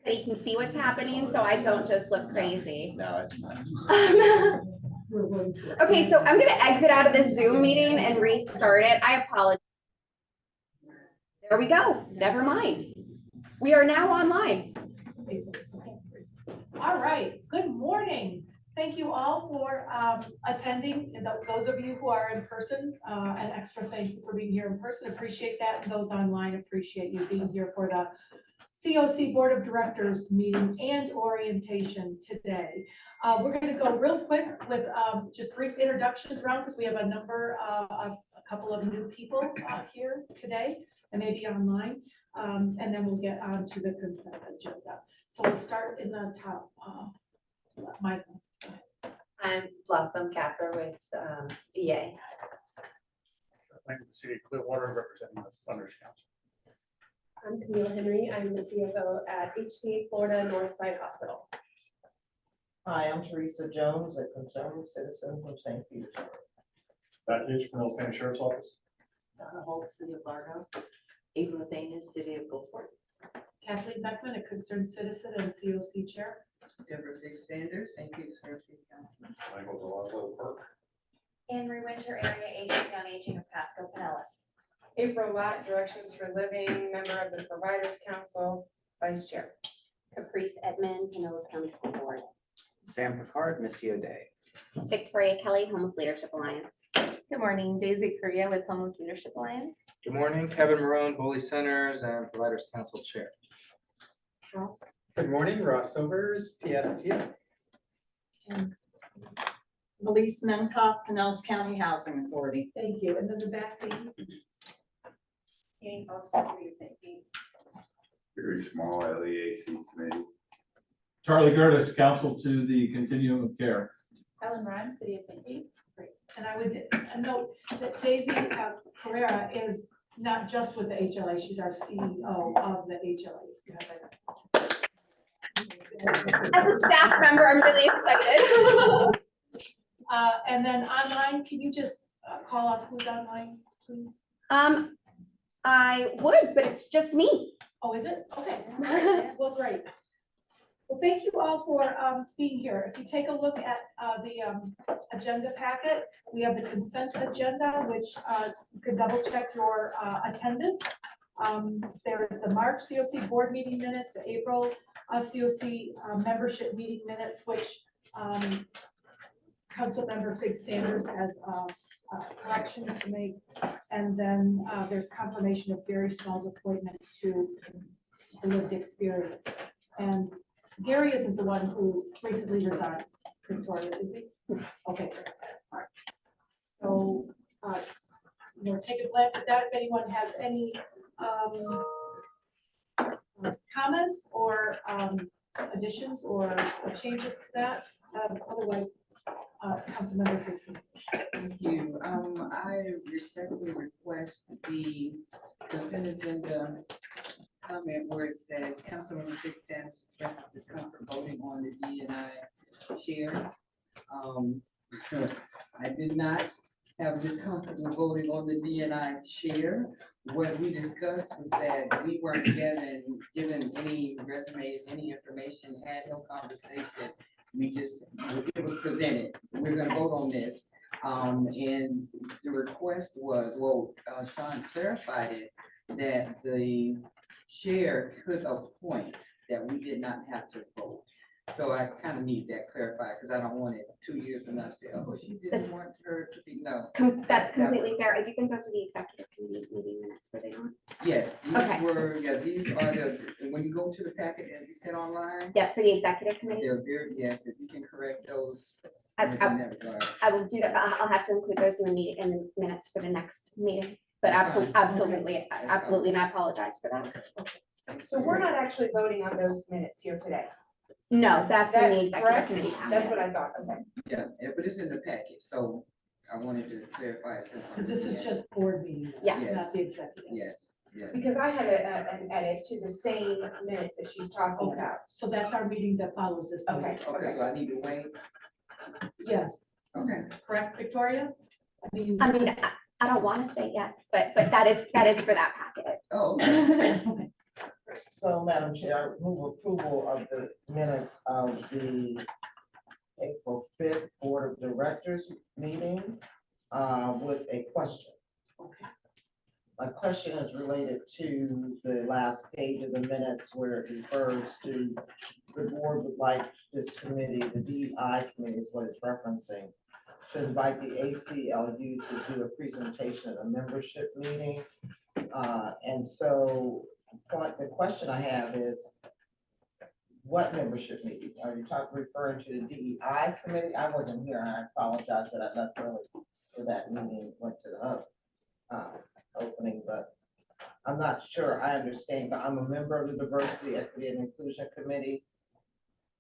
You can see what's happening, so I don't just look crazy. No, it's not. Okay, so I'm gonna exit out of this Zoom meeting and restart it. I apologize. There we go. Never mind. We are now online. All right. Good morning. Thank you all for attending. And those of you who are in person, an extra thank you for being here in person. Appreciate that. And those online, appreciate you being here for the CoC Board of Directors meeting and orientation today. We're going to go real quick with just brief introductions around because we have a couple of new people here today and maybe online. And then we'll get on to the consent agenda. So we'll start in the top. Michael. I'm Blossom Capper with VA. I'm the City of Clearwater representing the Funders Council. I'm Camille Henry. I'm the CFO at HCA Florida Northside Hospital. Hi, I'm Teresa Jones, a concerned citizen from St. Petersburg. That is from the County Sheriff's Office. Donna Holt, City of Largo. April Thanes, City of Gulfport. Kathleen Beckman, a concerned citizen and CoC chair. Deborah Big Sanders, St. Petersburg City Council. Michael Delazlo Park. Anne Marie Winter, Area Agency on Aging of Pasco, Pinellas. April Lott, Directions for Living, member of the Providers Council, Vice Chair. Caprice Edmond, Pinellas County School Board. Sam Picard, Missio Day. Victoria Kelly, Homeless Leadership Alliance. Good morning, Daisy Korea with Homeless Leadership Alliance. Good morning, Kevin Marone, Bully Centers and Providers Council Chair. Good morning, Ross Overs, PSTO. Elise Minkoff, Pinellas County Housing Authority. Thank you. And then the back thing. Very small LEAC committee. Charlie Gertis, counsel to the Continuum of Care. Helen Rhymes, City of St. Pete. And I would note that Daisy Carrera is not just with the HLA, she's our CEO of the HLA. As a staff member, I'm really excited. And then online, can you just call off who's online, please? I would, but it's just me. Oh, is it? Okay. Well, great. Well, thank you all for being here. If you take a look at the agenda packet, we have the consent agenda, which you could double check your attendance. There is the March CoC board meeting minutes, the April CoC membership meeting minutes, which Council Member Big Sanders has correction to make. And then there's confirmation of Gary Small's appointment to the lived experience. And Gary isn't the one who recently resigned, Victoria, is he? Okay, all right. So, we'll take a glance at that. If anyone has any comments or additions or changes to that, otherwise, Councilmember Gibson. Thank you. I respectfully request the consent agenda comment where it says Councilmember Big Sanders expresses discomfort voting on the D&I share. I did not have discomfort with voting on the D&I share. What we discussed was that we weren't given any resumes, any information, had no conversation. It was presented. We're gonna vote on this. And the request was, Sean clarified it, that the chair could appoint, that we did not have to vote. So I kind of need that clarified because I don't want it 2 years and I say, oh, she didn't want her to be, no. That's completely fair. I do think those are the executive committee meeting minutes, were they not? Yes, these Okay. were, these are the, when you go to the packet and you sent online, Yeah, for the executive committee. they're very, yes, if you can correct those. I in that regard. will do that. I'll have to include those in the meeting, in the minutes for the next meeting. But That's fine. absolutely, That's absolutely, and I apologize for that. So we're not actually voting on those minutes here today. No, that's in the executive correct? committee. That's what I thought, okay. Yeah, but it's in the packet, so I wanted to clarify it since. Because this is just board meeting, Yes. not the executive. Yes, yes. Because I had an edit to the same minutes that she's talking Okay. about. So that's our meeting that follows this. meeting. Okay. Okay, so I need to wait. Yes, Okay. correct, Victoria? I don't want to say yes, but that is for that packet. Oh, okay. So, Madam Chair, I move approval of the minutes of the April 5th Board of Directors meeting with a question. Okay. My question is related to the last page of the minutes where it refers to the board would like this committee, the DEI committee is what it's referencing, to invite the ACLU to do a presentation at a membership meeting. And so the question I have is, what membership meeting? Are you referring to the DEI committee? I wasn't here, and I apologize that I left early for that meeting, went to the other opening, but I'm not sure I understand, but I'm a member of the Diversity, Equity, and Inclusion Committee.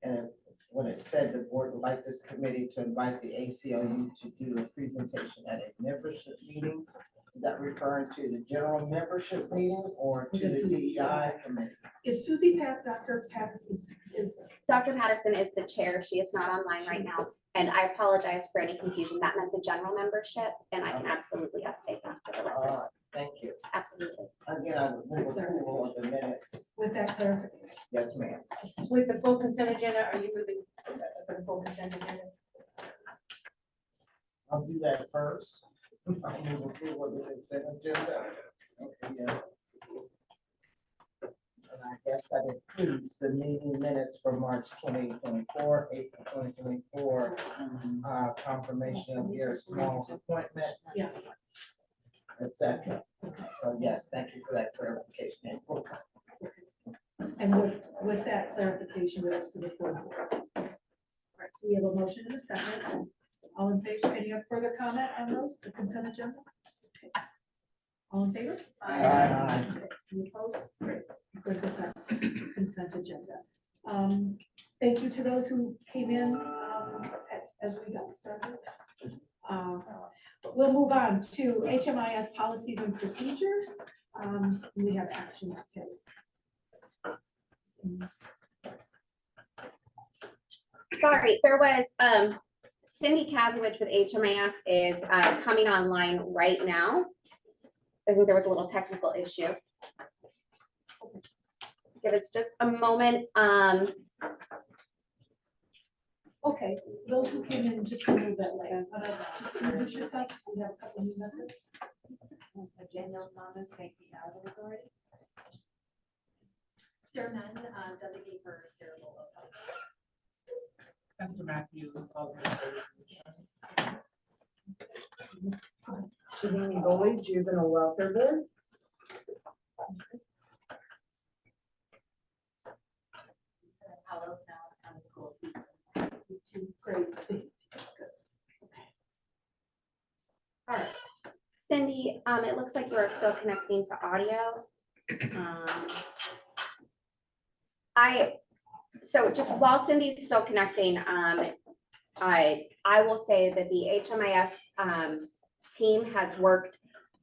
And when it said the board would like this committee to invite the ACLU to do a presentation at a membership meeting, is that referring to the general membership meeting or to the DEI committee? Is Susie Dr. Pat is Dr. Patterson is the chair. She is not online right now. And I apologize for any confusion. That meant the general membership, and I can absolutely update that for the record. Thank you. Absolutely. Again, I would move approval of the minutes. with that clarification? Yes, ma'am. With the full consent agenda, are you moving for the full consent agenda? I'll do that first. I'll move approval of the consent agenda. Okay, yeah. And I guess that includes the meeting minutes for March 2024, April 2024, confirmation of your small appointment, Yes. etc. So yes, thank you for that clarification. And with that clarification, let's to the full board. All right, so we have a motion and a second. All in favor? Any further comment on those, the consent agenda? Okay. All in favor? Aye. Any opposed? Great. Good with that consent agenda. Thank you to those who came in as we got started. We'll move on to HMIS policies and procedures. We have action to take. Sorry, there was, Cindy Kazowich with HMIS is coming online right now. I think there was a little technical issue. Give us just a moment. Okay, those who came in just a little bit late, but just introduce yourself. We have a couple of new members. Danielle Thomas, Safety Housing Authority. Sarah Mann, designate for Sarah Bolo. Pastor Matthews. Janine Goley, Juvenile Welfare Board. Hello, Dallas County Schools. Great. All right. Cindy, it looks like you are still connecting to audio. So just while Cindy's still connecting, I will say that the HMIS team has worked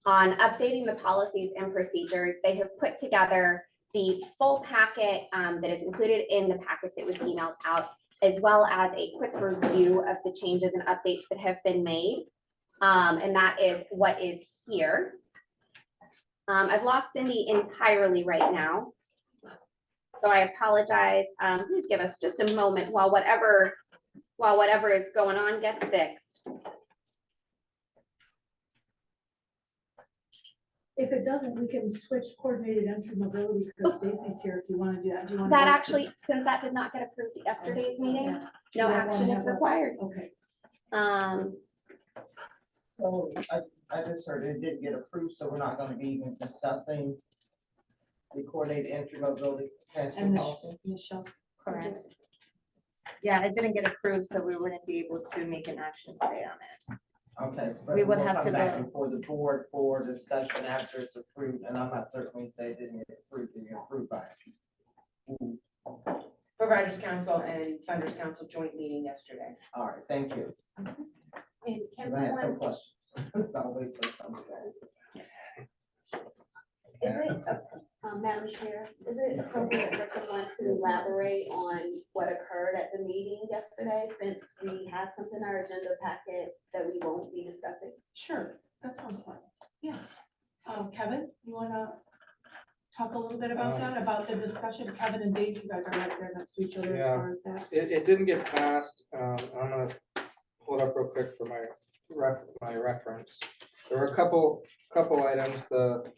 on updating the policies and procedures. They have put together the full packet that is included in the packet that was emailed out, as well as a quick review of the changes and updates that have been made. And that is what is here. I've lost Cindy entirely right now, so I apologize. Please give us just a moment while whatever is going on gets fixed. If it doesn't, we can switch coordinated entry mobility because Stacy's here if you want to do that. Do you want That actually, since that did not get approved at yesterday's meeting, no action is required. Okay. So I just heard it didn't get approved, so we're not gonna be even discussing the coordinated entry mobility transfer And policy. Michelle. Correct. Yeah, it didn't get approved, so we wouldn't be able to make an action today on it. Okay, so but We would we'll have come to back go- before the board for discussion after it's approved, and I'm not certainly say it didn't get approved by. Ooh, Providers Council and Funders Council joint meeting yesterday. all right, thank you. And can 'Cause I had some someone, questions. So I'll wait for some of that. Is it, Madam Chair, is it appropriate for someone to elaborate on what occurred at the meeting yesterday, since we have something in our agenda packet that we won't be discussing? Sure, that sounds fun. Yeah. Kevin, you want to talk a little bit about that, about the discussion? Kevin and Daisy, you guys are right there next to each other as Yeah. far as that. It didn't get passed. I'm gonna pull it up real quick for my reference. There were a couple items. The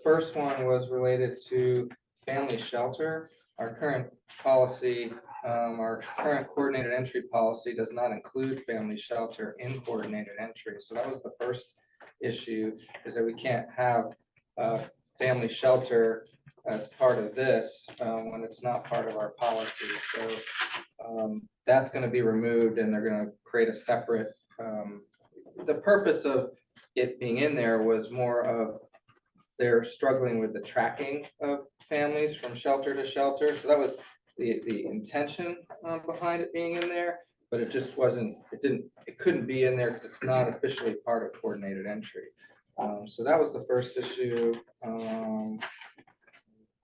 first one was related to family shelter. Our current policy, our current coordinated entry policy does not include family shelter in coordinated entry. So that was the first issue, is that we can't have family shelter as part of this when it's not part of our policy. So that's going to be removed, and they're going to create a separate. The purpose of it being in there was more of they're struggling with the tracking of families from shelter to shelter. So that was the intention behind it being in there, but it just wasn't. It couldn't be in there because it's not officially part of coordinated entry. So that was the first issue.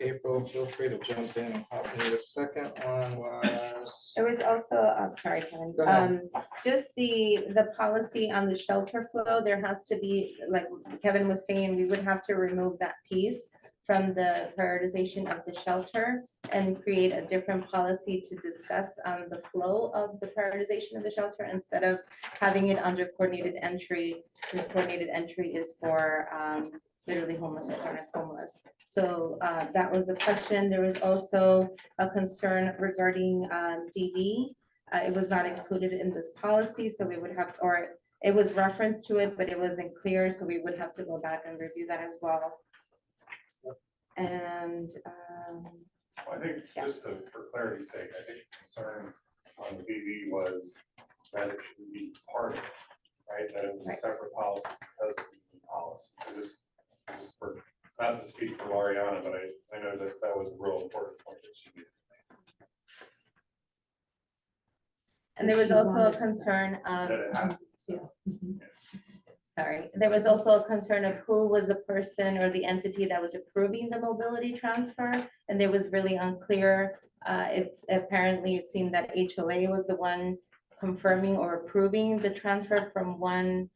April, feel free to jump in and help me. The second one was. There was also, sorry, Kevin, Go ahead. just the policy on the shelter flow, there has to be, like Kevin was saying, we would have to remove that piece from the prioritization of the shelter and create a different policy to discuss the flow of the prioritization of the shelter instead of having it under coordinated entry, because coordinated entry is for literally homeless or chronic homeless. So that was a question. There was also a concern regarding DV. It was not included in this policy, so we would have, or it was referenced to it, but it wasn't clear, so we would have to go back and review that as well. And I think just for clarity's sake, I think the concern on the BV was that it should be part of it, right? That it was a Right. separate policy because of the policy. So just for, not to speak for Mariana, but I know that that was a real important point that she made. and there was also a concern That it has of, to be. sorry, there was also a concern of who was the person or the entity that was approving the mobility transfer, and there was really unclear. It's apparently, it seemed that HLA was the one confirming or approving the transfer from one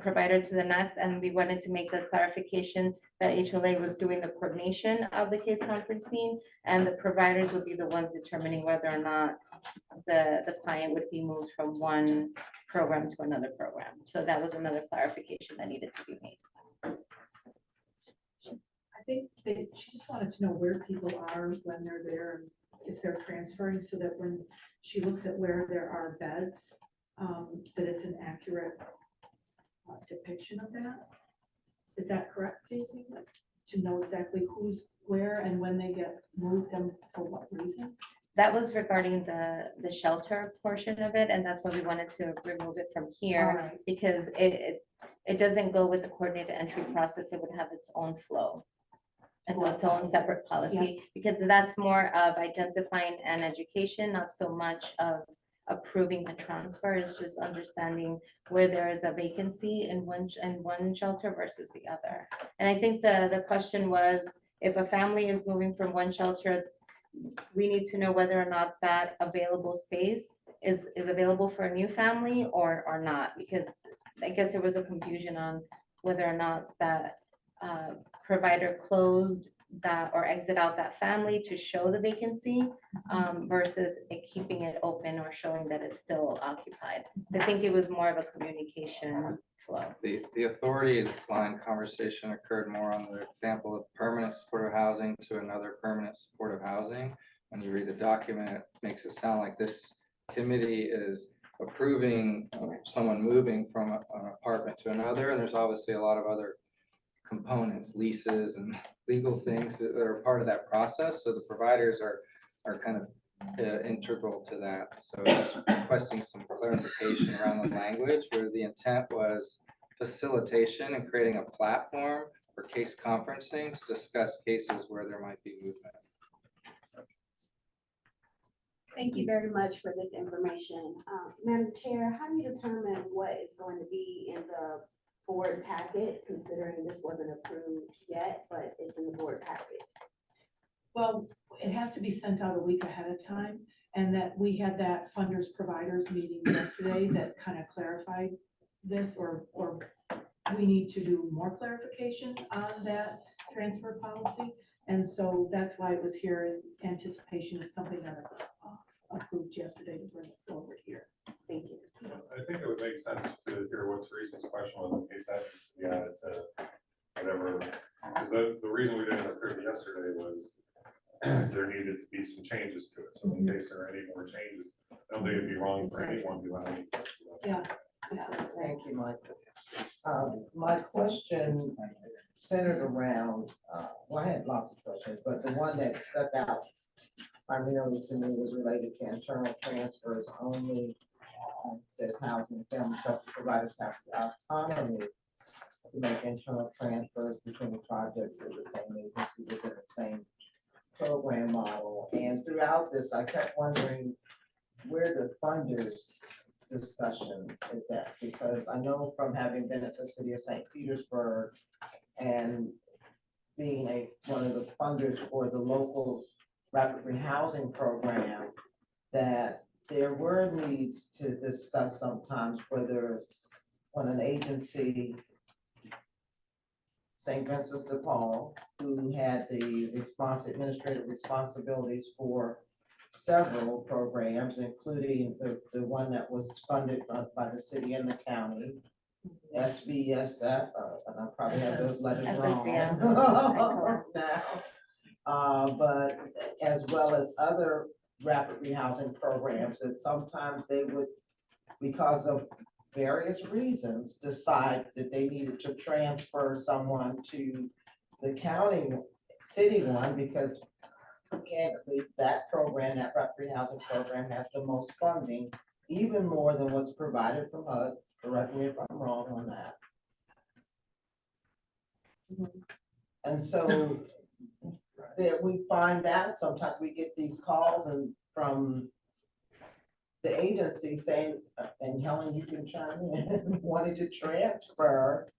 provider to the next, and we wanted to make the clarification that HLA was doing the coordination of the case conferencing, and the providers would be the ones determining whether or not the client would be moved from one program to another program. So that was another clarification that needed to be made. I think she just wanted to know where people are when they're there, and if they're transferring, so that when she looks at where there are beds, that it's an accurate depiction of that. Is that correct, Daisy? To know exactly who's where and when they get moved and for what reason? That was regarding the shelter portion of it, and that's why we wanted to remove it from here, Alright. because it doesn't go with the coordinated entry process. It would have its own flow and its own separate policy, because that's more of identifying and education, not so much of approving a transfer. It's just understanding where there is a vacancy in one shelter versus the other. And I think the question was, if a family is moving from one shelter, we need to know whether or not that available space is available for a new family or not, because I guess there was a confusion on whether or not that provider closed that or exit out that family to show the vacancy versus it keeping it open or showing that it's still occupied. So I think it was more of a communication flow. The authority line conversation occurred more on the example of permanent supportive housing to another permanent supportive housing. When you read the document, it makes it sound like this committee is approving someone moving from an apartment to another, and there's obviously a lot of other components, leases and legal things that are part of that process. So the providers are kind of integral to that. So it's requesting some clarification around the language, where the intent was facilitation and creating a platform for case conferencing to discuss cases where there might be movement. Thank you very much for this information. Madam Chair, how do you determine what is going to be in the board packet, considering this wasn't approved yet, but it's in the board packet? Well, it has to be sent out a week ahead of time, and that we had that funders providers meeting yesterday that kind of clarified this, or we need to do more clarification on that transfer policy. And so that's why it was here in anticipation of something that approved yesterday to bring it forward here. Thank you. I think it would make sense to hear what Teresa's question was in case that needs to be added to whatever. Because the reason we didn't approve it yesterday was there needed to be some changes to it. So in case there are any more changes, I don't think it'd be wrong for anyone to have any questions about it. Yeah. Thank you, Mike. My question centered around, well, I had lots of questions, but the one that stuck out primarily to me was related to internal transfers only. It says housing and family service providers have the autonomy to make internal transfers between projects of the same agency within the same program model. And throughout this, I kept wondering where the funders discussion is at, because I know from having been at the city of St. Petersburg and being one of the funders for the local rapid rehousing program, that there were needs to discuss sometimes whether when an agency, St. Vincent de Paul, who had the administrative responsibilities for several programs, including the one that was funded by the city and the county, SVS, and I probably have those letters wrong now. But as well as other rapid rehousing programs, that sometimes they would, because of various reasons, decide that they needed to transfer someone to the county city one, because candidly, that program, that rapid rehousing program has the most funding, even more than what's provided from HUD. Correct me if I'm wrong on that. And so that we find out, sometimes we get these calls and from the agency saying, and Helen, you can chime in, wanted to transfer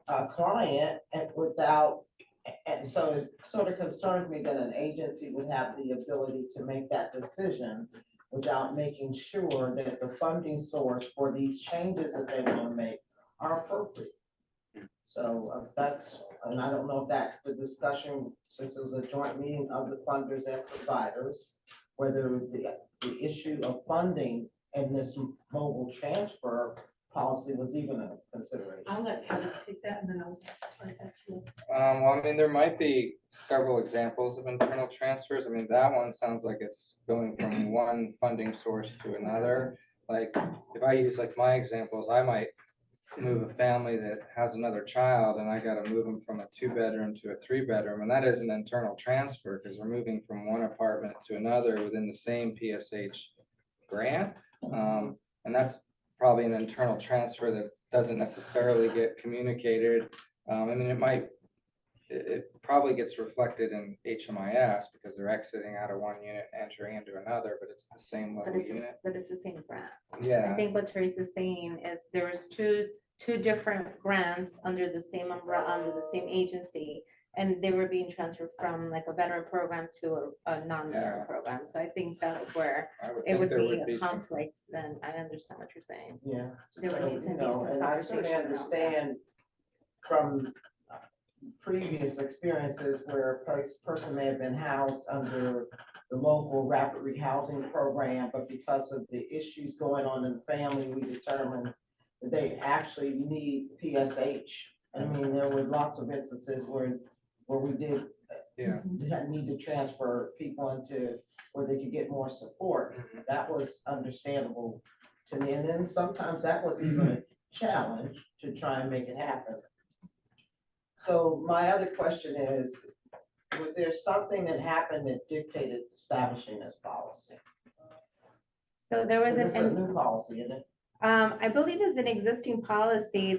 a client and without, and so it sort of concerns me that an agency would have the ability to make that decision without making sure that the funding source for these changes that they want to make are appropriate. So that's, and I don't know if that the discussion, since it was a joint meeting of the funders and providers, whether the issue of funding and this mobile transfer policy was even a consideration. I'll let Kevin take that and then I'll try that too. Well, I mean, there might be several examples of internal transfers. I mean, that one sounds like it's going from one funding source to another. Like, if I use like my examples, I might move a family that has another child and I gotta move them from a 2-bedroom to a 3-bedroom, and that is an internal transfer because we're moving from one apartment to another within the same PSH grant. And that's probably an internal transfer that doesn't necessarily get communicated. I mean, it probably gets reflected in HMIS because they're exiting out of one unit, entering into another, but it's the same level unit. But it's the same grant. Yeah. I think what Teresa's saying is there was two different grants under the same umbrella, under the same agency, and they were being transferred from like a veteran program to a non-veteran program. So I think that's where it would be a conflict. Then I understand what you're saying. Yeah. There would need to be some And I certainly conversation around understand from previous experiences where a person may have been housed under the local rapid rehousing program, but because of the issues going on in the family, we determined that they actually need PSH. I mean, there were lots of instances where we did need to transfer people into where they could get more support. That was understandable to me. And then sometimes that was even a challenge to try and make it happen. So my other question is, was there something that happened that dictated establishing this policy? So there was It's a new policy, isn't it? I believe it's an existing policy.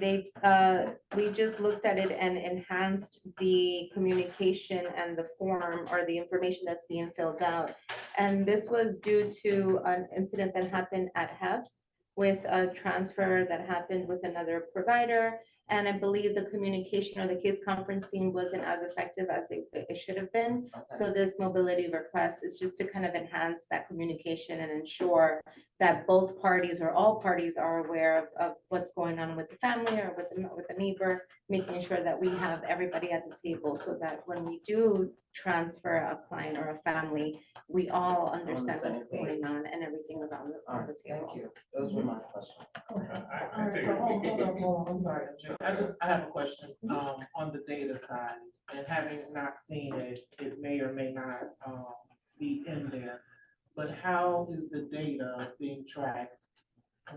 We just looked at it and enhanced the communication and the form or the information that's being filled out. And this was due to an incident that happened at HEP. with a transfer that happened with another provider. And I believe the communication or the case conferencing wasn't as effective as it should have been. So this mobility request is just to kind of enhance that communication and ensure that both parties or all parties are aware of what's going on with the family or with the neighbor, making sure that we have everybody at the table so that when we do transfer a client or a family, we all understand same what's page. going on and everything is on All right, the table. thank you. Those were my questions. I All right, think so it would be- hold on, I'm sorry, Jim. I have a question, on the data side, and having not seen it, it may or may not, be in there. But how is the data being tracked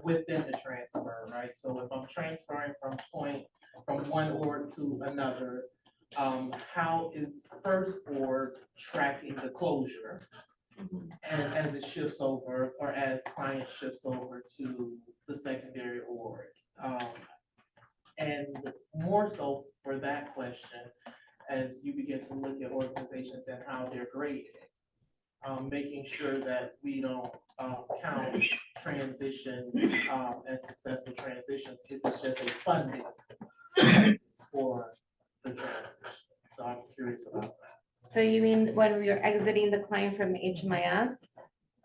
within the transfer, right? So if I'm transferring from one org to another, how is first org tracking the closure? And as it shifts over, or as client shifts over to the secondary org. And more so for that question, as you begin to look at organizations and how they're graded, making sure that we don't count transitions as successful transitions if it's just a funding for the transition. So I'm curious about that. So you mean when we are exiting the client from HMIS?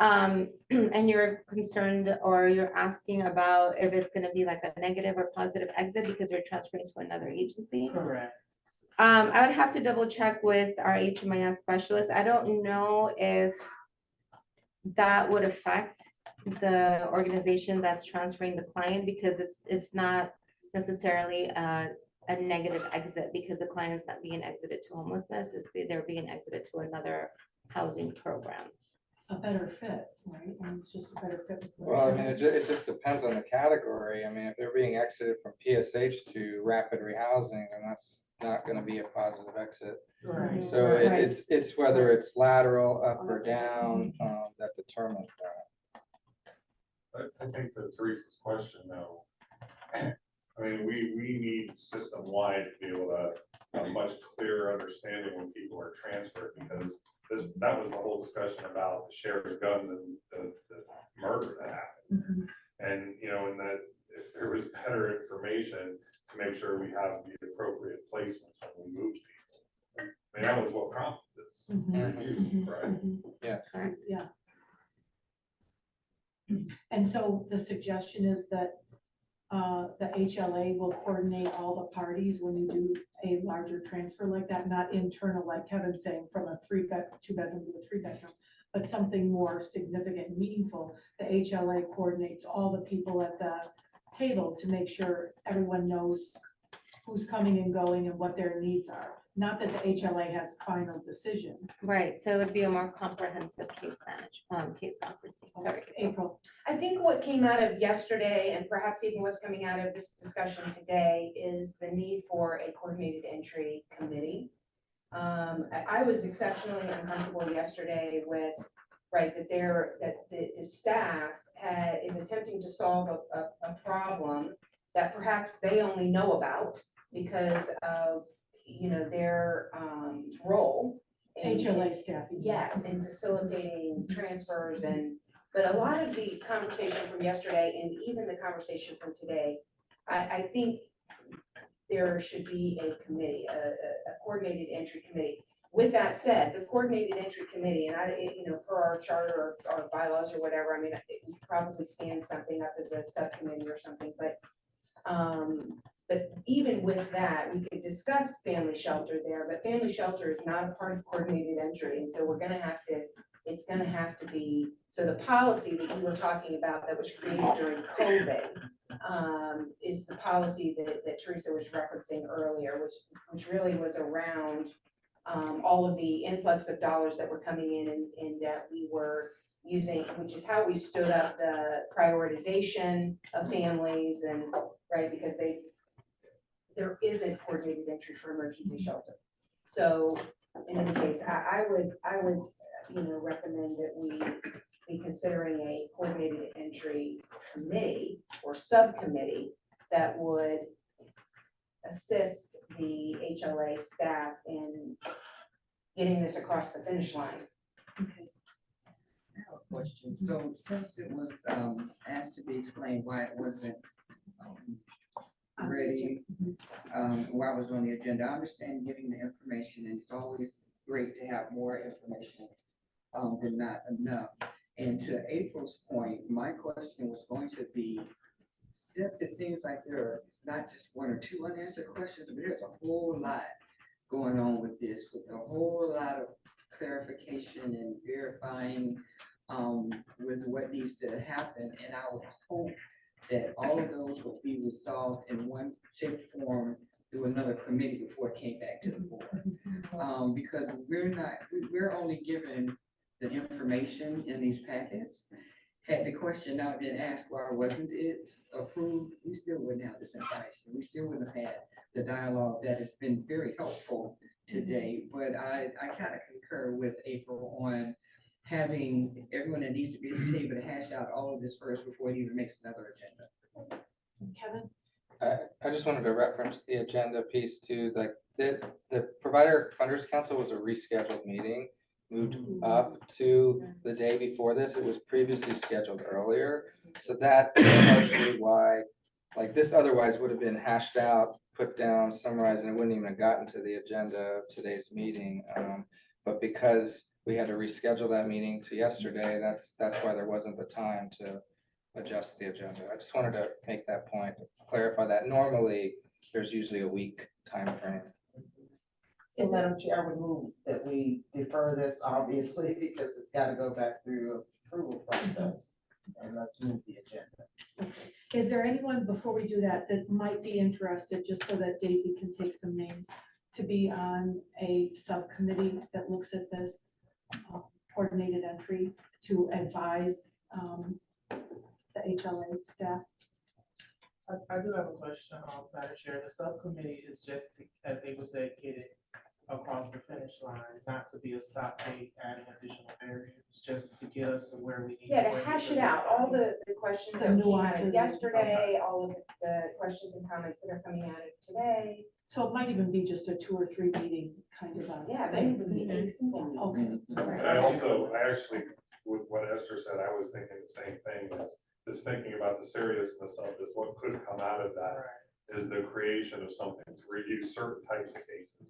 And you're concerned or you're asking about if it's gonna be like a negative or positive exit because you're transferring to another agency? Correct. I would have to double check with our HMIS specialist. I don't know if that would affect the organization that's transferring the client because it's not necessarily a negative exit because the client's not being exited to homelessness, they're being exited to another housing program. A better fit, right? And it's just a better fit. with Well, I mean, what it just depends on the category. I mean, if they're being exited from PSH to rapid rehousing, then that's not gonna be a positive exit. Right. So Right. it's whether it's lateral, up or down, that determines that. I think to Teresa's question though, I mean, we need system-wide to be able to have a much clearer understanding when people are transferred, because that was the whole discussion about the shared guns and the murder that happened. And, you know, and that if there was better information to make sure we have the appropriate placements when we move people. I mean, that was what prompted this review, right? Yeah. Yeah. And so the suggestion is that the HLA will coordinate all the parties when you do a larger transfer like that, not internal, like Kevin's saying, from a two-bedroom to a 3-bedroom, but something more significant and meaningful. The HLA coordinates all the people at the table to make sure everyone knows who's coming and going and what their needs are. Not that the HLA has final decision. Right, so it would be a more comprehensive case conferencing, sorry. April. I think what came out of yesterday, and perhaps even what's coming out of this discussion today, is the need for a coordinated entry committee. I was exceptionally uncomfortable yesterday with, right, that the staff is attempting to solve a problem that perhaps they only know about because of, you know, their role. in- HLA staff. Yes, in facilitating transfers but a lot of the conversation from yesterday and even the conversation from today, I think there should be a committee, a coordinated entry committee. With that said, the coordinated entry committee, and you know, per our charter or our bylaws or whatever, I mean, we could probably stand something up as a subcommittee or something, but even with that, we could discuss family shelter there, but family shelter is not a part of coordinated entry, and so it's gonna have to be, so the policy that you were talking about that was created during COVID is the policy that Teresa was referencing earlier, which really was around all of the influx of dollars that were coming in and that we were using, which is how we stood up the prioritization of families and, right, because there isn't coordinated entry for emergency shelter. So in any case, I would, you know, recommend that we be considering a coordinated entry committee or subcommittee that would assist the HLA staff in getting this across the finish line. question. So since it was, asked to be explained why it wasn't, ready, why it was on the agenda, I understand giving the information, and it's always great to have more information, than not enough. And to April's point, my question was going to be, since it seems like there are not just one or two unanswered questions, but there's a whole lot going on with this, with a whole lot of clarification and verifying with what needs to happen. And I would hope that all of those will be resolved in one shape or form through another committee before it came back to the board. Because we're only given the information in these packets. Had the question not been asked, why wasn't it approved, we still wouldn't have this information. We still wouldn't have had the dialogue that has been very helpful today. But I kind of concur with April on having everyone that needs to be at the table to hash out all of this first before it even makes another agenda. Kevin? I just wanted to reference the agenda piece too, like the Provider Funders Council was a rescheduled meeting, moved up to the day before this. It was previously scheduled earlier. So that is partially why, like this otherwise would have been hashed out, put down, summarized, and it wouldn't even have gotten to the agenda of today's meeting. But because we had to reschedule that meeting to yesterday, that's why there wasn't the time to adjust the agenda. I just wanted to make that point, clarify that. Normally, there's usually a week time frame. So Madam Chair, I would move that we defer this, obviously, because it's gotta go back through approval process. And let's move the agenda. Is there anyone, before we do that, that might be interested, just so that Daisy can take some names, to be on a subcommittee that looks at this coordinated entry to advise the HLA staff? I do have a question, Madam Chair. The subcommittee is just, as April said, get it across the finish line, not to be a stop date, adding additional barriers, just to get us to where we need. Yeah, to hash it out, all the questions that came out of nuances. yesterday, all of the questions and comments that are coming out of today. So it might even be just a 2 or 3 meeting kind of a. Yeah, maybe it would be a simple. Okay. And I actually, with what Esther said, I was thinking the same thing, is just thinking about the seriousness of this, what could come out of that is the creation of something to review certain types of cases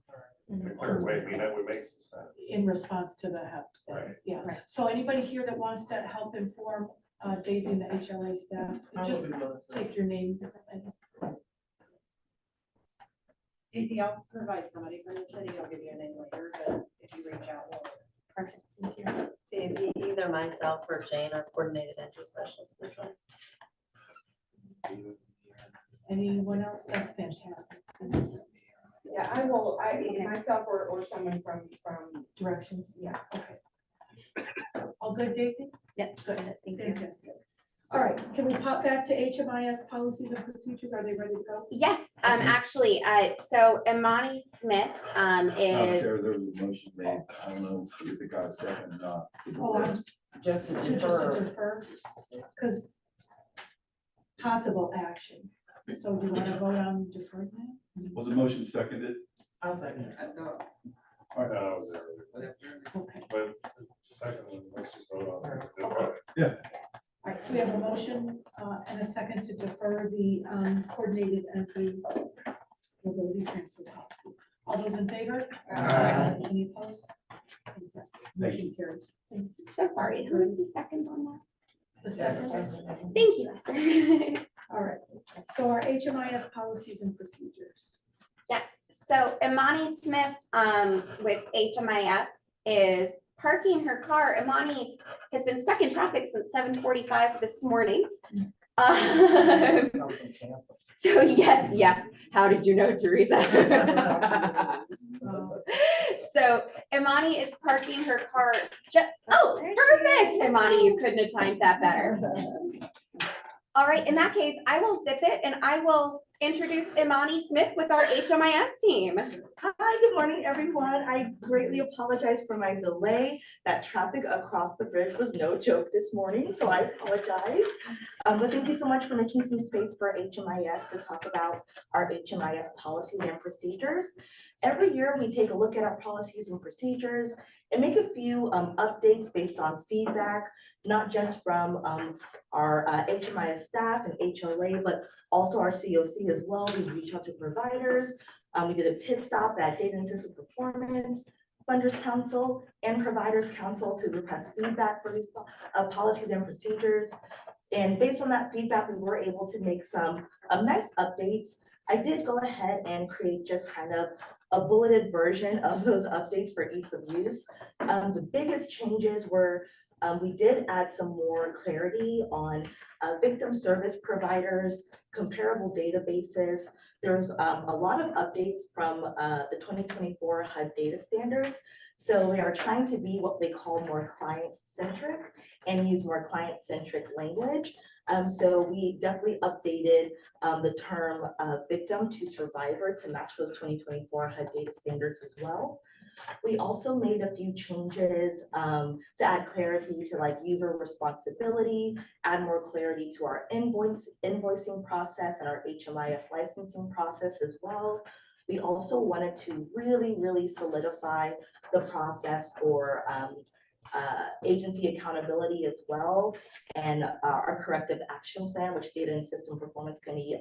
in a clear way. I mean, that would make some sense. In response to the help. Right. Yeah, so anybody here that wants to help inform Daisy and the HLA staff, just take your name. Daisy, I'll provide somebody from the city, I'll give you a name later, but if you reach out, we'll. Perfect, thank you. Daisy, either myself or Jane are coordinated entry specialists. Which one? Anyone else? That's fantastic. Yeah, I will, myself or someone from Directions. yeah. Okay. All good, Daisy? Yeah, good, thank you. Fantastic. All right, can we pop back to HMIS policies and procedures? Are they ready to go? Yes, actually, so Imani Smith, Madam is, Chair, there was a motion made, I don't know if it got a second or not. Oh, I'm Just to to defer. defer, because possible action. So do you want to vote on deferring that? Was the motion seconded? I'll second it. I thought, I know I was there, whatever. Okay. but second, let's just vote on it. Yeah. All right, so we have a motion and a second to defer the coordinated entry mobility transfer policy. All those in favor? Any opposed? Fantastic. Motion carries. so sorry, who was the second on that? The second. Thank you, Esther. All right, so our HMIS policies and procedures. Yes, so Imani Smith, with HMIS is parking her car. Imani has been stuck in traffic since 7:45 this morning. So yes, how did you know, Teresa? So Imani is parking her car oh, perfect, Imani, you couldn't have timed that better. All right, in that case, I will zip it and I will introduce Imani Smith with our HMIS team. Hi, good morning, everyone. I greatly apologize for my delay. That traffic across the bridge was no joke this morning, so I apologize. But thank you so much for making some space for HMIS to talk about our HMIS policies and procedures. Every year, we take a look at our policies and procedures and make a few updates based on feedback, not just from our HMIS staff and HLA, but also our CoC as well. We reach out to providers. We did a pit stop at Data and System Performance, Funders Council, and Providers Council to request feedback for these policies and procedures. And based on that feedback, we were able to make some nice updates. I did go ahead and create just kind of a bulleted version of those updates for ease of use. The biggest changes were we did add some more clarity on victim service providers, comparable databases. There's a lot of updates from the 2024 HUD data standards. So we are trying to be what they call more client-centric and use more client-centric language. So we definitely updated the term victim to survivor to match those 2024 HUD data standards as well. We also made a few changes to add clarity to like user responsibility, add more clarity to our invoicing process and our HMIS licensing process as well. We also wanted to really solidify the process for agency accountability as well, and our corrective action plan, which Data and System Performance Committee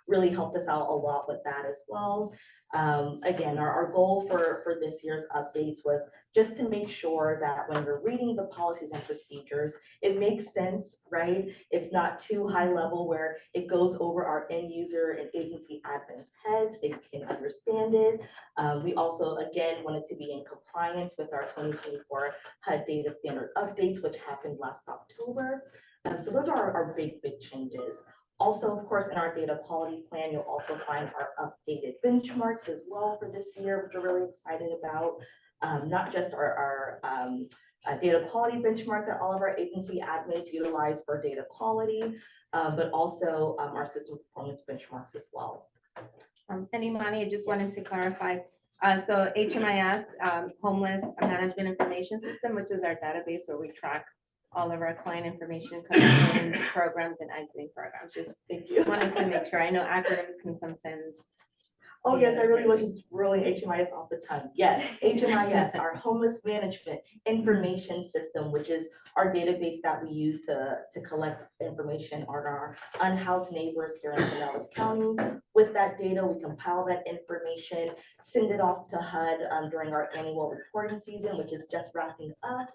really helped us out a lot with that as well. Again, our goal for this year's updates was just to make sure that when you're reading the policies and procedures, it makes sense, right? It's not too high level where it goes over our end user and agency admins' heads. They can understand it. We also, again, wanted to be in compliance with our 2024 HUD data standard updates, which happened last October. So those are our big changes. Also, of course, in our data quality plan, you'll also find our updated benchmarks as well for this year, which we're really excited about. Not just our data quality benchmark that all of our agency admins utilize for data quality, but also our system performance benchmarks as well. And Imani, I just wanted to clarify. So HMIS, Homeless Management Information System, which is our database where we track all of our client information, collections, programs, and exiting programs. Just Thank you. wanted to make sure. I know acronyms can sometimes. Oh, yes, I really was just rolling HMIS off the tongue. Yes, HMIS, our Homeless Management Information System, which is our database that we use to collect information on our unhoused neighbors here in Pinellas County. With that data, we compile that information, send it off to HUD during our annual reporting season, which is just wrapping up.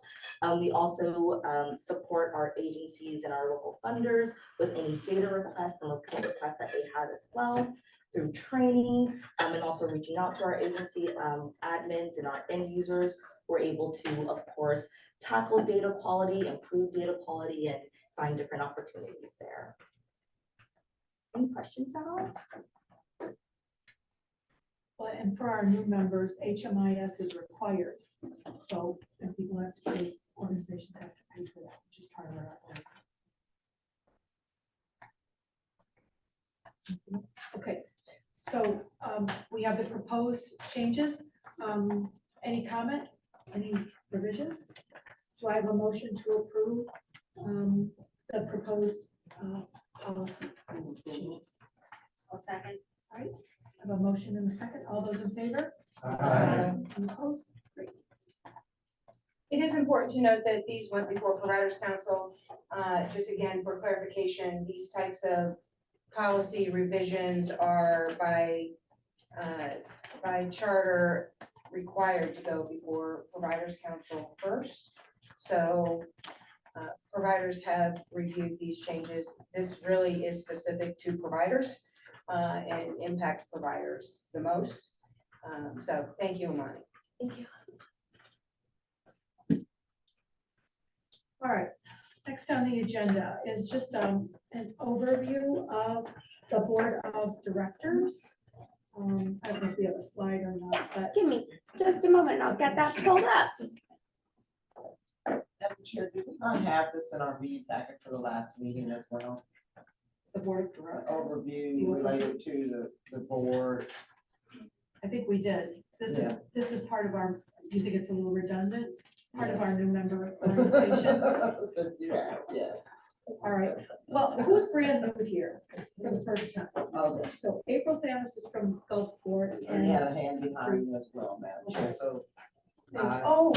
We also support our agencies and our local funders with any data requests and report requests that they have as well. Through training and also reaching out to our agency admins and our end users, we're able to, of course, tackle data quality, improve data quality, and find different opportunities there. Any questions at all? Well, and for our new members, HMIS is required. So, and people have to pay, organizations have to pay for that, which is part of our. Okay, so we have the proposed changes. Any comment, any revisions? Do I have a motion to approve the proposed policy changes? I'll second. All right, I have a motion and a second. All those in favor? Any opposed? Great. It is important to note that these went before Providers Council. Just again, for clarification, these types of policy revisions are by charter required to go before Providers Council first. So providers have reviewed these changes. This really is specific to providers and impacts providers the most. So thank you, Imani. Thank you. All right, next on the agenda is just an overview of the Board of Directors. I don't know if we have a slide or not, but Give me just a moment, I'll get that pulled up. Madam Chair, did we not have this in our read packet for the last meeting as well? the board of directors. Overview related to the board. I think we did. Yeah. This is part of our, you think it's a little redundant? Part of our new member orientation? Yeah. All right, well, who's brand new here for the first time? Okay. So April Thames is from Gulfport And you had a and, hand behind you as well, Madam Chair, so. oh,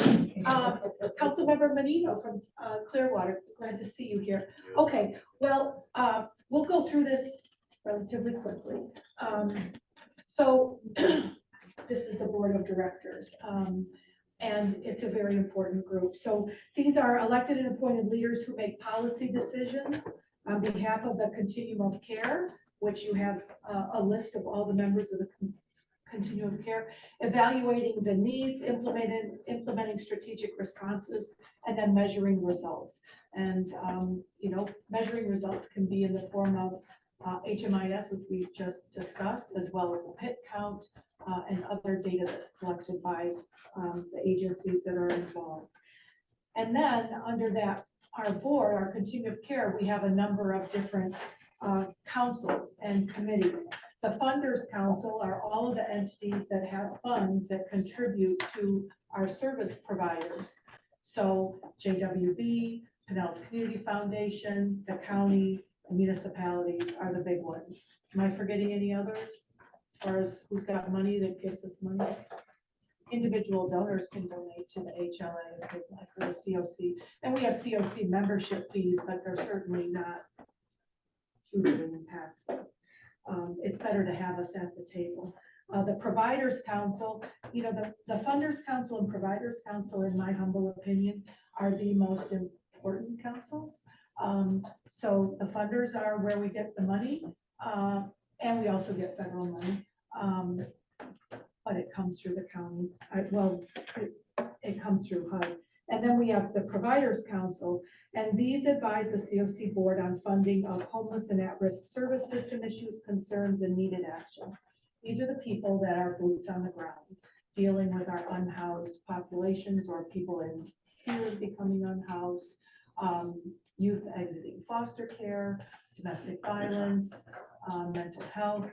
Councilmember Menino from Clearwater, glad to see you here. Okay, well, we'll go through this relatively quickly. So this is the board of directors. And it's a very important group. So these are elected and appointed leaders who make policy decisions on behalf of the Continuum of Care, which you have a list of all the members of the Continuum of Care, evaluating the needs, implementing strategic responses, and then measuring results. And, you know, measuring results can be in the form of HMIS, which we just discussed, as well as the PIT count, and other data that's collected by the agencies that are involved. And then under that, our board, our Continuum of Care, we have a number of different councils and committees. The Funders Council are all of the entities that have funds that contribute to our service providers. So JWB, Pinellas Community Foundation, the county, municipalities are the big ones. Am I forgetting any others? As far as who's got money that gives us money? Individual donors can donate to the HLA, if they'd like, for the CoC. And we have CoC membership fees, but they're certainly not hugely impactful. It's better to have us at the table. The Providers Council, you know, the Funders Council and Providers Council, in my humble opinion, are the most important councils. So the funders are where we get the money, and we also get federal money. But it comes through the county. It comes through HUD. And then we have the Providers Council, and these advise the CoC board on funding of homeless and at-risk service system issues, concerns, and needed actions. These are the people that are boots on the ground, dealing with our unhoused populations or people in fear of becoming unhoused, youth exiting foster care, domestic violence, mental health,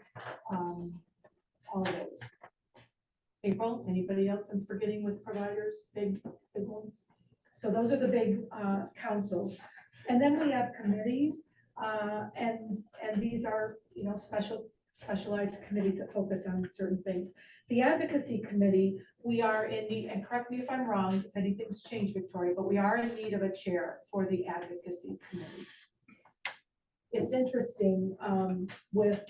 all those. April, anybody else I'm forgetting with providers, big ones? So those are the big councils. And then we have committees, and these are, you know, specialized committees that focus on certain things. The advocacy committee, we are in need, and correct me if I'm wrong, if anything's changed, Victoria, but we are in need of a chair for the advocacy committee. It's interesting with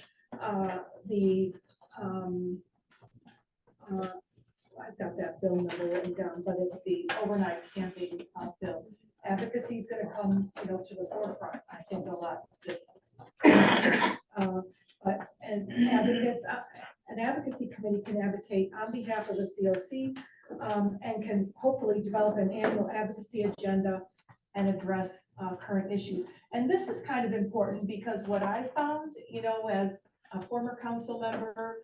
I've got that bill number written down, but it's the overnight camping bill. Advocacy is going to come, you know, to the forefront, I think, a lot this. But an advocacy committee can advocate on behalf of the CoC and can hopefully develop an annual advocacy agenda and address current issues. And this is kind of important because what I found, you know, as a former council member,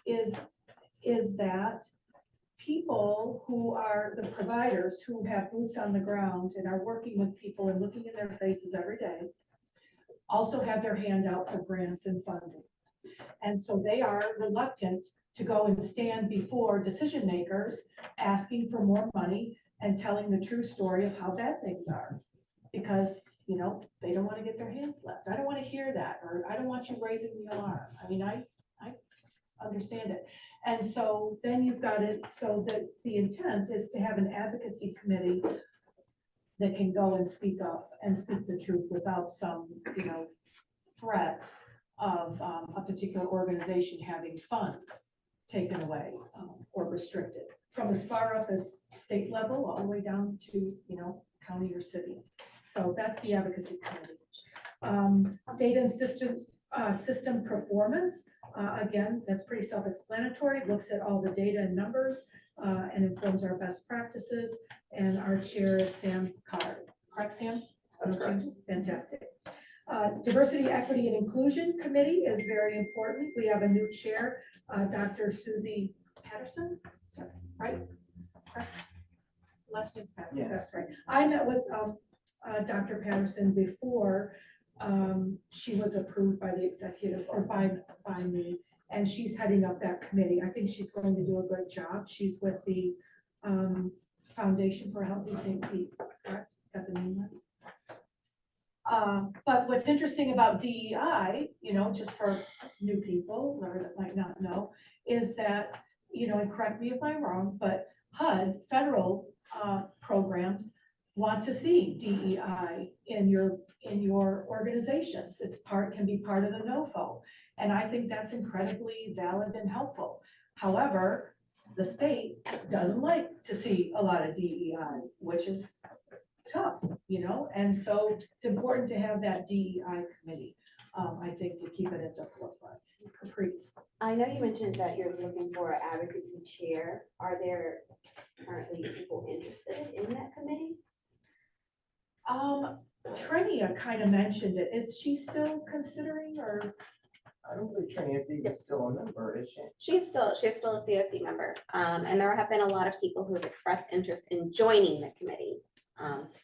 is that people who are the providers who have boots on the ground and are working with people and looking in their faces every day also have their hand out for grants and funding. And so they are reluctant to go and stand before decision makers asking for more money and telling the true story of how bad things are. Because, you know, they don't want to get their hands slapped. I don't want to hear that, or I don't want you raising the alarm. I mean, I understand it. And so then you've got it, so that the intent is to have an advocacy committee that can go and speak up and speak the truth without some, you know, threat of a particular organization having funds taken away or restricted from as far up as state level all the way down to, you know, county or city. So that's the advocacy committee. Data and system performance. Again, that's pretty self-explanatory. Looks at all the data and numbers and informs our best practices. And our chair is Sam Cotter. Correct, Sam? That's No correct. changes? Fantastic. Diversity, Equity, and Inclusion Committee is very important. We have a new chair, Dr. Susie Patterson. Sorry, right? Correct. Last name's Patterson. Yes. That's right. I met with Dr. Patterson before she was approved by the executive or by me, and she's heading up that committee. I think she's going to do a good job. She's with the Foundation for Healthy Safety, correct? Got the name right? But what's interesting about DEI, you know, just for new people, or that might not know, is that, you know, and correct me if I'm wrong, but HUD, federal programs want to see DEI in your organizations. It's can be part of the NOFO. And I think that's incredibly valid and helpful. However, the state doesn't like to see a lot of DEI, which is tough, you know? And so it's important to have that DEI committee, I think, to keep it at the forefront. Caprice. I know you mentioned that you're looking for an advocacy chair. Are there currently people interested in that committee? Trinia kind of mentioned it. Is she still considering, or? I don't believe Trinia is even still a member, is she? She's still a CoC member. And there have been a lot of people who have expressed interest in joining the committee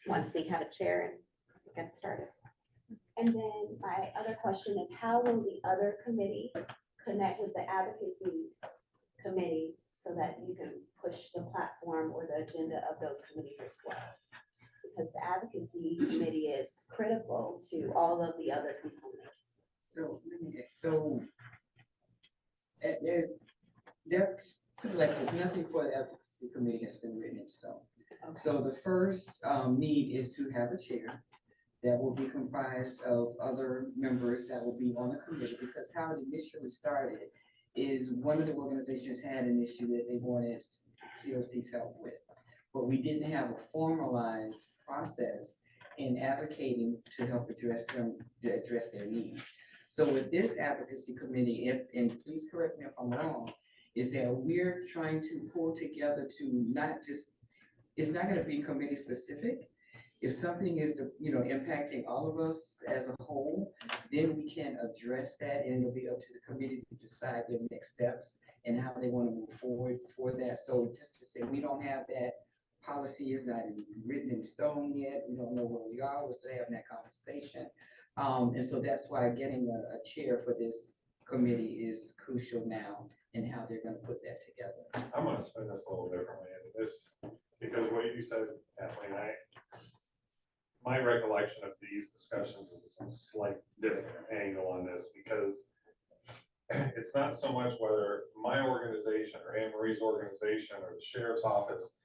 once we have a chair and get started. And then my other question is, how will the other committees connect with the advocacy committee so that you can push the platform or the agenda of those committees as well? Because the advocacy committee is critical to all of the other components. So there's nothing for the advocacy committee has been written in stone. Okay. So the first need is to have a chair that will be comprised of other members that will be on the committee, because how it initially started is one of the organizations had an issue that they wanted CoC's help with, but we didn't have a formalized process in advocating to help address their needs. So with this advocacy committee, and please correct me if I'm wrong, is that we're trying to pull together to not just, it's not gonna be committee specific. If something is, you know, impacting all of us as a whole, then we can address that, and it'll be up to the committee to decide their next steps and how they want to move forward for that. So just to say, we don't have that policy is not written in stone yet. We don't know where we are. We're still having that conversation. And so that's why getting a chair for this committee is crucial now, and how they're going to put that together. I'm going to spin this a little differently in this, because what you said, Kathleen, my recollection of these discussions is a slight different angle on this, because it's not so much whether my organization or Anne Marie's organization or the sheriff's office,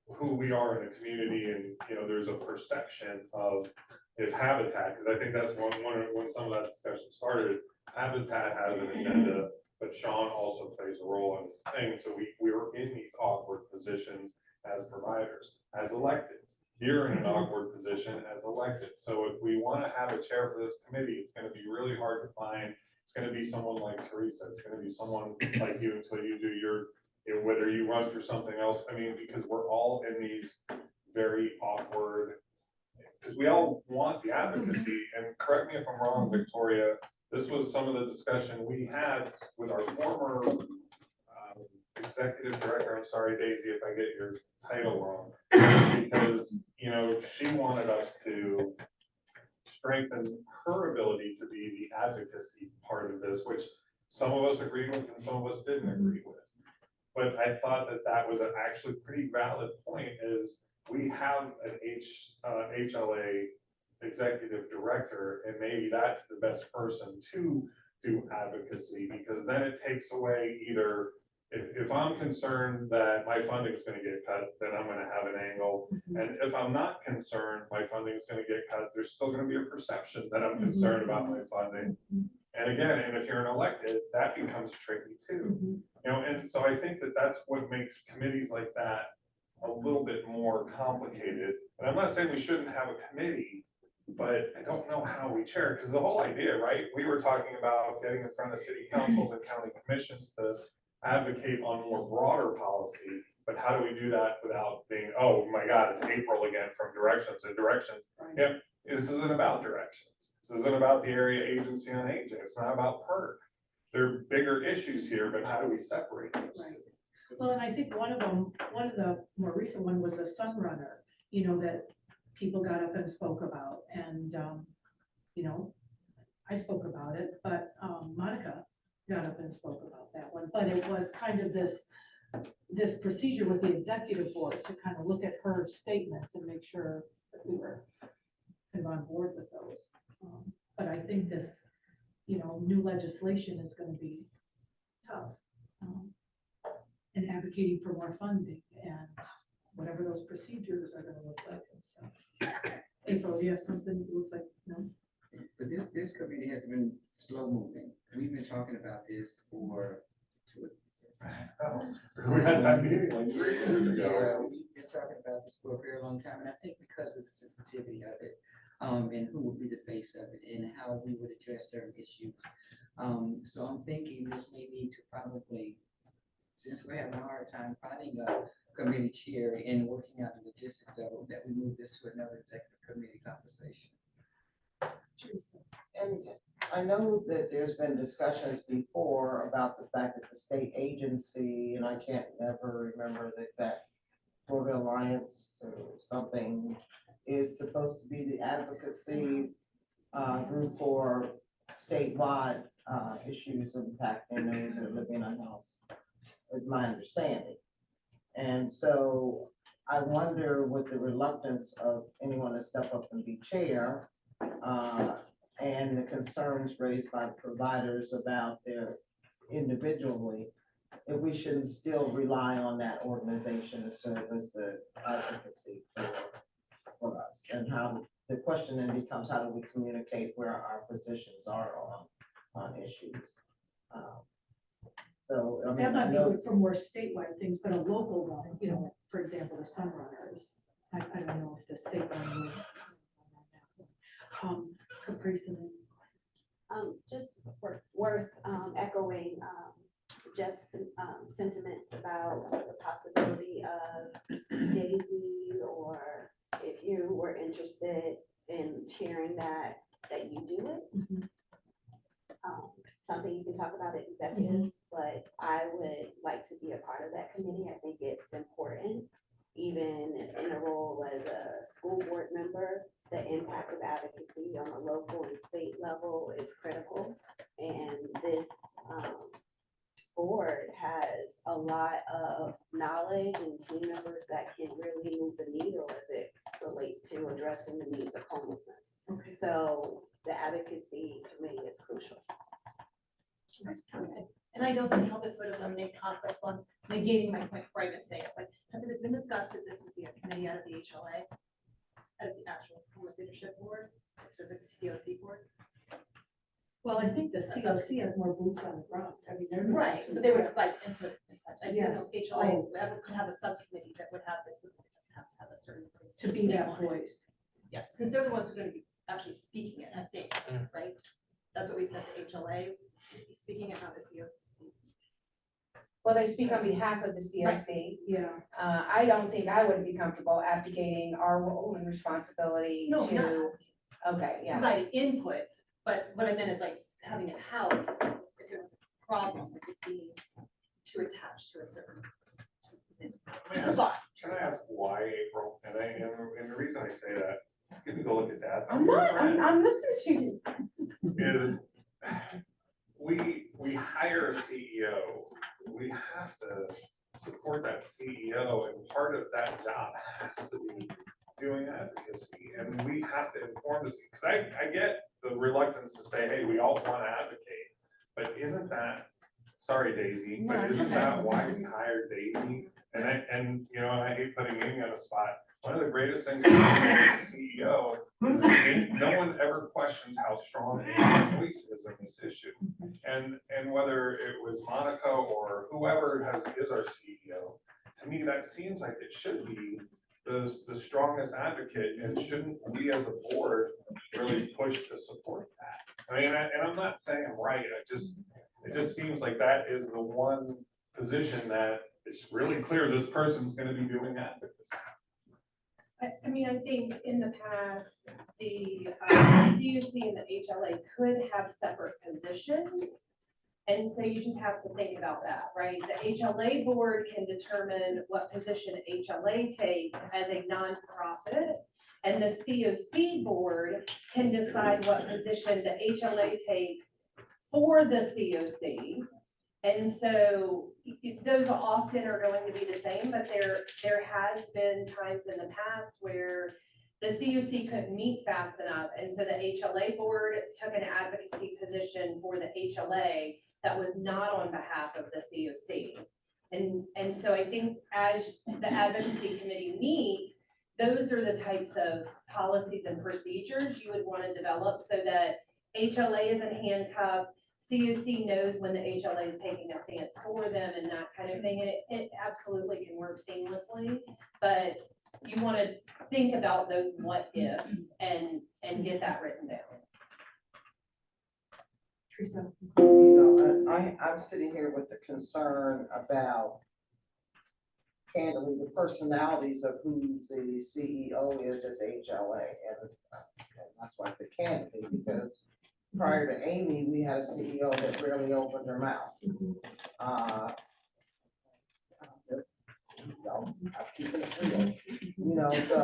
who we are in the community, and you know, there's a perception of if Habitat, because I think that's when some of that discussion started. Habitat has an agenda, but Sean also plays a role in this thing. So we were in these awkward positions as providers, as electeds. You're in an awkward position as elected. So if we want to have a chair for this committee, it's going to be really hard to find. It's going to be someone like Teresa. It's going to be someone like you until you do your, you know, whether you run for something else. I mean, because we're all in these very awkward, because we all want the advocacy. And correct me if I'm wrong, Victoria, this was some of the discussion we had with our former executive director. I'm sorry, Daisy, if I get your title wrong, because, you know, she wanted us to strengthen her ability to be the advocacy part of this, which some of us agreed with and some of us didn't agree with. But I thought that that was an actually pretty valid point, is we have an HLA executive director, and maybe that's the best person to do advocacy, because then it takes away either, if I'm concerned that my funding is going to get cut, then I'm going to have an angle. And if I'm not concerned my funding is going to get cut, there's still going to be a perception that I'm concerned about my funding. And again, and if you're an elected, that becomes tricky too. You know, and so I think that that's what makes committees like that a little bit more complicated. And I'm not saying we shouldn't have a committee, but I don't know how we chair, because the whole idea, right? We were talking about getting in front of city councils and county commissions to advocate on more broader policy, but how do we do that without being, oh my God, it's April again from directions and directions. Right. Yeah, this isn't about directions. This isn't about the area agency on aging. It's not about PERC. There are bigger issues here, but how do we separate those? Right. Well, and I think one of the more recent one was the Sunrunner, you know, that people got up and spoke about, and you know, I spoke about it, but Monica got up and spoke about that one, but it was kind of this procedure with the executive board to kind of look at her statements and make sure that we were kind of on board with those. But I think this, new legislation is gonna be tough. And advocating for more funding and whatever those procedures are gonna look like and stuff. And so, yeah, something it was like, no. But this committee has been slow moving. We've been talking about this for We had that meeting like 3 years ago. Yeah, we've been talking about this for a very long time, and I think because of the sensitivity of it, and who would be the face of it, and how we would address certain issues. So I'm thinking this may need to probably, since we're having a hard time finding a committee chair and working out the logistics of it, that we move this to another executive committee conversation. And I know that there's been discussions before about the fact that the state agency, and I can't never remember the exact Florida Alliance or something, is supposed to be the advocacy group for statewide issues impacting those that live in a house, is my understanding. And so I wonder, with the reluctance of anyone to step up and be chair, and the concerns raised by the providers about their individually, if we shouldn't still rely on that organization to serve as the advocacy for us. And how, the question then becomes, how do we communicate where our positions are on issues? So, I mean, That might I be know, good for more statewide things, but a local one, for example, the Sunrunners. I don't know if the state one would. Caprice and Just worth echoing Jeff's sentiments about the possibility of Daisy, or if you were interested in sharing that you do it. Something you can talk about at executive, but I would like to be a part of that committee. I think it's important, even in a role as a school board member. The impact of advocacy on a local and state level is critical. And this board has a lot of knowledge and team members that can really move the needle as it relates to addressing the needs of homelessness. Okay. So the advocacy committee is crucial. And I don't see how this would eliminate conflicts on negating my point before I even say it, but has it been discussed that this would be a committee out of the HLA? Out of the actual homeless leadership board, instead of the CoC board? Well, I think the CoC has more boots on the ground. I mean, they're. Right, but they would have like input and such. I Yes. just know HLA could have a subcommittee that would have this, it doesn't have to have a certain place. To be speak that on it. voice. Yeah, since they're the ones who are gonna be actually speaking it, I think, right? That's what we said, the HLA would be speaking it, not the CoC. Well, they speak on behalf of the CoC. Yeah. I don't think I would be comfortable abdicating our role and responsibility No, to, not okay, yeah. providing input, but what I meant is like having it housed, if there was a problem, it would be too attached to a certain. Just a thought. Can I ask why April? And the reason I say that, you can go look at that. I'm not, I'm listening to you. Is we hire a CEO, we have to support that CEO, and part of that job has to be doing advocacy, and we have to inform this, because I get the reluctance to say, hey, we all want to advocate, but isn't that, sorry Daisy, but isn't that why we hired Daisy? And I hate putting Amy on a spot. One of the greatest things as a CEO is no one ever questions how strong Amy's voice is in this issue. And whether it was Monica or whoever is our CEO, to me, that seems like it should be the strongest advocate, and shouldn't we as a board really push to support that? I mean, and I'm not saying I'm right, it just seems like that is the one position that it's really clear this person's gonna be doing advocacy. I mean, I think in the past, the CUC and the HLA could have separate positions. And so you just have to think about that, right? The HLA board can determine what position HLA takes as a nonprofit. And the CoC board can decide what position the HLA takes for the CoC. And so those often are going to be the same, but there has been times in the past where the CoC couldn't meet fast enough. And so the HLA board took an advocacy position for the HLA that was not on behalf of the CoC. And so I think as the advocacy committee meets, those are the types of policies and procedures you would want to develop so that HLA isn't handcuffed, CoC knows when the HLA is taking a stance for them and that kind of thing. And it absolutely can work seamlessly, but you want to think about those what ifs and get that written down. Teresa? You know, I'm sitting here with the concern about candidly the personalities of who the CEO is at the HLA. And that's why I said candidly, because prior to Amy, we had a CEO that rarely opened her mouth. I'm keeping it real, you know, so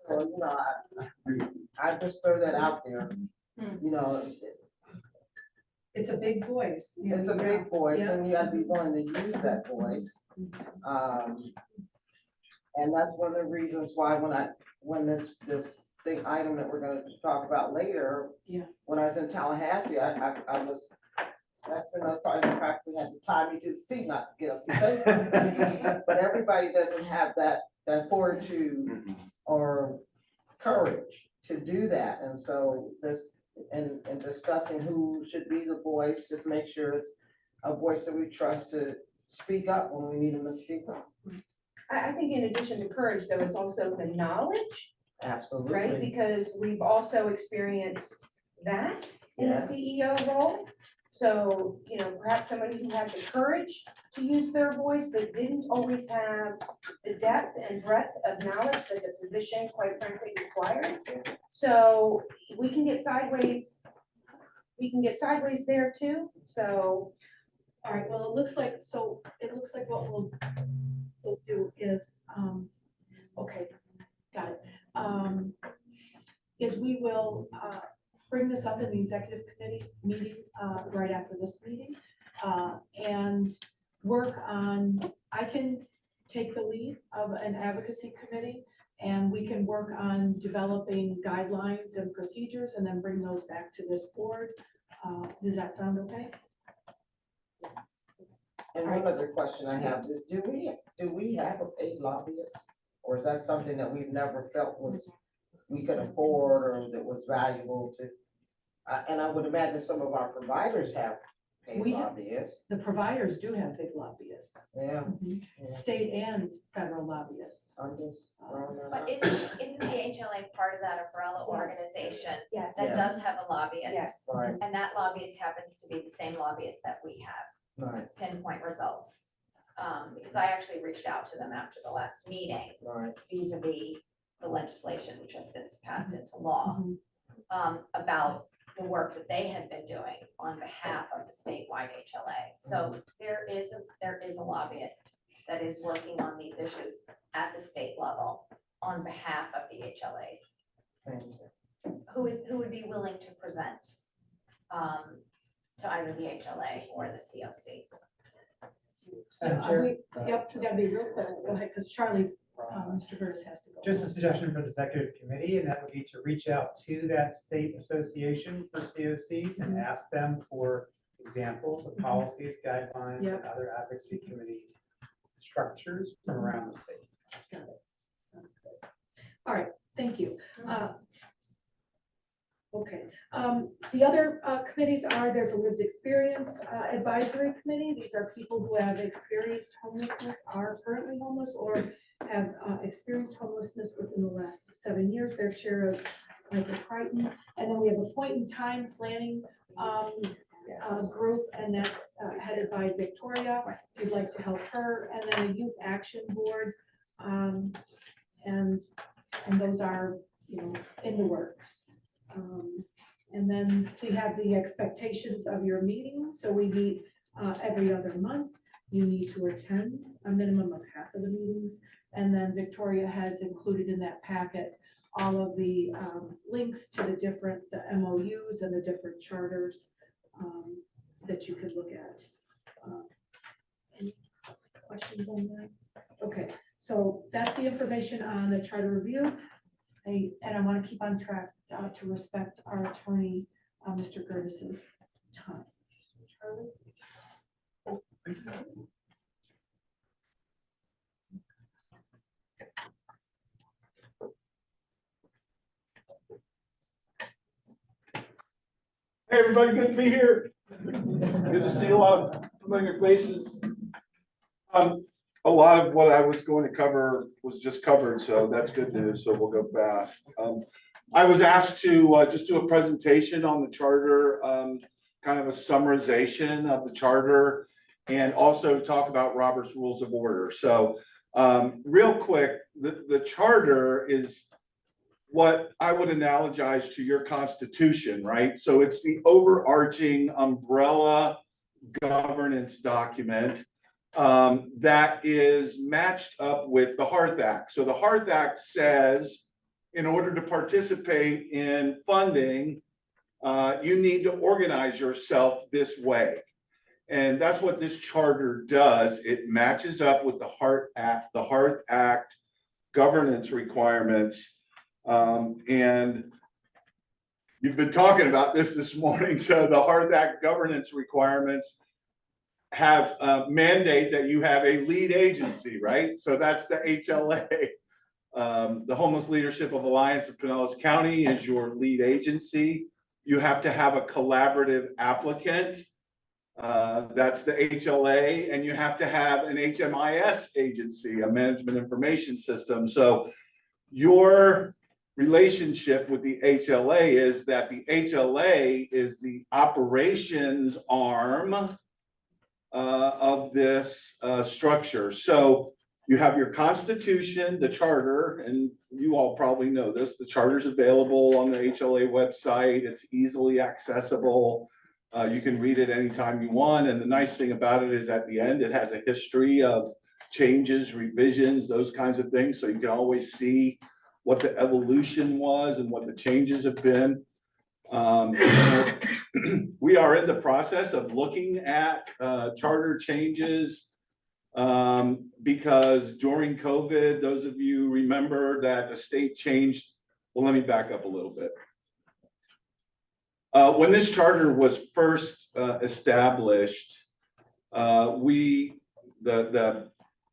you know, I just throw that out there, you know. It's a big voice. It's a big voice, and you gotta be willing to use that voice. And that's one of the reasons why when this item that we're gonna talk about later, when I was in Tallahassee, I was, that's been probably the fact we had to tie me to the seat not to get up to say something. But everybody doesn't have that fortitude or courage to do that, and so this, and discussing who should be the voice, just make sure it's a voice that we trust to speak up when we need them to speak up. I think in addition to courage, though, it's also the knowledge, Absolutely. right? Because we've also experienced that in the Yes. CEO role. So, you know, perhaps somebody who had the courage to use their voice, but didn't always have the depth and breadth of knowledge that the position, quite frankly, required. So we can get sideways there too, so. All right, well, it looks like what we'll do is, okay, got it. Is we will, bring this up in the executive committee meeting, right after this meeting, and work on, I can take the lead of an advocacy committee, and we can work on developing guidelines and procedures and then bring those back to this board. Does that sound okay? And one other question I have is, do we have a paid lobbyist? Or is that something that we've never felt we could afford or that was valuable to? And I would imagine some of our providers have paid lobbyists. The providers do have big lobbyists. Yeah. State and federal lobbyists. I'm just. But isn't the HLA part of that umbrella organization? Yes. That does have a lobbyist? Yes. Right. And that lobbyist happens to be the same lobbyist that we have. Right. Pinpoint results. Because I actually reached out to them after the last meeting Right. vis-a-vis the legislation, which has since passed into law, about the work that they had been doing on behalf of the statewide HLA. So there is a lobbyist that is working on these issues at the state level on behalf of the HLAs. Thank you. Who would be willing to present to either the HLA or the CoC. Yep, we gotta be real quick, go ahead, because Charlie's, Mr. Curtis has to go. Just a suggestion for the executive committee, and that would be to reach out to that state association for CoCs and ask them for examples of policies, guidelines, and other advocacy committee structures from around the state. Got it. Sounds good. All right, thank you. Okay, the other committees are, there's a lived experience advisory committee. These are people who have experienced homelessness, are currently homeless, or have experienced homelessness within the last 7 years. They're chair of Michael Crichton. And then we have a point in time planning group, and that's headed by Victoria. If you'd like to help her, and then a youth action board, and those are, you know, in the works. And then we have the expectations of your meeting. So we meet every other month. you need to attend a minimum of half of the meetings. And then Victoria has included in that packet all of the links to the MOUs and the different charters that you could look at. Any questions on that? Okay, so that's the information on the charter review. And I want to keep on track to respect our attorney, Mr. Gertis's time. Charlie? Hey, everybody, good to be here. Good to see a lot of familiar faces. A lot of what I was going to cover was just covered, so that's good news, so we'll go fast. I was asked to just do a presentation on the charter, kind of a summarization of the charter, and also talk about Robert's Rules of Order. So real quick, the charter is what I would analogize to your constitution, right? So it's the overarching umbrella governance document that is matched up with the Hearth Act. So the Hearth Act says, in order to participate in funding, you need to organize yourself this way. And that's what this charter does. It matches up with the Hearth Act governance requirements. And you've been talking about this morning. So the Hearth Act governance requirements have mandate that you have a lead agency, right? So that's the HLA. The Homeless Leadership of Alliance of Pinellas County is your lead agency. You have to have a collaborative applicant. That's the HLA, and you have to have an HMIS agency, a management information system. So your relationship with the HLA is that the HLA is the operations arm of this structure. So you have your constitution, the charter, and you all probably know this. The charter is available on the HLA website. It's easily accessible. You can read it anytime you want. And the nice thing about it is at the end, it has a history of changes, revisions, those kinds of things. So you can always see what the evolution was and what the changes have been. We are in the process of looking at charter changes because during COVID, those of you remember that the state changed. Well, let me back up a little bit. When this charter was first established,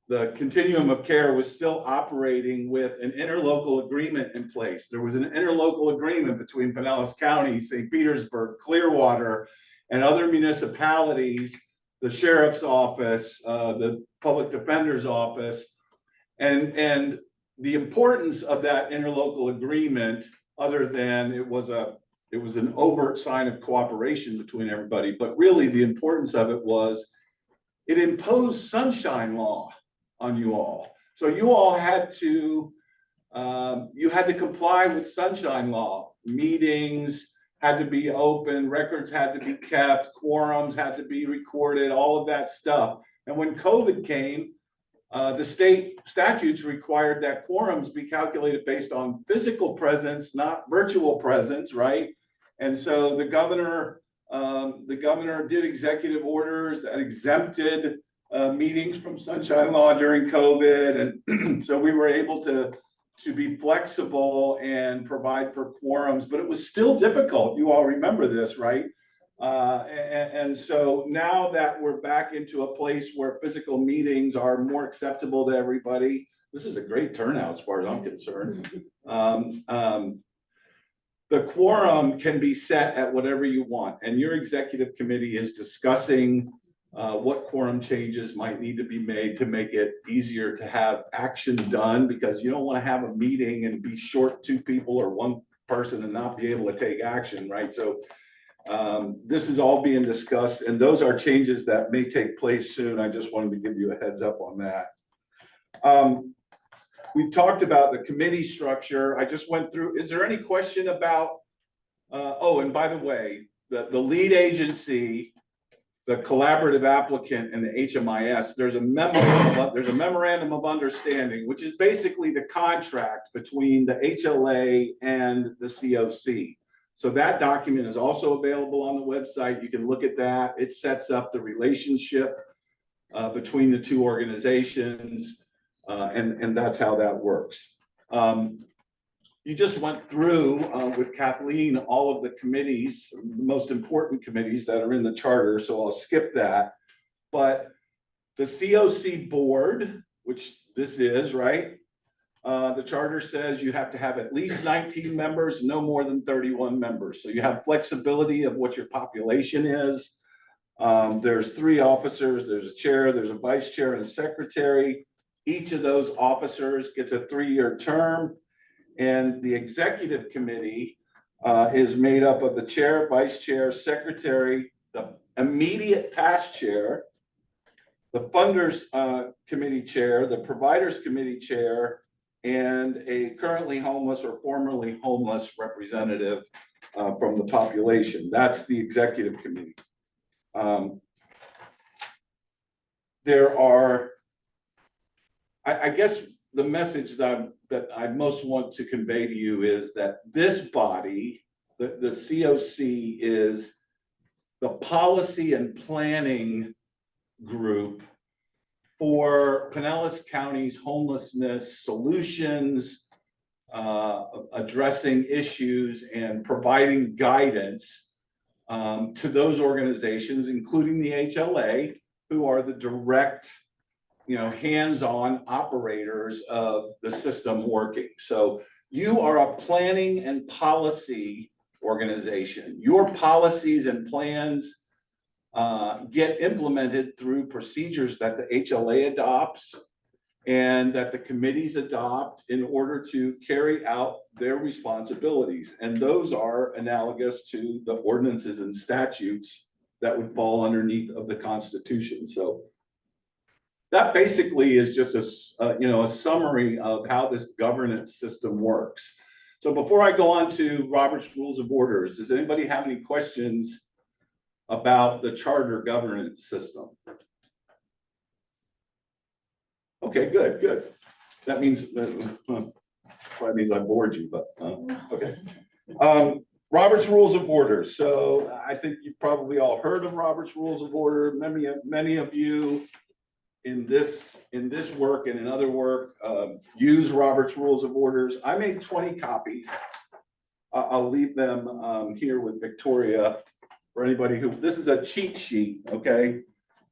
the continuum of care was still operating with an interlocal agreement in place. There was an interlocal agreement between Pinellas County, St. Petersburg, Clearwater, and other municipalities, the sheriff's office, the public defender's office. And the importance of that interlocal agreement, other than it was an overt sign of cooperation between everybody, but really the importance of it was it imposed sunshine law on you all. So you all had to comply with sunshine law. Meetings had to be open, records had to be kept, quorums had to be recorded, all of that stuff. And when COVID came, the state statutes required that quorums be calculated based on physical presence, not virtual presence, right? And so the governor did executive orders that exempted meetings from sunshine law during COVID. And so we were able to be flexible and provide for quorums, but it was still difficult. You all remember this, right? And so now that we're back into a place where physical meetings are more acceptable to everybody, this is a great turnout as far as I'm concerned. The quorum can be set at whatever you want, and your executive committee is discussing what quorum changes might need to be made to make it easier to have action done, because you don't want to have a meeting and be short two people or one person and not be able to take action, right? So this is all being discussed, and those are changes that may take place soon. I just wanted to give you a heads up on that. We talked about the committee structure. I just went through. Is there any question about, oh, and by the way, the lead agency the collaborative applicant and the HMIS, there's a memorandum of understanding, which is basically the contract between the HLA and the CoC. So that document is also available on the website. You can look at that. It sets up the relationship between the two organizations, and that's how that works. You just went through with Kathleen all of the committees, the most important committees that are in the charter, so I'll skip that. But the CoC board, which this is, right? The charter says you have to have at least 19 members, no more than 31 members. So you have flexibility of what your population is. There's 3 officers, there's a chair, there's a vice chair and a secretary. Each of those officers gets a 3-year term. And the executive committee is made up of the chair, vice chair, secretary, the immediate past chair, the funders committee chair, the providers committee chair, and a currently homeless or formerly homeless representative from the population. That's the executive committee. There are, I guess the message that I most want to convey to you is that this body, the CoC, is the policy and planning group for Pinellas County's homelessness solutions, addressing issues and providing guidance to those organizations, including the HLA, who are the direct, hands-on operators of the system working. So you are a planning and policy organization. Your policies and plans get implemented through procedures that the HLA adopts and that the committees adopt in order to carry out their responsibilities. And those are analogous to the ordinances and statutes that would fall underneath of the Constitution. So that basically is just a summary of how this governance system works. So before I go on to Robert's Rules of Orders, does anybody have any questions about the charter governance system? Okay, good. That means, probably means I bored you, but okay. Robert's Rules of Order. So I think you've probably all heard of Robert's Rules of Order. Many of you in this work and in other work use Robert's Rules of Orders. I made 20 copies. I'll leave them here with Victoria for anybody who, this is a cheat sheet, okay,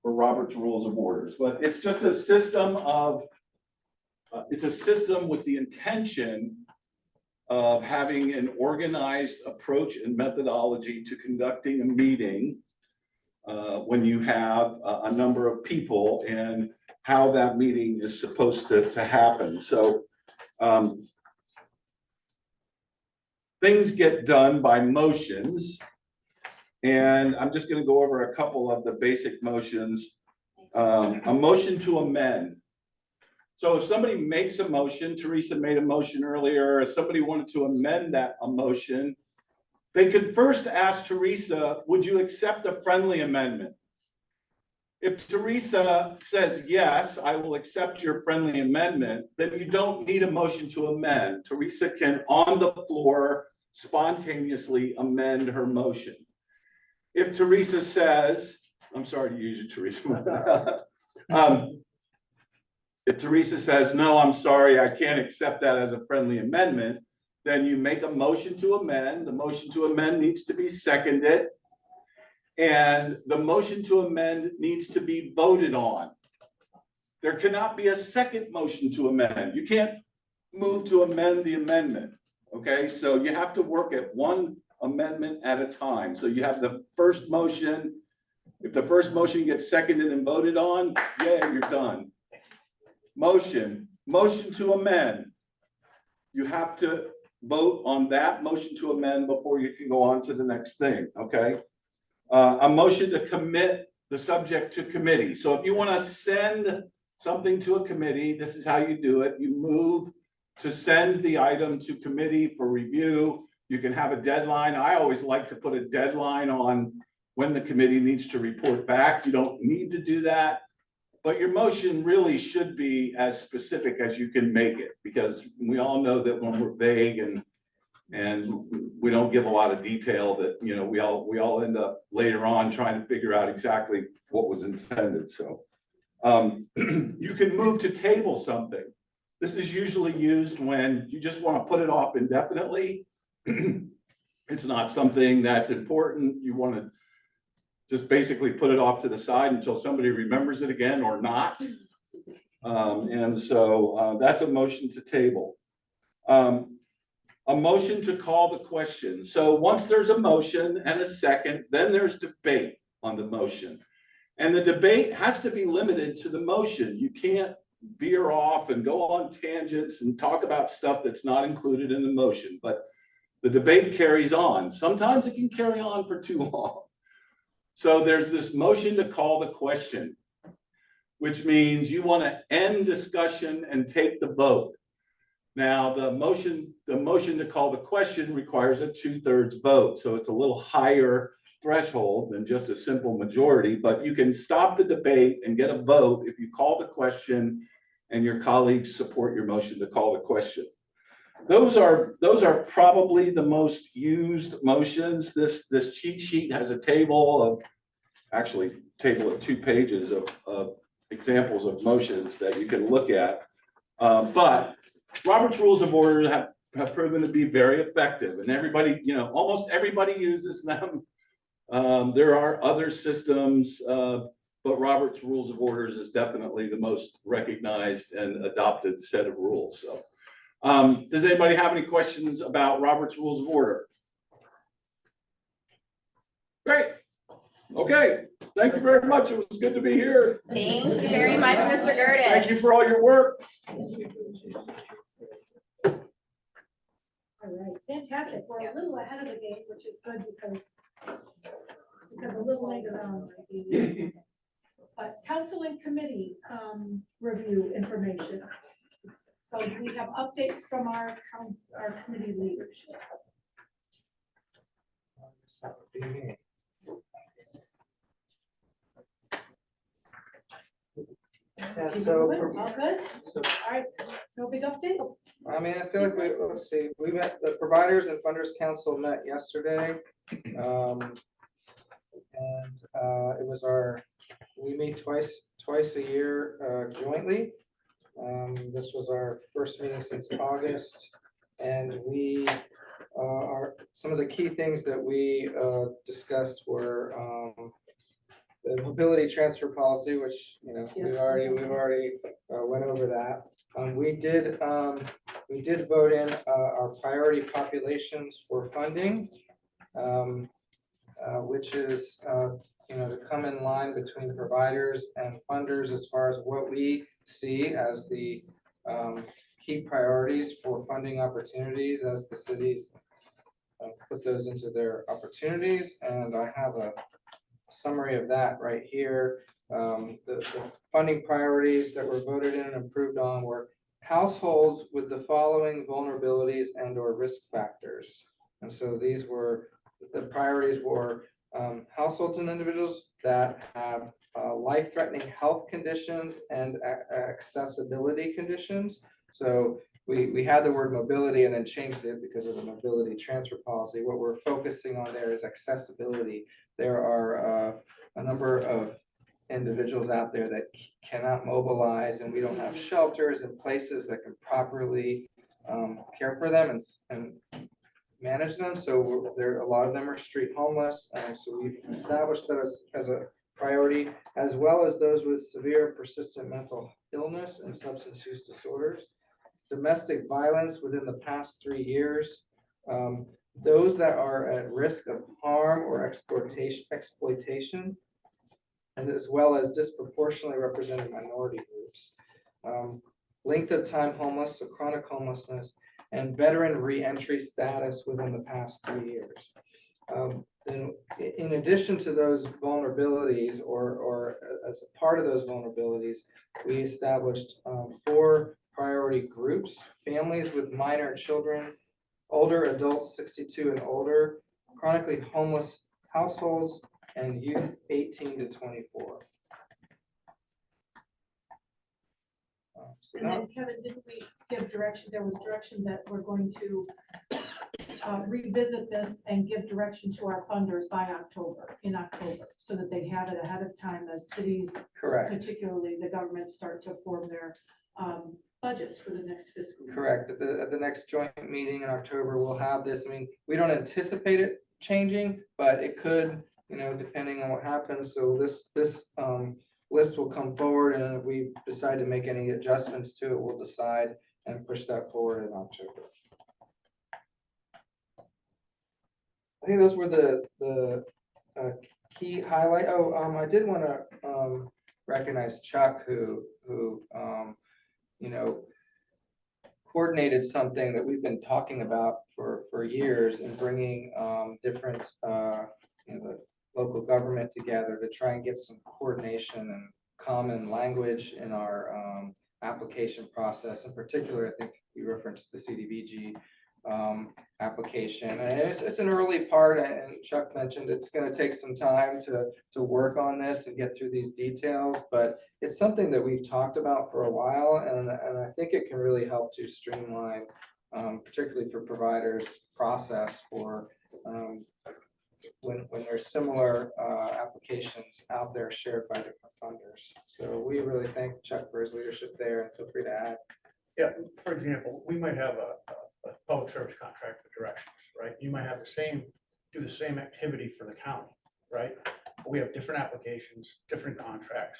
for Robert's Rules of Orders. But it's just a system of, it's a system with the intention of having an organized approach and methodology to conducting a meeting when you have a number of people and how that meeting is supposed to happen. So things get done by motions. And I'm just going to go over a couple of the basic motions. A motion to amend. So if somebody makes a motion, Teresa made a motion earlier, if somebody wanted to amend that motion, they could first ask Teresa, would you accept a friendly amendment? If Teresa says, yes, I will accept your friendly amendment, then you don't need a motion to amend. Teresa can, on the floor, spontaneously amend her motion. If Teresa says, I'm sorry to use you, Teresa. If Teresa says, no, I'm sorry, I can't accept that as a friendly amendment, then you make a motion to amend. The motion to amend needs to be seconded. And the motion to amend needs to be voted on. There cannot be a second motion to amend. You can't move to amend the amendment. Okay, so you have to work at one amendment at a time. So you have the first motion. If the first motion gets seconded and voted on, yeah, you're done. Motion to amend. You have to vote on that motion to amend before you can go on to the next thing, okay? A motion to commit the subject to committee. So if you want to send something to a committee, this is how you do it. You move to send the item to committee for review. You can have a deadline. I always like to put a deadline on when the committee needs to report back. You don't need to do that. But your motion really should be as specific as you can make it, because we all know that when we're vague and we don't give a lot of detail, that, you know, we all end up later on trying to figure out exactly what was intended. So you can move to table something. This is usually used when you just want to put it off indefinitely. It's not something that's important. You want to just basically put it off to the side until somebody remembers it again or not. And so that's a motion to table. A motion to call the question. So once there's a motion and a second, then there's debate on the motion. And the debate has to be limited to the motion. You can't veer off and go on tangents and talk about stuff that's not included in the motion, but the debate carries on. Sometimes it can carry on for too long. So there's this motion to call the question, which means you want to end discussion and take the vote. Now, the motion to call the question requires a 2/3 vote. So it's a little higher threshold than just a simple majority, but you can stop the debate and get a vote if you call the question and your colleagues support your motion to call the question. Those are probably the most used motions. This cheat sheet has a table of 2 pages of examples of motions that you can look at. But Robert's Rules of Order have proven to be very effective, and everybody, you know, almost everybody uses them. There are other systems, but Robert's Rules of Orders is definitely the most recognized and adopted set of rules. So, does anybody have any questions about Robert's Rules of Order? Great. Okay. Thank you very much. It was good to be here. Thank you very much, Mr. Gertis. Thank you for all your work. All right, fantastic. We're a little ahead of the game, which is good because a little later on might be. But council and committee review information. So we have updates from our committee leadership. Yeah, Keep it so moving. All good? All right, no big updates? I mean, I feel like let's see, we met, the Providers and Funders Council met yesterday. It was we meet twice a year jointly. This was our first meeting since August, and we some of the key things that we discussed were the mobility transfer policy, which, you know, we've already went over that. We did vote in our priority populations for funding, which is you know, to come in line between providers and funders as far as what we see as the key priorities for funding opportunities as the cities put those into their opportunities. And I have a summary of that right here. The funding priorities that were voted in and approved on were households with the following vulnerabilities and or risk factors. And so these were, the priorities were households and individuals that have life-threatening health conditions and accessibility conditions. So we had the word mobility and then changed it because of the mobility transfer policy. What we're focusing on there is accessibility. There are a number of individuals out there that cannot mobilize, and we don't have shelters and places that can properly care for them and manage them. So a lot of them are street homeless. So we've established that as a priority, as well as those with severe and persistent mental illness and substance use disorders. Domestic violence within the past 3 years. Those that are at risk of harm or exploitation, and as well as disproportionately represented minority groups. Length of time homeless, so chronic homelessness, and veteran reentry status within the past 3 years. In addition to those vulnerabilities, or as a part of those vulnerabilities, we established 4 priority groups: families with minor children, older adults 62 and older, chronically homeless households, and youth 18 to 24. So And now- then Kevin, didn't we give direction, there was direction that we're going to revisit this and give direction to our funders by October, so that they have it ahead of time as cities, Correct. particularly the governments, start to form their budgets for the next fiscal year. Correct. At the next joint meeting in October, we'll have this. I mean, we don't anticipate it changing, but it could, depending on what happens. So this list will come forward, and if we decide to make any adjustments to it, we'll decide and push that forward in October. I think those were the key highlight. Oh, I did want to recognize Chuck, who coordinated something that we've been talking about for years, and bringing different the local government together to try and get some coordination and common language in our application process. In particular, I think you referenced the CDBG application, and it's an early part, and Chuck mentioned it's going to take some time to work on this and get through these details, but it's something that we've talked about for a while, and I think it can really help to streamline, particularly for providers, process for when there's similar applications out there shared by different funders. So we really thank Chuck for his leadership there, and feel free to add. Yeah, for example, we might have a public service contract for directions, right? You might have do the same activity for the county, right? We have different applications, different contracts,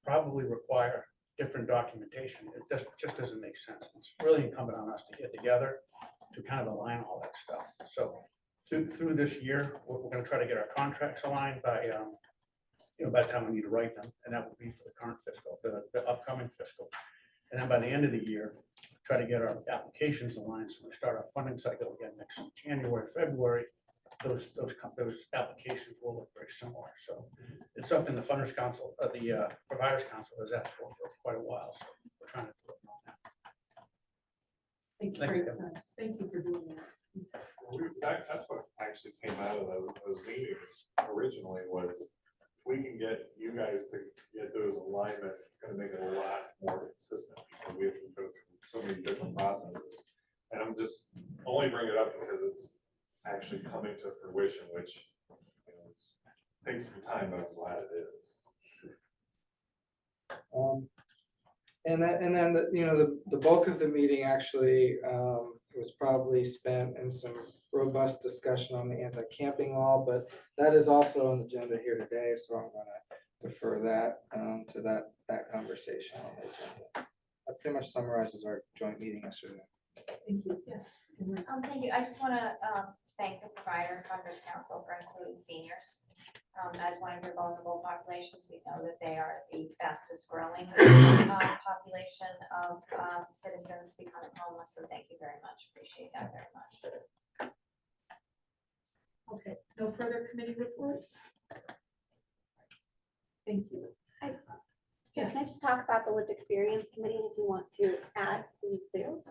probably require different documentation. It just doesn't make sense. It's really incumbent on us to get together to kind of align all that stuff. So through this year, we're going to try to get our contracts aligned by by the time we need to write them, and that will be for the current fiscal, the upcoming fiscal. And then by the end of the year, try to get our applications aligned, so we start our funding cycle again next January, February. Those applications will look very similar. So it's something the Funders Council, the Providers Council has asked for quite a while. So we're trying to do it on that. Makes Thanks, great Kevin. sense. Thank you for doing that. That's what actually came out of those meetings originally, was we can get you guys to get those alignments, it's gonna make it a lot more consistent, because we have to go through so many different processes. And I'm just only bringing it up because it's actually coming to fruition, which takes some time, but I'm glad it is. And then the bulk of the meeting actually was probably spent in some robust discussion on the anti-camping law, but that is also on the agenda here today, so I'm going to defer that to that conversation on the agenda. That pretty much summarizes our joint meeting yesterday. Thank you. Yes. Thank you. I just want to thank the Provider and Funders Council for including seniors as one of your vulnerable populations. We know that they are the fastest growing population of citizens becoming homeless. So thank you very much. Appreciate that very much. Okay, no further committee reports? Thank you. Yes. Can I just talk about the lived experience committee? If you want to add, please do.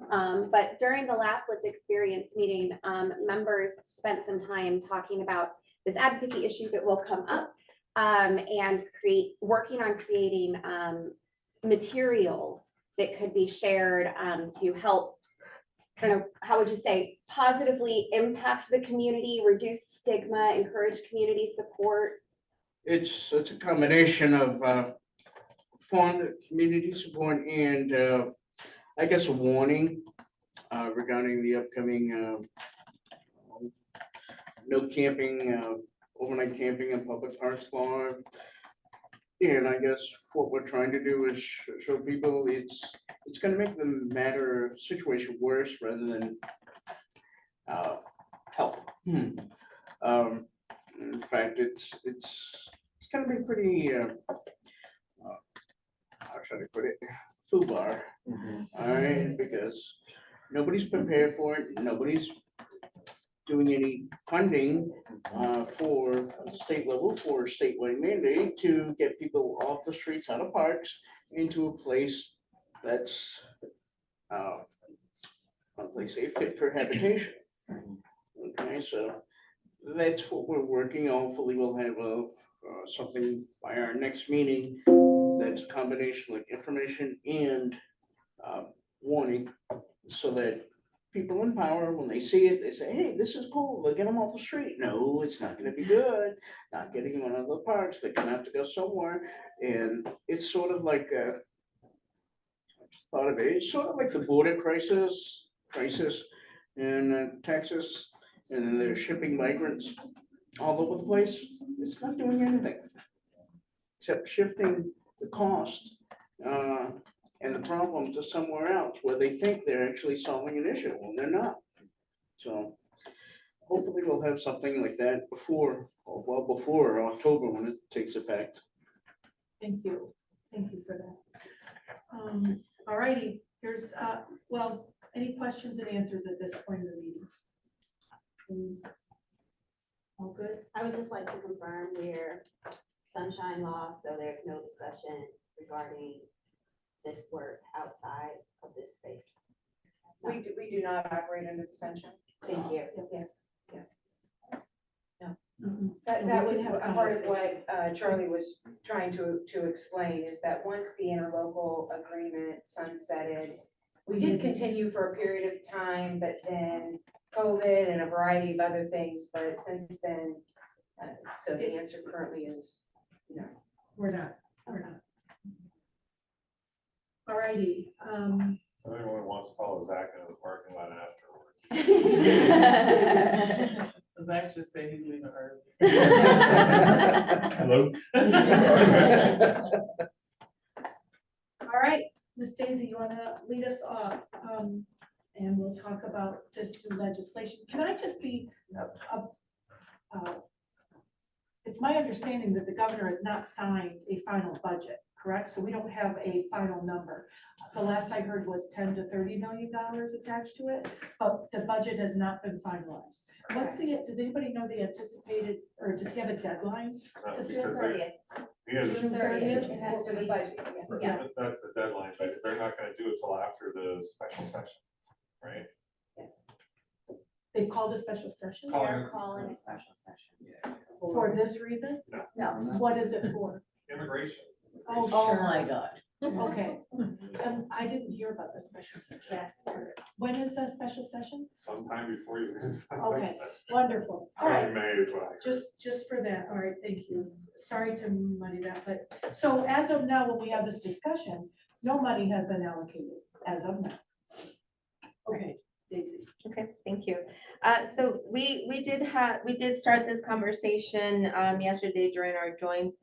But during the last lived experience meeting, members spent some time talking about this advocacy issue that will come up, and working on creating materials that could be shared to help kind of, how would you say, positively impact the community, reduce stigma, encourage community support. It's a combination of fund, community support, and I guess a warning regarding the upcoming no camping, overnight camping in public parks law. And I guess what we're trying to do is show people it's going to make the situation worse rather than help. In fact, it's going to be pretty. How should I put it? Foobar. All right, because nobody's prepared for it. Nobody's doing any funding for state level for statewide mandate to get people off the streets, out of parks, into a place that's, how do they say, fit for habitation. Okay, so that's what we're working on. Hopefully we'll have something by our next meeting that's a combination like information and warning, so that people in power, when they see it, they say, hey, this is cool, they'll get them off the street. No, it's not gonna be good, not getting them out of the parks, they're gonna have to go somewhere. And it's sort of like thought of it, it's sort of like the border crisis in Texas, and then they're shipping migrants all over the place. It's not doing anything except shifting the cost and the problem to somewhere else where they think they're actually solving an issue when they're not. So hopefully we'll have something like that before, or well before October when it takes effect. Thank you for that. All righty, here's, well, any questions and answers at this point in the meeting? All good? I would just like to confirm we're sunshine law, so there's no discussion regarding this work outside of this space. We do not operate under the sunshine. Thank you. Yes, yeah. No, Mhm. that And we was can have a part of what Charlie was trying to explain, is that once the interlocal agreement sunsetted, we did continue for a period of time, but then COVID and a variety of other things, but since then, so the answer currently is no. We're not. All righty. So anyone wants to follow Zach into the parking lot afterwards. Zach just said he's leaving early. Hello? All right, Miss Daisy, you wanna lead us off? And we'll talk about this new legislation. Can I just be, it's my understanding that the governor has not signed a final budget, correct? So we don't have a final number. The last I heard was $10 to $30 million attached to it, but the budget has not been finalized. What's does anybody know the anticipated, or does he have a deadline? No, to because set? he has, June 30th? It has to be. Yeah. that's the deadline, but they're not gonna do it till after the special session, right? Yes. They called a special session They're calling a special session. for this reason? No. What is it for? Immigration. Oh, Oh sure. my God. Okay. I didn't hear about the special session. Yes. When is the special session? Sometime before you. Okay, wonderful. All right, May is what I heard. just for that. All right, thank you. Sorry to muddy that, but so as of now, when we have this discussion, no money has been allocated as of now. Okay, Daisy. Okay, thank you. So we did start this conversation yesterday during our joint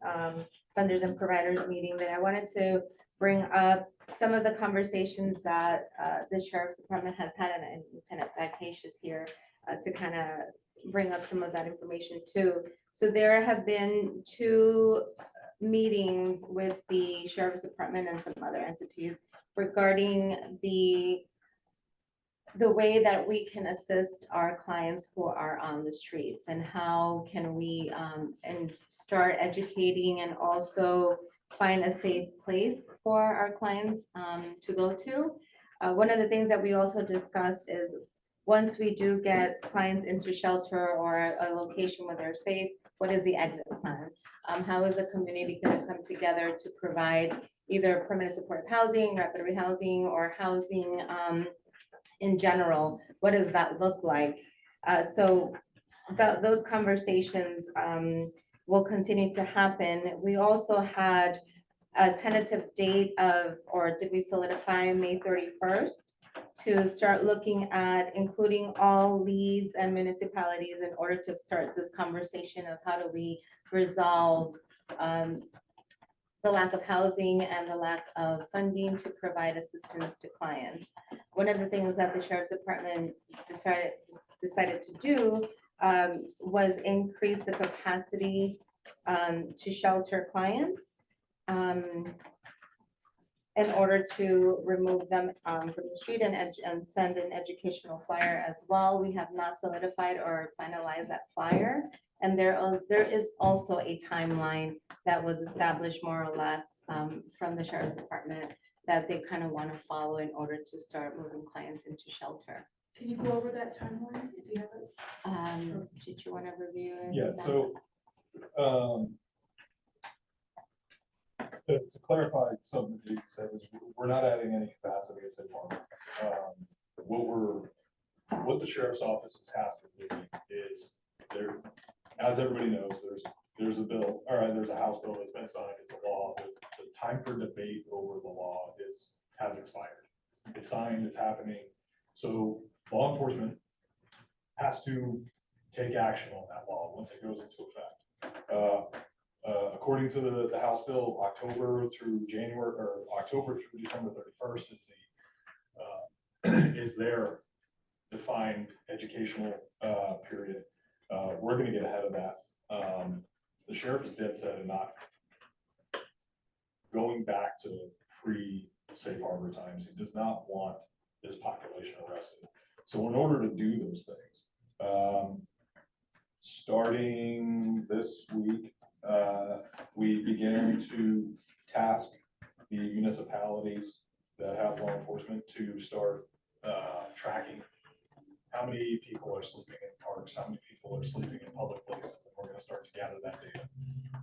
funders and providers meeting, that I wanted to bring up some of the conversations that the Sheriff's Department has had, and Lieutenant Zacchaeus is here to kind of bring up some of that information too. So there have been 2 meetings with the Sheriff's Department and some other entities regarding the way that we can assist our clients who are on the streets, and how can we and start educating and also find a safe place for our clients to go to. One of the things that we also discussed is, once we do get clients into shelter or a location where they're safe, what is the exit plan? How is the community going to come together to provide either permanent supportive housing, rapid rehousing, or housing in general? What does that look like? So those conversations will continue to happen. We also had a tentative date of, or did we solidify May 31st to start looking at including all leads and municipalities in order to start this conversation of how do we resolve the lack of housing and the lack of funding to provide assistance to clients. One of the things that the Sheriff's Department decided to do was increase the capacity to shelter clients in order to remove them from the street and send an educational flyer as well. We have not solidified or finalized that flyer. And there is also a timeline that was established more or less from the Sheriff's Department that they kind of want to follow in order to start moving clients into shelter. Can you go over that timeline if you haven't? Did you wanna review it? Yeah, Zach? so, to clarify something that you said, is we're not adding any capacity at Safe Harbor. What the sheriff's office is tasked with doing is there, as everybody knows, there's a bill, there's a House bill that's been signed, it's a law. The time for debate over the law has expired. It's signed, it's happening. So law enforcement has to take action on that law once it goes into effect. According to the House bill, October through December 31st is their defined educational period. We're gonna get ahead of that. The sheriff is dead set and not going back to pre-Safe Harbor times. He does not want this population arrested. So in order to do those things, starting this week, we began to task the municipalities that have law enforcement to start tracking how many people are sleeping in parks, how many people are sleeping in public places, and we're gonna start to gather that data.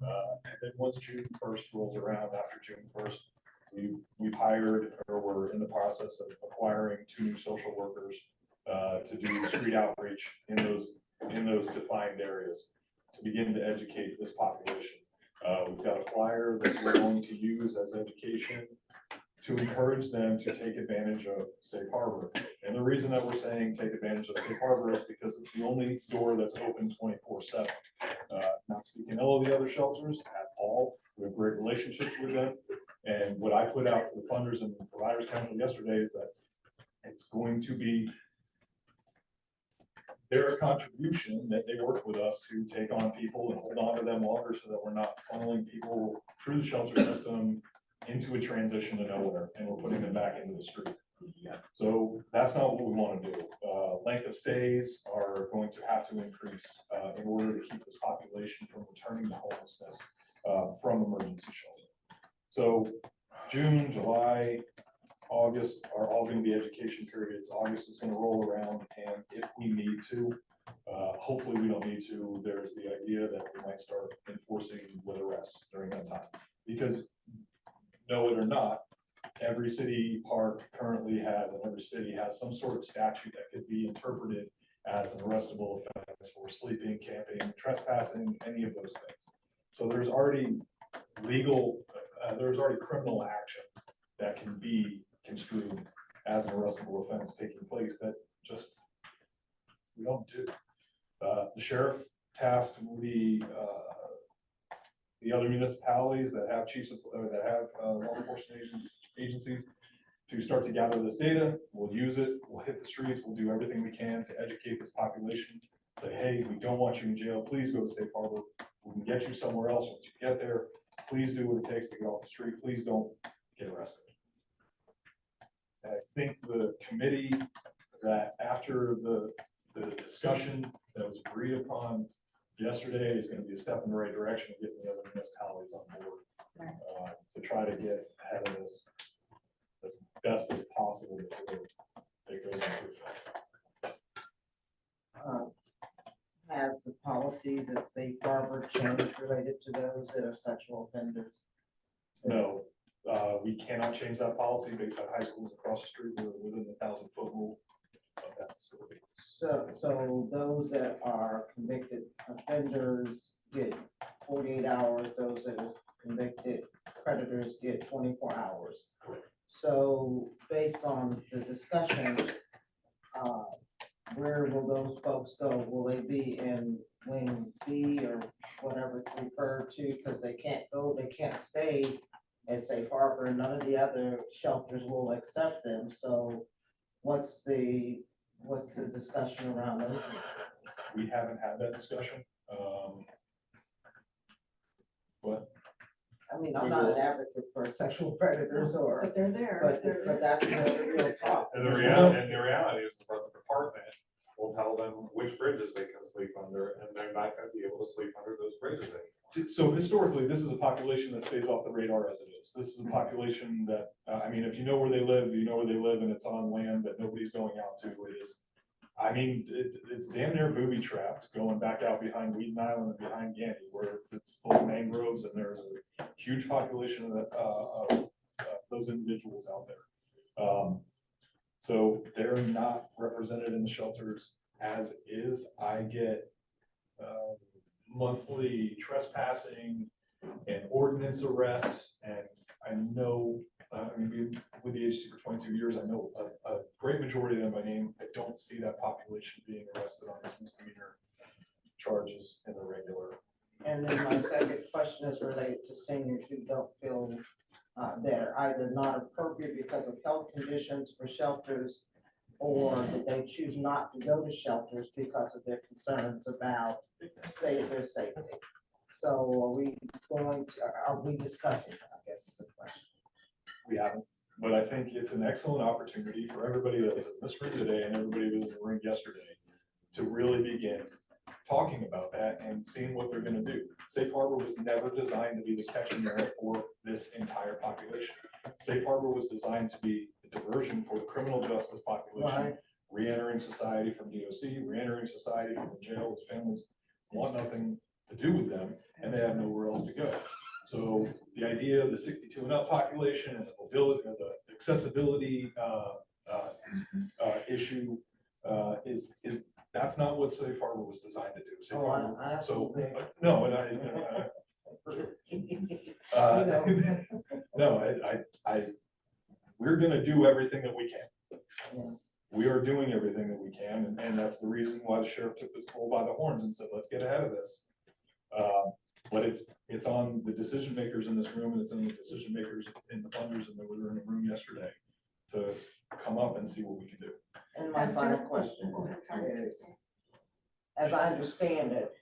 And then once June 1st rolls around, after June 1st, we've hired, or we're in the process of acquiring 2 new social workers to do street outreach in those defined areas to begin to educate this population. We've got a flyer that we're going to use as education to encourage them to take advantage of Safe Harbor. And the reason that we're saying take advantage of Safe Harbor is because it's the only door that's open 24/7. Not speaking ill of the other shelters at all. We have great relationships with them. And what I put out to the funders and providers council yesterday is that it's going to be their contribution that they work with us to take on people and hold on to them longer so that we're not funneling people through the shelter system into a transition to nowhere, and we're putting them back into the street. So that's not what we want to do. Length of stays are going to have to increase in order to keep this population from returning to homelessness from emergency shelter. So June, July, August are all going to be education periods. August is going to roll around, and if we need to, hopefully we don't need to, there's the idea that we might start enforcing with arrests during that time. Because know it or not, every city park currently has, and every city has some sort of statute that could be interpreted as an arrestable offense for sleeping, camping, trespassing, any of those things. So there's already criminal action that can be construed as an arrestable offense taking place that just we don't do. The sheriff tasked the other municipalities that have law enforcement agencies to start to gather this data. We'll use it, we'll hit the streets, we'll do everything we can to educate this population. Say, hey, we don't want you in jail, please go to Safe Harbor. We can get you somewhere else once you get there. Please do what it takes to get off the street. Please don't get arrested. And I think the committee that after the discussion that was agreed upon yesterday is going to be a step in the right direction of getting the other municipalities on board to try to get ahead of this as best as possible before it goes into effect. Has the policies at Safe Harbor changed related to those that are sexual offenders? No, we cannot change that policy based on high schools across the street. We're within the 1,000-foot rule of that facility. So those that are convicted offenders get 48 hours, those that are convicted predators get 24 hours. So based on the discussion, where will those folks go? Will they be in wing B or whatever it's referred to? Because they can't stay at Safe Harbor, and none of the other shelters will accept them. So what's the discussion around those? We haven't had that discussion. But I mean, I'm not an advocate for sexual predators or. But they're there. But that's the real talk. And the reality is that the department will tell them which bridges they can sleep under, and they're not going to be able to sleep under those bridges anymore. So historically, this is a population that stays off the radar as it is. This is a population that, I mean, if you know where they live, you know where they live, and it's on land that nobody's going out to. It is I mean, it's damn near booby trapped, going back out behind Wheaton Island and behind Gandy, where it's full of mangroves and there's a huge population of those individuals out there. So they're not represented in the shelters as is. I get monthly trespassing and ordinance arrests, and I know, I mean, being with the agency for 22 years, I know a great majority of them by name. I don't see that population being arrested on these misdemeanor charges in the regular. And then my second question is related to seniors who don't feel that are either not appropriate because of health conditions for shelters, or that they choose not to go to shelters because of their concerns about their safety. So are we discussing that, I guess is the question. We haven't, but I think it's an excellent opportunity for everybody that was in this room today and everybody that was in the room yesterday to really begin talking about that and seeing what they're gonna do. Safe Harbor was never designed to be the catching area for this entire population. Safe Harbor was designed to be a diversion for the criminal justice population, Right. re-entering society from DOC, re-entering society from the jail. Those families want nothing to do with them and they have nowhere else to go. So the idea of the 62 and up population and the mobility, the accessibility issue is that's not what Safe Harbor was designed to do. Safe Harbor, I so absolutely. no, and we're gonna do everything that we can. We are doing everything that we can, and that's the reason why the sheriff took this bull by the horns and said, let's get ahead of this. But it's on the decision makers in this room, and it's on the decision makers in the funders and that were in the room yesterday to come up and see what we can do. And my final question is, as I understand it,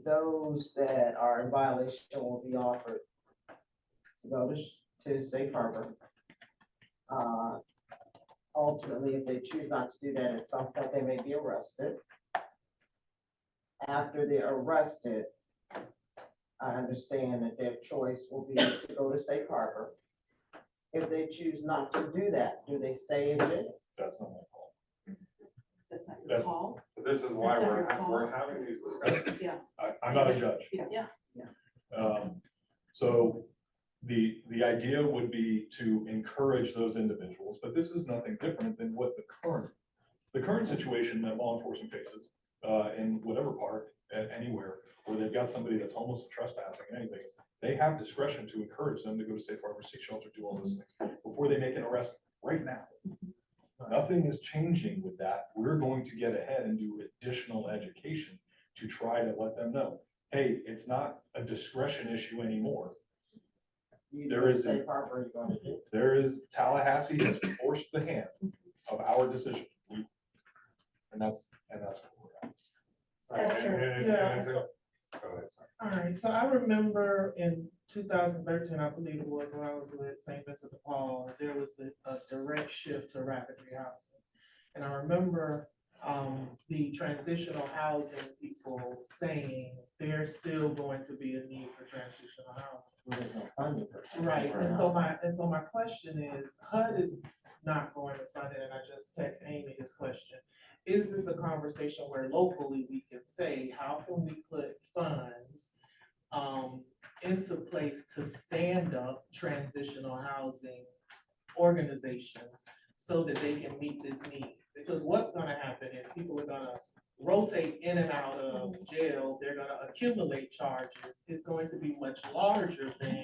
those that are in violation will be offered to go to Safe Harbor. Ultimately, if they choose not to do that, at some point they may be arrested. After they're arrested, I understand that their choice will be to go to Safe Harbor. If they choose not to do that, do they stay in jail? That's not my call. That's not your call. This is why That's not your call. we're having these discussions. Yeah. I'm not a judge. Yeah. So the idea would be to encourage those individuals, but this is nothing different than what the current situation that law enforcement faces in whatever park, anywhere, where they've got somebody that's homeless and trespassing, anything. They have discretion to encourage them to go to Safe Harbor, seek shelter, do all those things before they make an arrest right now. Nothing is changing with that. We're going to get ahead and do additional education to try to let them know, hey, it's not a discretion issue anymore. There is Safe Harbor, you're going to do. There is, Tallahassee has forced the hand of our decision. And that's what we're at. Esther. Go ahead, sorry. All right, so I remember in 2013, I believe it was, when I was with St. Vincent de Paul, there was a direct shift to rapid rehousing. And I remember the transitional housing people saying there's still going to be a need for transitional housing. Right, and so my question is, HUD is not going to fund it, and I just text Amy this question. Is this a conversation where locally we can say, how can we put funds into place to stand up transitional housing organizations so that they can meet this need? Because what's gonna happen is people are gonna rotate in and out of jail, they're gonna accumulate charges. It's going to be much larger than,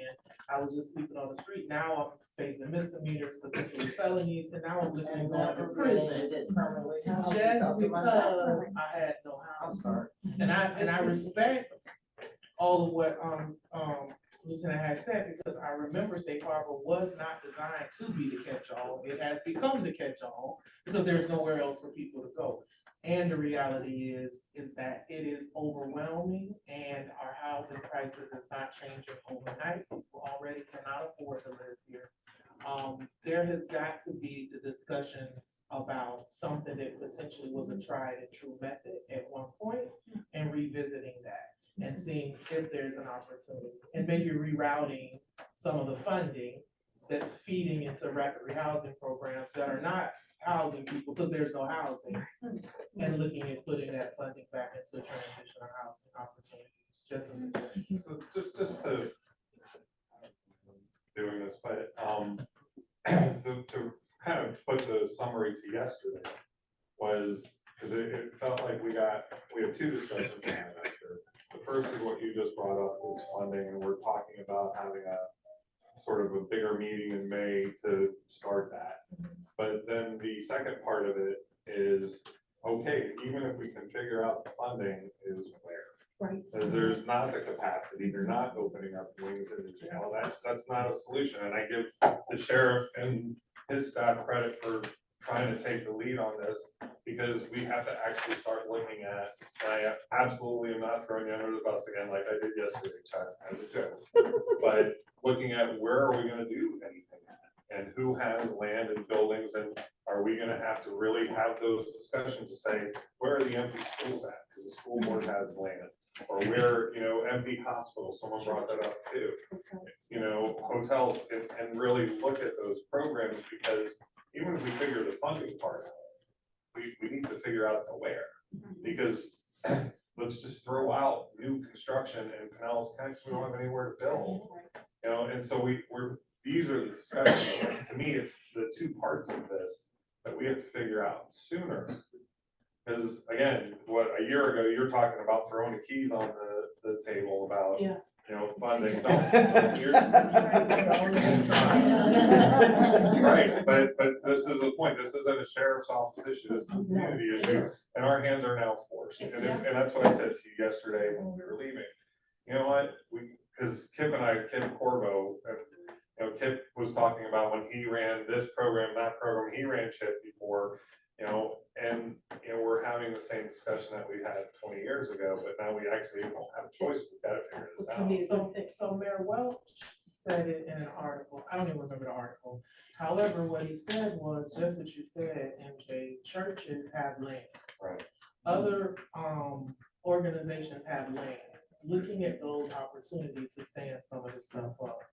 I was just sleeping on the street, now I'm facing misdemeanors, potentially felonies, and now I'm living in prison. Just because I had no house. I'm sorry. And I respect all of what Lieutenant Hatch said, because I remember Safe Harbor was not designed to be the catch-all. It has become the catch-all because there's nowhere else for people to go. And the reality is that it is overwhelming, and our housing crisis is not changing overnight. People already cannot afford to live here. There has got to be the discussions about something that potentially was a tried and true method at one point, and revisiting that and seeing if there's an opportunity, and maybe rerouting some of the funding that's feeding into rapid rehousing programs that are not housing people, because there's no housing. And looking at putting that funding back into transitional housing opportunities, just a suggestion. So just to doing this, but to kind of put the summary to yesterday was, because it felt like we had two discussions on that yesterday. The first is what you just brought up is funding, and we're talking about having a sort of a bigger meeting in May to start that. But then the second part of it is, okay, even if we can figure out the funding, is where? Right. Because there's not the capacity, they're not opening up wings in the jail, that's not a solution, and I give the sheriff and his staff credit for trying to take the lead on this, because we have to actually start looking at, and I absolutely am not throwing you under the bus again like I did yesterday, Chuck, as a joke, but looking at where are we gonna do anything at, and who has land and buildings, and are we gonna have to really have those discussions to say, where are the empty schools at, because the school board has land, or where, empty hospitals, someone brought that up too. Hotels, and really look at those programs, because even if we figure the funding part out, we need to figure out the where, because let's just throw out new construction in Pinellas County, we don't have anywhere to build. And so these are the discussions, to me, it's the two parts of this that we have to figure out sooner. Because again, a year ago, you were talking about throwing the keys on the table about, funding. Right, but this is the point, this isn't a sheriff's office issue, this is a community issue, and our hands are now forced. And that's what I said to you yesterday when we were leaving. You know what, because Kip Corbo, Kip was talking about when he ran this program, that program, he ran CHIP before, and we're having the same discussion that we had 20 years ago, but now we actually don't have a choice, we've got to figure this out. So Mayor Welch said it in an article, I don't even remember the article. However, what he said was just what you said, MJ, churches have land. Right. Other organizations have land. Looking at those opportunities to stand some of this stuff up.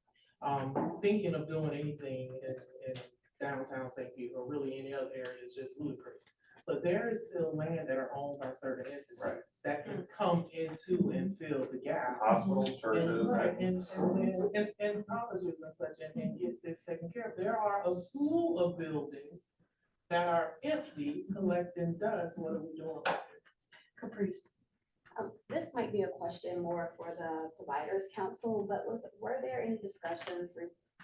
Thinking of doing anything in downtown St. Pete or really any other area is just ludicrous. But there is still land that are owned by certain entities that can come into and fill the gap. Hospitals, churches. And colleges and such, and get this taken care of. There are a slew of buildings that are empty, collecting dust. What are we doing about it? Caprice. This might be a question more for the Providers Council, but were there any discussions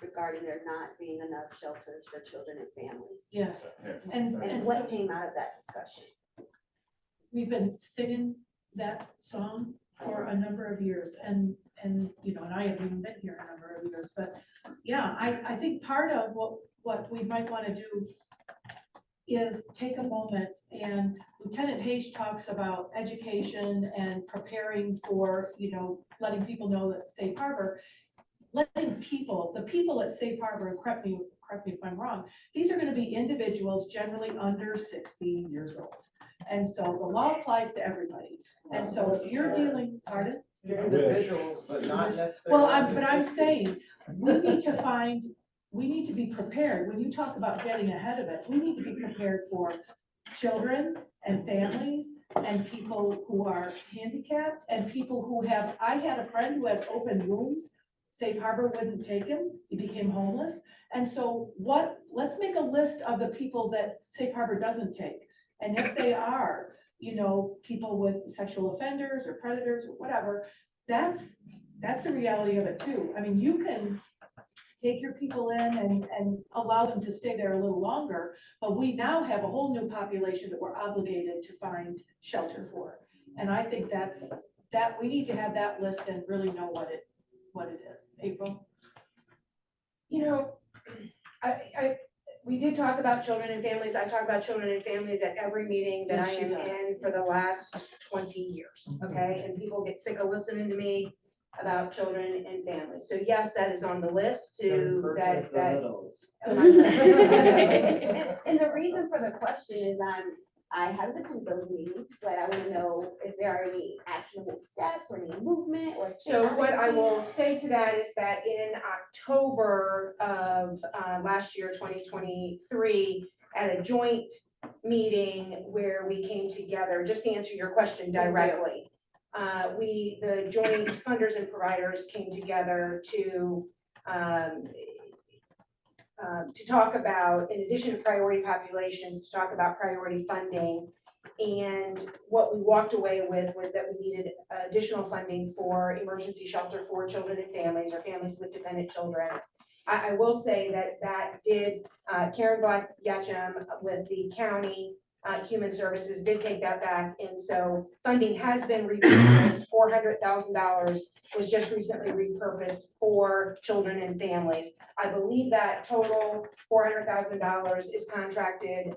regarding there not being enough shelters for children and families? Yes. And what came out of that discussion? We've been singing that song for a number of years, and and I haven't even been here a number of years, but yeah, I think part of what we might want to do is take a moment, and Lieutenant Hayes talks about education and preparing for, letting people know that Safe Harbor, letting the people at Safe Harbor, and correct me if I'm wrong, these are going to be individuals generally under 60 years old. And so the law applies to everybody. And so if you're dealing, pardon? Individuals, but not necessarily. Well, I'm saying, we need to be prepared. When you talk about getting ahead of it, we need to be prepared for children and families and people who are handicapped and people who I had a friend who has open wounds. Safe Harbor wouldn't take him. He became homeless. And so let's make a list of the people that Safe Harbor doesn't take. And if they are, people with sexual offenders or predators or whatever, that's the reality of it too. I mean, you can take your people in and allow them to stay there a little longer, but we now have a whole new population that we're obligated to find shelter for. And I think that we need to have that list and really know what it is. April? We did talk about children and families. I talk about children and families at every meeting that I Yes, she am does. in for the last 20 years, okay? And people get sick of listening to me about children and families. So yes, that is on the list to, that. And the reason for the question is I haven't attended those meetings, but I want to know if there are any actionable steps or any movement or. So what I will say to that is that in October of last year, 2023, at a joint meeting where we came together, just to answer your question directly. The joint funders and providers came together to talk about, in addition to priority populations, to talk about priority funding. And what we walked away with was that we needed additional funding for emergency shelter for children and families, or families with dependent children. I will say that did, Karen Black Yachim with the county Human Services did take that back, and so funding has been repurposed. $400,000 was just recently repurposed for children and families. I believe that total $400,000 is contracted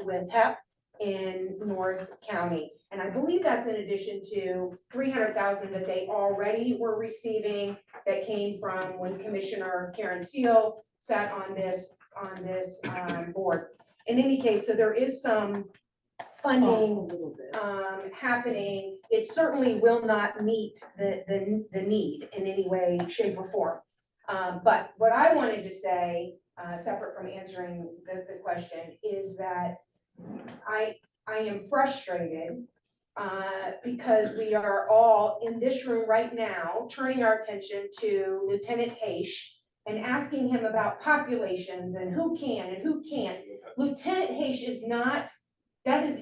with HEP in North County. And I believe that's in addition to $300,000 that they already were receiving that came from when Commissioner Karen Seal sat on this board. In any case, so there is some funding happening. It certainly will not meet the need in any way, shape, or form. But what I wanted to say, separate from answering the question, is that I am frustrated because we are all in this room right now turning our attention to Lieutenant Haish and asking him about populations and who can and who can't. Lieutenant Haish is not, that is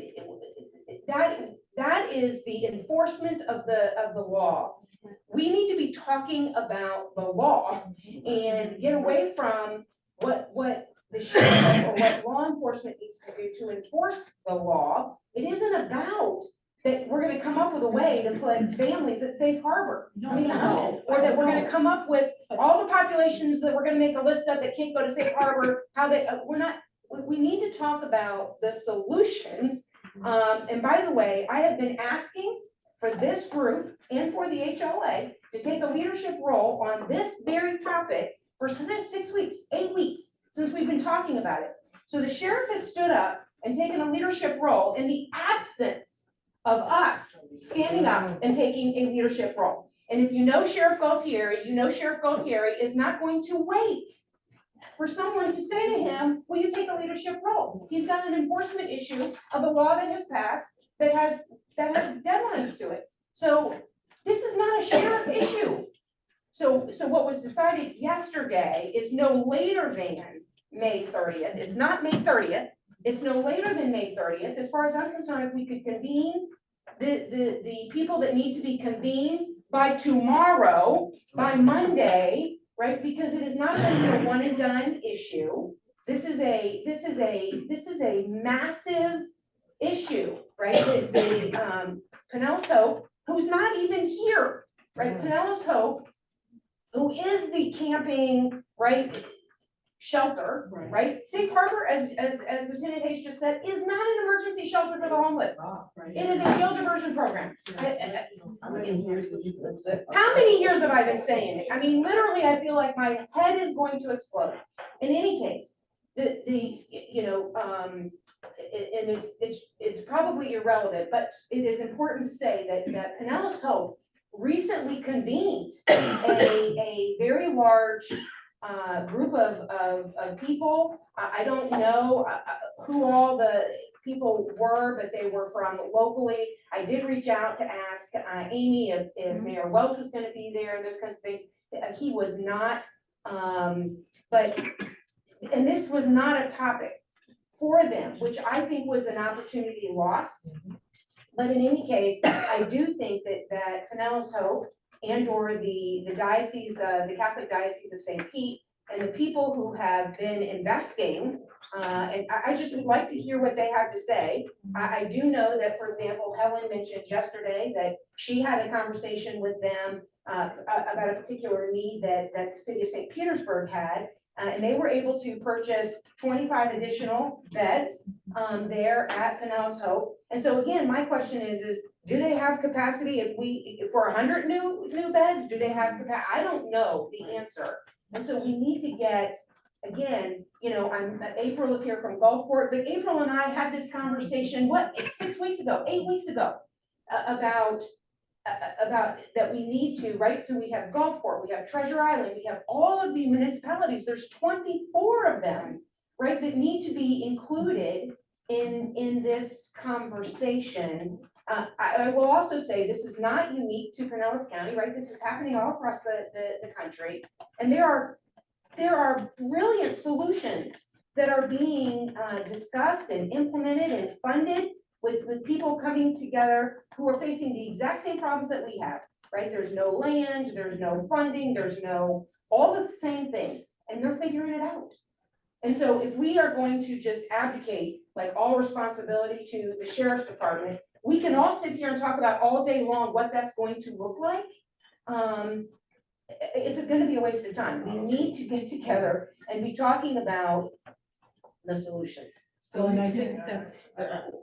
the enforcement of the law. We need to be talking about the law and get away from what the sheriff or what law enforcement needs to do to enforce the law. It isn't about that we're gonna come up with a way to put families at safe harbor. I mean, or that we're gonna come up with all the populations that we're gonna make a list of that can't go to safe harbor, how they, we need to talk about the solutions. And by the way, I have been asking for this group and for the HLA to take a leadership role on this very topic for 6 weeks, 8 weeks, since we've been talking about it. So the sheriff has stood up and taken a leadership role in the absence of us standing up and taking a leadership role. And if you know Sheriff Galtieri, you know Sheriff Galtieri is not going to wait for someone to say to him, will you take a leadership role? He's got an enforcement issue of a law that has passed that has deadlines to it. So this is not a sheriff issue. So what was decided yesterday is no later than May 30th. It's not May 30th. It's no later than May 30th. As far as I'm concerned, if we could convene the people that need to be convened by tomorrow, by Monday, right? Because it is not going to be a one and done issue. This is a massive issue, right? The Pinellas Hope, who's not even here, right? Pinellas Hope, who is the camping, right, shelter, right? Safe Harbor, as Lieutenant Hayes just said, is not an emergency shelter for the homeless. It is a jail diversion program. How many years have you been saying? How many years have I been saying it? I mean, literally, I feel like my head is going to explode. In any case, and it's probably irrelevant, but it is important to say that Pinellas Hope recently convened a very large group of people. I don't know who all the people were, but they were from locally. I did reach out to ask Amy if Mayor Welch was going to be there and those kinds of things. He was not, and this was not a topic for them, which I think was an opportunity lost. But in any case, I do think that Pinellas Hope and or the diocese, the Catholic Diocese of St. Pete, and the people who have been investing, and I just would like to hear what they have to say. I do know that, for example, Helen mentioned yesterday that she had a conversation with them about a particular need that the city of St. Petersburg had, and they were able to purchase 25 additional beds there at Pinellas Hope. And so again, my question is do they have capacity for 100 new beds? Do they have capacity? I don't know the answer. And so we need to get, again, April is here from Gulfport, but April and I had this conversation, 6 weeks ago, 8 weeks ago, about that we need to, right? So we have Gulfport, we have Treasure Island, we have all of the municipalities, there's 24 of them, right, that need to be included in this conversation. I will also say, this is not unique to Pinellas County, right? This is happening all across the country. And there are brilliant solutions that are being discussed and implemented and funded with people coming together who are facing the exact same problems that we have, right? There's no land, there's no funding, there's no, all the same things, and they're figuring it out. And so if we are going to just abdicate like all responsibility to the sheriff's department, we can all sit here and talk about all day long what that's going to look like. It's gonna be a waste of time. We need to get together and be talking about the solutions. So, and I think that's,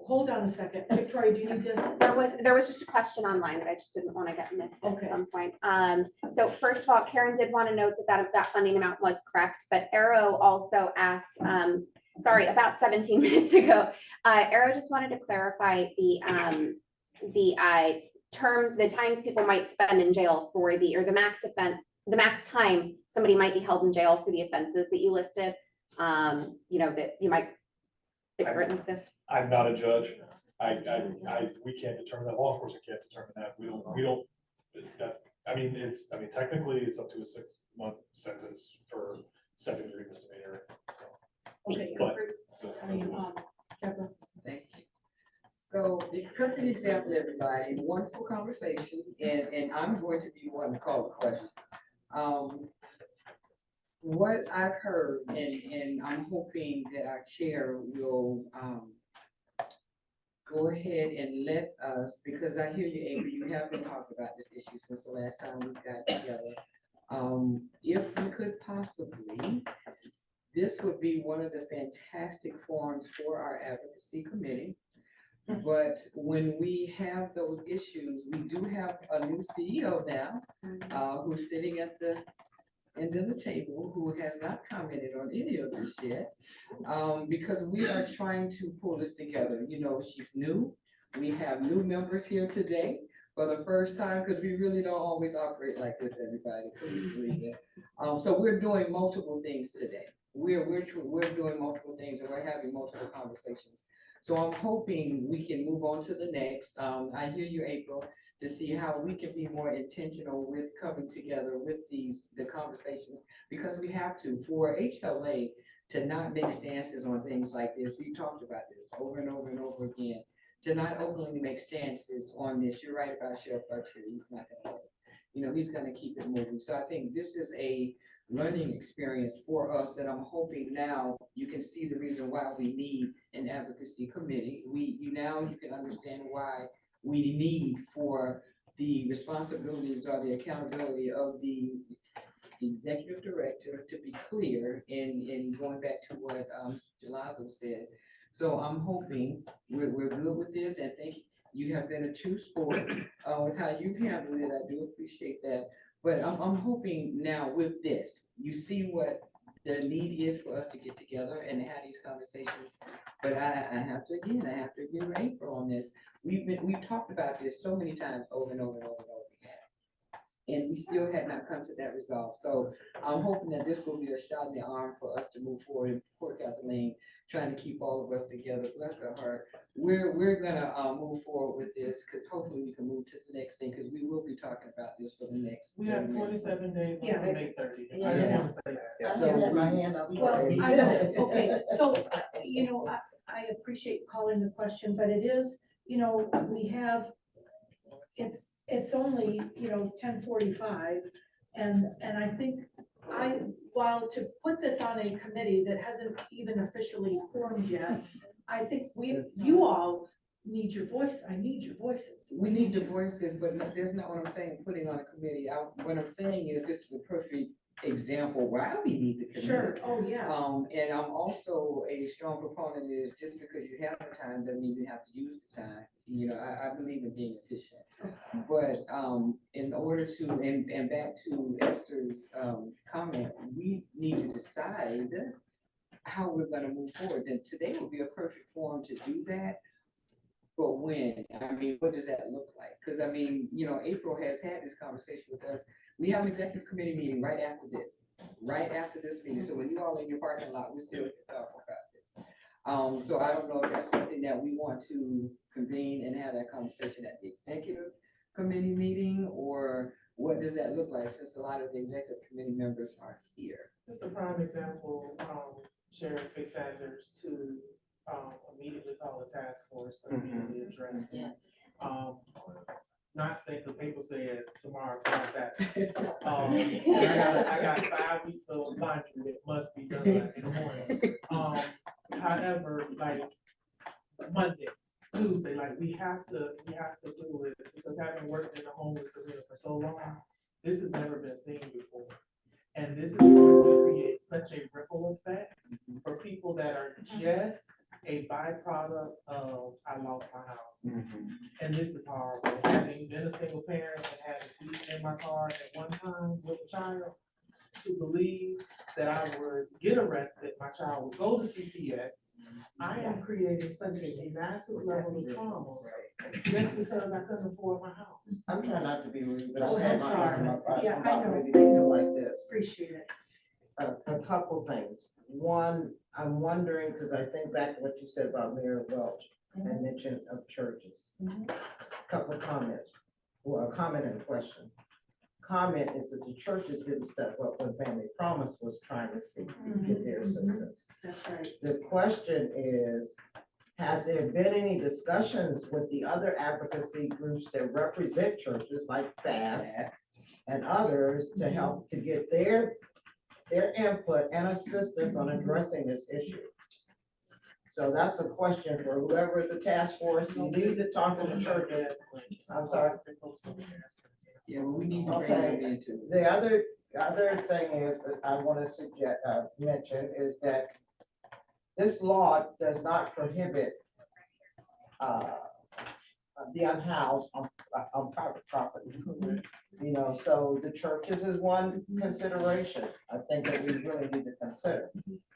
hold on a second, Victoria, do you need to? There was just a question online that I just didn't want to get missed at Okay. some point. So first of all, Karen did want to note that funding amount was correct, but Arrow also asked, sorry, about 17 minutes ago, Arrow just wanted to clarify the term, the times people might spend in jail for the max time somebody might be held in jail for the offenses that you listed. That you might. I'm not a judge. We can't determine that. Law enforcement can't determine that. We don't, technically it's up to a 6-month sentence for second-degree misdemeanor. Okay. But- Deborah. Thank you. So the perfect example, everybody, wonderful conversation, and I'm going to be one to call the question. What I've heard, and I'm hoping that our chair will go ahead and let us, because I hear you, Amy, you have been talking about this issue since the last time we got together. If we could possibly, this would be one of the fantastic forums for our advocacy committee. But when we have those issues, we do have a new CEO now, who's sitting at the end of the table, who has not commented on any of this yet, because we are trying to pull this together. You know, she's new. We have new members here today for the first time, because we really don't always operate like this, everybody. Please believe it. So we're doing multiple things today. We're doing multiple things, and we're having multiple conversations. So I'm hoping we can move on to the next. I hear you, April, to see how we can be more intentional with coming together with the conversations, because we have to, for HLA to not make stances on things like this. We've talked about this over and over and over again, to not openly make stances on this. You're right about Sheriff Archer. He's not gonna, he's gonna keep it moving. So I think this is a learning experience for us that I'm hoping now you can see the reason why we need an advocacy committee. You can understand why we need for the responsibilities or the accountability of the executive director to be clear in going back to what Jalazo said. So I'm hoping we're good with this, and thank you. You have been a true sport with how you've handled it. I do appreciate that. But I'm hoping now with this, you see what the need is for us to get together and have these conversations. But I have to agree with April on this. We've talked about this so many times over and over and over and over again. And we still had not come to that resolve. So I'm hoping that this will be a shot in the arm for us to move forward. And poor Kathleen, trying to keep all of us together, bless her heart. We're gonna move forward with this, because hopefully we can move to the next thing, because we will be talking about this for the next. We have 27 days Yeah. until May 30th. Yeah. I just want to say that. I had my hand up. Well, I know, okay, so, I appreciate calling the question, but it is, we have, it's only, 10:45, and I think while to put this on a committee that hasn't even officially formed yet, I think you all need your voice, I need your voices. We need the voices, but that's not what I'm saying, putting on a committee. What I'm saying is this is a perfect example why we need the committee. Sure, oh, yes. And I'm also a strong proponent is just because you have the time doesn't mean you have to use the time. I believe in being efficient. But in order to, and back to Esther's comment, we need to decide how we're gonna move forward. And today would be a perfect forum to do that. But when? What does that look like? Because April has had this conversation with us. We have an executive committee meeting right after this. right after this meeting, so when you all in your parking lot, we still can talk about this. So I don't know if that's something that we want to convene and have that conversation at the executive committee meeting, or what does that look like, since a lot of the executive committee members aren't here? Just a prime example, Sheriff Vic Sanders to immediately call a task force to immediately address it. Not saying, because April said tomorrow's Saturday. And I got 5 weeks of laundry that must be done in the morning. However, like Monday, Tuesday, like we have to do it, because having worked in the homeless arena for so long, this has never been seen before. And this is going to create such a ripple effect for people that are just a byproduct of I lost my house. And this is horrible. Having been a single parent and having sleep in my car at one time with a child, to believe that I would get arrested, my child would go to CPS. I am creating such a massive level of trauma just because I couldn't afford my house. I'm trying not to be rude, but Oh, I'm sorry. Yeah, I know. ready to do like this. Appreciate it. A couple things. One, I'm wondering, because I think back to what you said about Mayor Welch and mention of churches. Couple of comments, well, a comment and a question. Comment is that the churches didn't step up when Family Promise was trying to seek to get their assistance. That's right. The question is, has there been any discussions with the other advocacy groups that represent churches like FAST and others to help to get their input and assistance on addressing this issue? So that's a question for whoever is the task force. You need to talk to the churches. I'm sorry. Yeah, well, we need to bring them into. The other thing is that I want to suggest, mention is that this law does not prohibit the unhoused on private property. You know, so the churches is one consideration, I think that we really need to consider.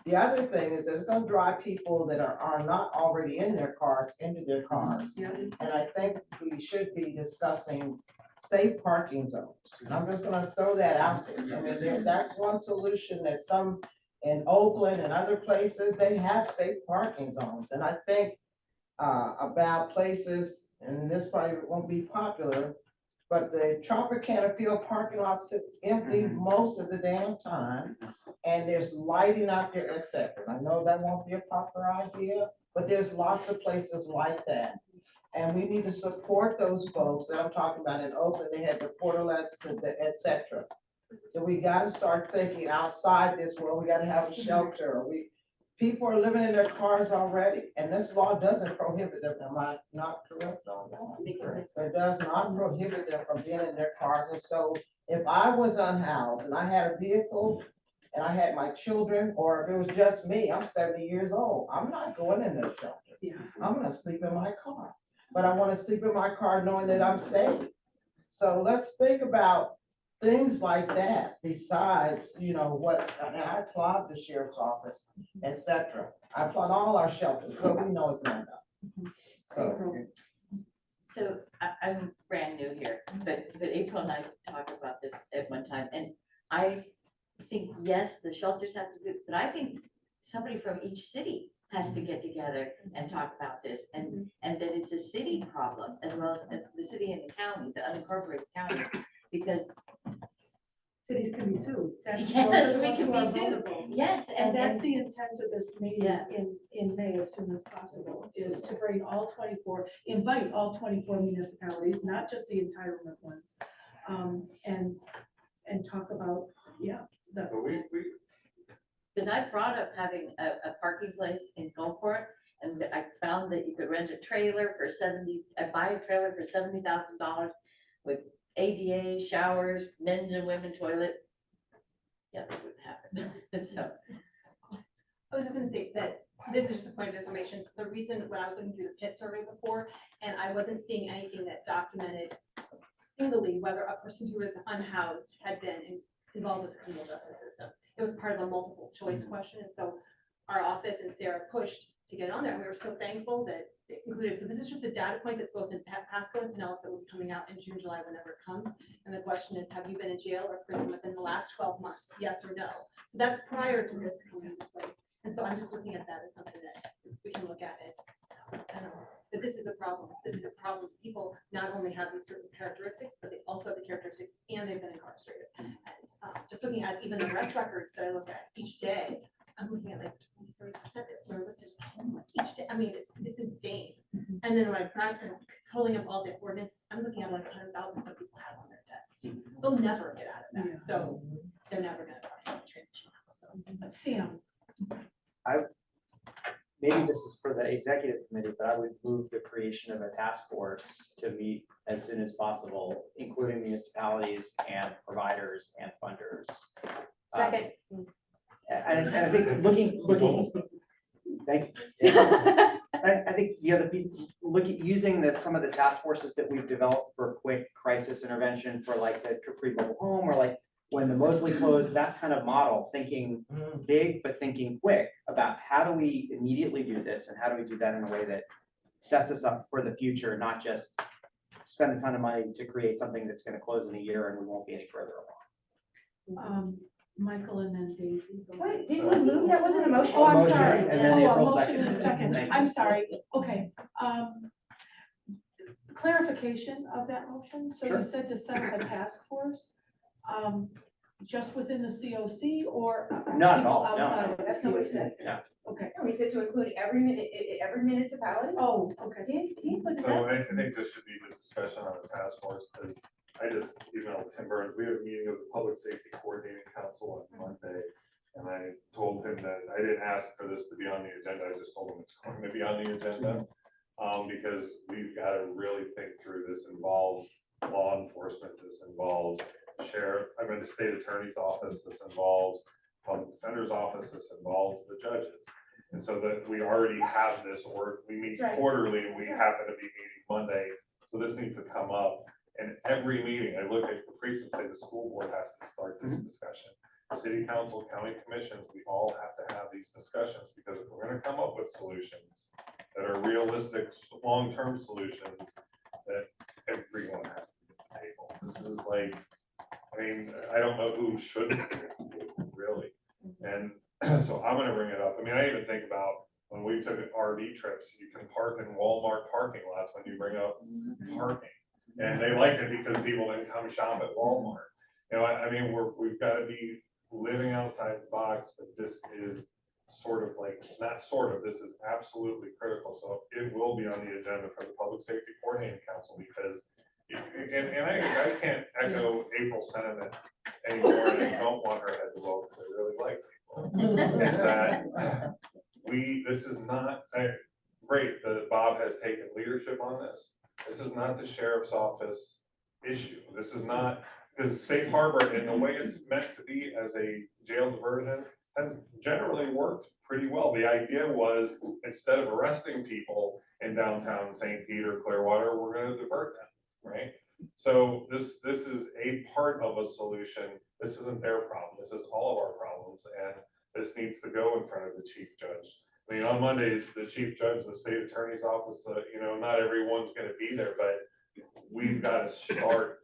The other thing is there's gonna drive people that are not already in their cars into their cars. And I think we should be discussing safe parking zones. And I'm just gonna throw that out there. I mean, that's one solution that some in Oakland and other places, they have safe parking zones. And I think about places, and this probably won't be popular, but the Tropicana Field parking lot sits empty most of the damn time. And there's lighting out there, etc. I know that won't be a popular idea, but there's lots of places like that. And we need to support those folks that I'm talking about in Oakland. They had the portalettes, etc. So we gotta start thinking outside this world. We gotta have a shelter. People are living in their cars already, and this law doesn't prohibit them. Am I not correct on that? It does not prohibit them from being in their cars. And so if I was unhoused and I had a vehicle and I had my children, or if it was just me, I'm 70 years old, I'm not going in no shelter. I'm gonna sleep in my car. But I wanna sleep in my car knowing that I'm safe. So let's think about things like that besides, you know, what, and I applaud the sheriff's office, etc. I applaud all our shelters, but we know it's not enough. So I'm brand new here, but April and I talked about this at one time, and I think, yes, the shelters have to do, but I think somebody from each city has to get together and talk about this, and that it's a city problem as well as the city and the county, the unincorporated counties, because cities can be sued. That's yes, those we of us can who be are sued. vulnerable. Yes, And that's the intent of this meeting Yeah. in May as soon as possible, is to bring all 24, invite all 24 municipalities, not just the entitlement ones. And talk about, because I brought up having a parking place in Gulfport, and I found that you could rent a trailer for buy a trailer for $70,000 with ADA, showers, men's and women's toilet. Yeah, that wouldn't happen. So. I was just gonna say that this is just a point of information. The reason when I was looking through the PIT survey before, and I wasn't seeing anything that documented singly whether a person who was unhoused had been involved with the criminal justice system. It was part of a multiple choice question. And so our office and Sarah pushed to get on there. And we were so thankful that included. So this is just a data point that's both in Pasco and Pinellas that will be coming out in June, July, whenever it comes. And the question is, have you been in jail or prison within the last 12 months? Yes or no? So that's prior to this coming into place. And so I'm just looking at that as something that we can look at as, that this is a problem. This is a problem. People not only have these certain characteristics, but they also have the characteristics and they've been incarcerated. And just looking at even the arrest records that I look at each day, I'm looking at like 20, 30% that are listed as homeless each day. I mean, it's insane. And then when I'm pulling up all the ordinance, I'm looking at like 100,000 some people have on their debts. They'll never get out of that. So they're never gonna transition out. So let's see them. Maybe this is for the executive committee, but I would move the creation of a task force to meet as soon as possible, including municipalities and providers and funders. Second. And I think looking, thank you. I think the other piece, using some of the task forces that we've developed for quick crisis intervention for like the Capri mobile home, or like when the Mosley closed, that kind of model, thinking big, but thinking quick about how do we immediately do this and how do we do that in a way that sets us up for the future, not just spend a ton of money to create something that's going to close in a year and we won't be any further along. Michael and then Daisy. Wait, did we move? That wasn't a motion. Oh, I'm Motion, sorry. and then Oh, a April motion and a 2nd. second. Thank you. I'm sorry. Okay. Clarification of that motion. So Sure. you said to set up a task force, just within the CoC or Not at people all, outside? no. That's not what you said. No. Okay. We said to include every municipality? Oh, okay. So I think this should be the discussion on the task force, because I just emailed Tim Burns, we have a meeting of the Public Safety Coordinating Council on Monday. And I told him that I didn't ask for this to be on the agenda, I just told him it's going to be on the agenda. Because we've got to really think through, this involves law enforcement, this involves sheriff, the state attorney's office, this involves public defender's office, this involves the judges. And so that we already have this, or we meet quarterly and we happen to be meeting Monday. So this needs to come up. And every meeting, I look at the precincts and say the school board has to start this discussion. City council, county commissions, we all have to have these discussions, because if we're gonna come up with solutions that are realistic, long-term solutions, that everyone has to be at the table. This is like, I don't know who shouldn't be at the table, really. And so I'm gonna bring it up. I even think about when we took RV trips, you can park in Walmart parking lots when you bring up parking. And they like it because people then come shop at Walmart. We've got to be living outside the box, but this is this is absolutely critical. So it will be on the agenda for the Public Safety Coordinating Council, because, I can't echo April's sentiment anymore, and I don't want her head to roll, because I really like people. Is that this is not, great that Bob has taken leadership on this. This is not the sheriff's office issue. This is not, because Safe Harbor, in the way it's meant to be as a jail diversion, has generally worked pretty well. The idea was, instead of arresting people in downtown St. Pete or Clearwater, we're going to divert them, right? So this is a part of a solution. This isn't their problem. This is all of our problems, and this needs to go in front of the chief judge. On Mondays, the chief judge, the state attorney's office, not everyone's going to be there, but we've got to start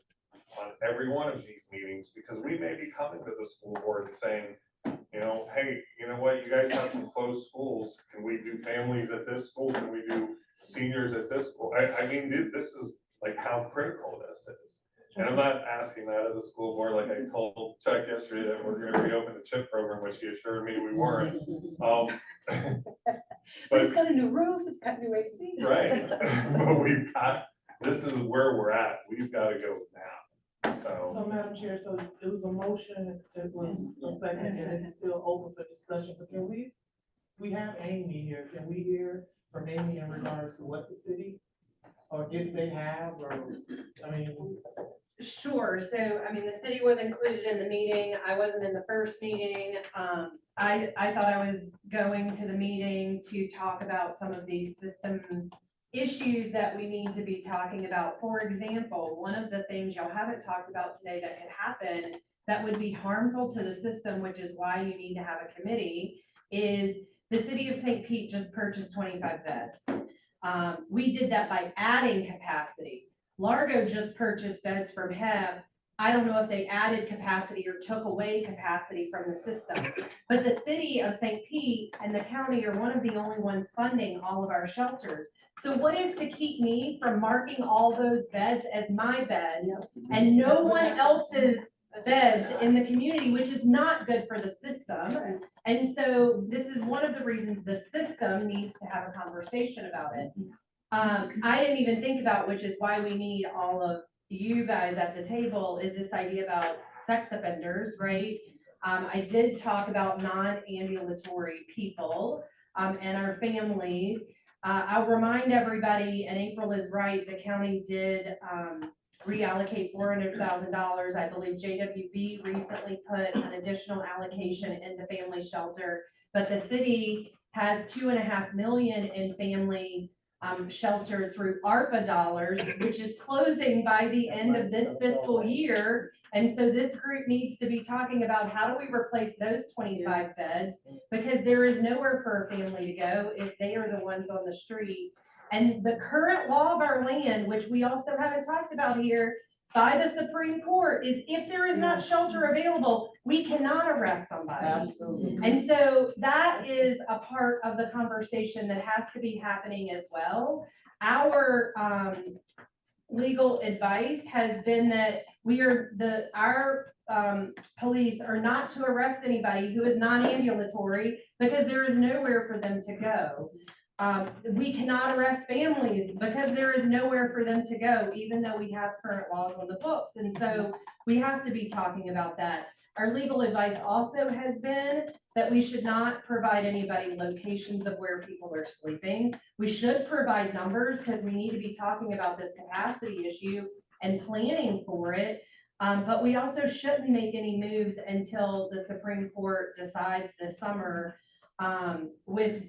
on every one of these meetings, because we may be coming to the school board and saying, hey, you know what, you guys have some closed schools. Can we do families at this school? Can we do seniors at this school? This is like how critical this is. And I'm not asking that of the school board, like I told Chuck yesterday that we're gonna reopen the CHIP program, which he assured me we weren't. But it's got a new roof, it's got new AC. Right, but this is where we're at, we've gotta go now, So Madam Chair, so it was a motion, it was a second, and it's still open for discussion, but can we have Amy here, can we hear from Amy in regards to what the city, or if they have, or, Sure, so, the city was included in the meeting, I wasn't in the first meeting. I thought I was going to the meeting to talk about some of these system issues that we need to be talking about. For example, one of the things y'all haven't talked about today that could happen that would be harmful to the system, which is why you need to have a committee, is the city of St. Pete just purchased 25 beds. We did that by adding capacity. Largo just purchased beds from HEB. I don't know if they added capacity or took away capacity from the system, but the city of St. Pete and the county are one of the only ones funding all of our shelters. So what is to keep me from marking all those beds as my beds and no one else's beds in the community, which is not good for the system? And so this is one of the reasons the system needs to have a conversation about it. I didn't even think about, which is why we need all of you guys at the table, is this idea about sex offenders, right? I did talk about non-ambulatory people and our families. I'll remind everybody, and April is right, the county did reallocate $400,000. I believe JWB recently put an additional allocation into family shelter, but the city has $2.5 million in family shelter through ARPA dollars, which is closing by the end of this fiscal year. And so this group needs to be talking about how do we replace those 25 beds, because there is nowhere for a family to go if they are the ones on the street. And the current law of our land, which we also haven't talked about here, by the Supreme Court, is if there is not shelter available, we cannot arrest somebody. Absolutely. And so that is a part of the conversation that has to be happening as well. Our legal advice has been that our police are not to arrest anybody who is non-ambulatory because there is nowhere for them to go. We cannot arrest families because there is nowhere for them to go, even though we have current laws on the books. And so we have to be talking about that. Our legal advice also has been that we should not provide anybody locations of where people are sleeping. We should provide numbers because we need to be talking about this capacity issue and planning for it. But we also shouldn't make any moves until the Supreme Court decides this summer with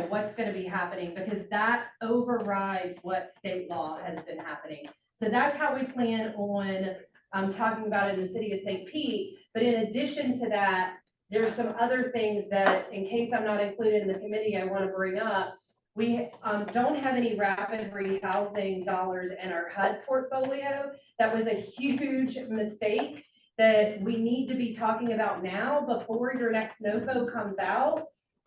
what's going to be happening, because that overrides what state law has been happening. So that's how we plan on talking about it in the city of St. Pete. But in addition to that, there's some other things that, in case I'm not included in the committee, I want to bring up. We don't have any rapid rehousing dollars in our HUD portfolio. That was a huge mistake that we need to be talking about now before your next NOFO comes out.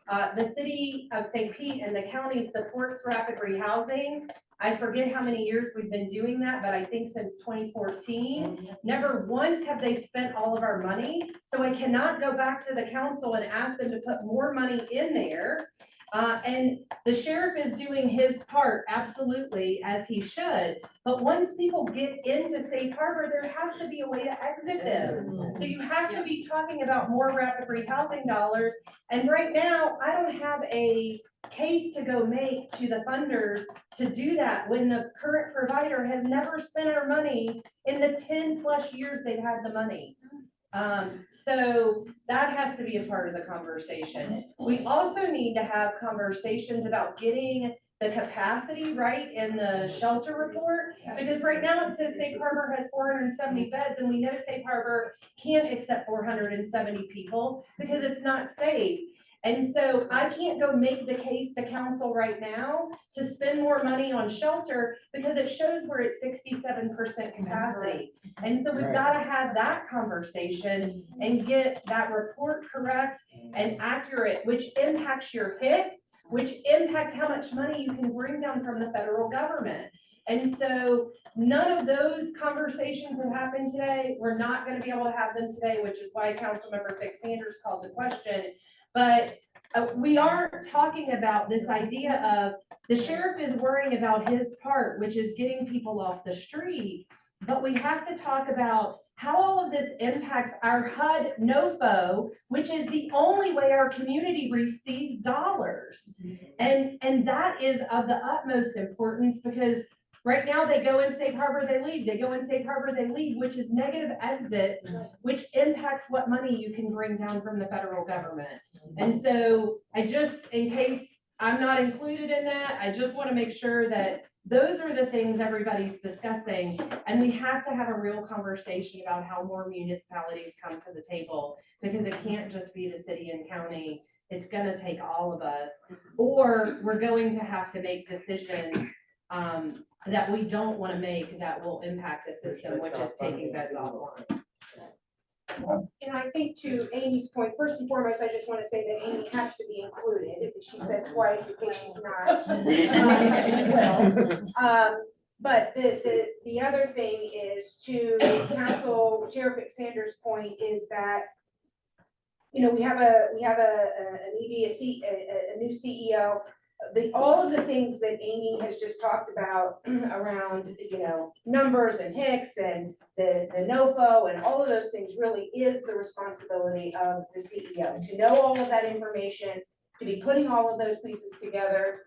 The city of St. Pete and the county supports rapid rehousing. I forget how many years we've been doing that, but I think since 2014. Never once have they spent all of our money. So I cannot go back to the council and ask them to put more money in there. And the sheriff is doing his part, absolutely, as he should. But once people get into Safe Harbor, there has to be a way to exit them. So you have to be talking about more rapid rehousing dollars. And right now, I don't have a case to go make to the funders to do that when the current provider has never spent our money in the 10+ years they've had the money. So that has to be a part of the conversation. We also need to have conversations about getting the capacity right in the shelter report, because right now it says Safe Harbor has 470 beds, and we know Safe Harbor can't accept 470 people because it's not safe. And so I can't go make the case to council right now to spend more money on shelter because it shows we're at 67% capacity. And so we've got to have that conversation and get that report correct and accurate, which impacts your HIC, which impacts how much money you can bring down from the federal government. And so none of those conversations have happened today. We're not going to be able to have them today, which is why Councilmember Vic Sanders called the question. But we are talking about this idea of the sheriff is worrying about his part, which is getting people off the street. But we have to talk about how all of this impacts our HUD NOFO, which is the only way our community receives dollars. And that is of the utmost importance, because right now they go in Safe Harbor, they leave, they go in Safe Harbor, they leave, which is negative exits, which impacts what money you can bring down from the federal government. And so I just, in case I'm not included in that, I just want to make sure that those are the things everybody's discussing, and we have to have a real conversation about how more municipalities come to the table, because it can't just be the city and county it's gonna take all of us, or we're going to have to make decisions that we don't wanna make that will impact the system, which is taking beds offline. And I think to Amy's point, first and foremost, I just want to say that Amy has to be included. She said twice, in case she's not. She will. But the other thing is to Council Chair Sanders' point is that, you know, we have an ED, a new CEO. All of the things that Amy has just talked about around, you know, numbers and HICS and the NOFO and all of those things really is the responsibility of the CEO to know all of that information, to be putting all of those pieces together,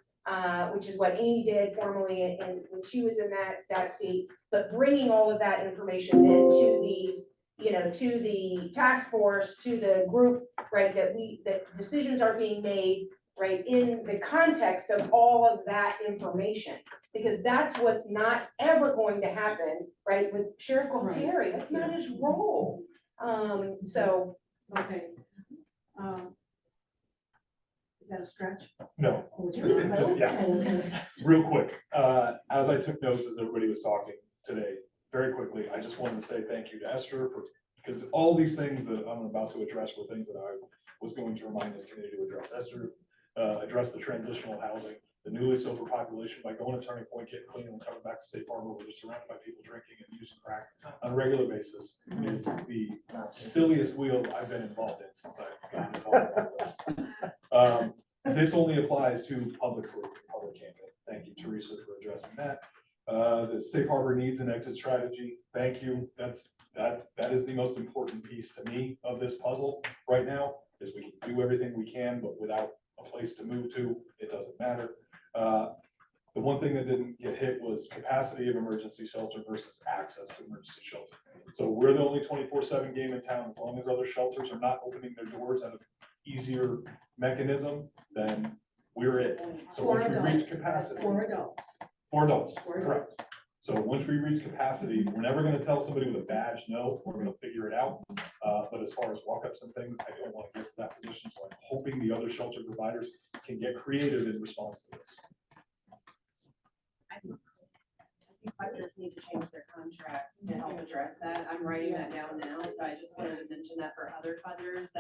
which is what Amy did formally and when she was in that seat, but bringing all of that information then to these, you know, to the task force, to the group, right, that decisions are being made, right, in the context of all of that information, because that's what's not ever going to happen, right, with Sheriff Gualtieri, that's not his role. So. Okay. Is that a stretch? No. Yeah, real quick, as I took notes as everybody was talking today, very quickly, I just wanted to say thank you to Esther for, because all these things that I'm about to address were things that I was going to remind this committee to address. Esther address the transitional housing, the newly sober population by going to Turning Point, getting clean and coming back to State Farm, where we're just surrounded by people drinking and using crack on a regular basis is the silliest wheel I've been involved in since I've gotten involved in this. This only applies to public safety, public camping. Thank you, Teresa, for addressing that. The Safe Harbor needs an exit strategy. Thank you. That is the most important piece to me of this puzzle right now, is we can do everything we can, but without a place to move to, it doesn't matter. The one thing that didn't get hit was capacity of emergency shelter versus access to emergency shelter. So we're the only 24/7 game in town. As long as other shelters are not opening their doors at an easier mechanism, then we're it. So once we reach capacity. For adults. For adults, correct. So once we reach capacity, we're never gonna tell somebody with a badge, no, we're gonna figure it out. But as far as walk-ups and things, I don't wanna get to that position, so I'm hoping the other shelter providers can get creative in response to this. Funders need to change their contracts to help address that. I'm writing that down now, so I just wanted to mention that for other funders,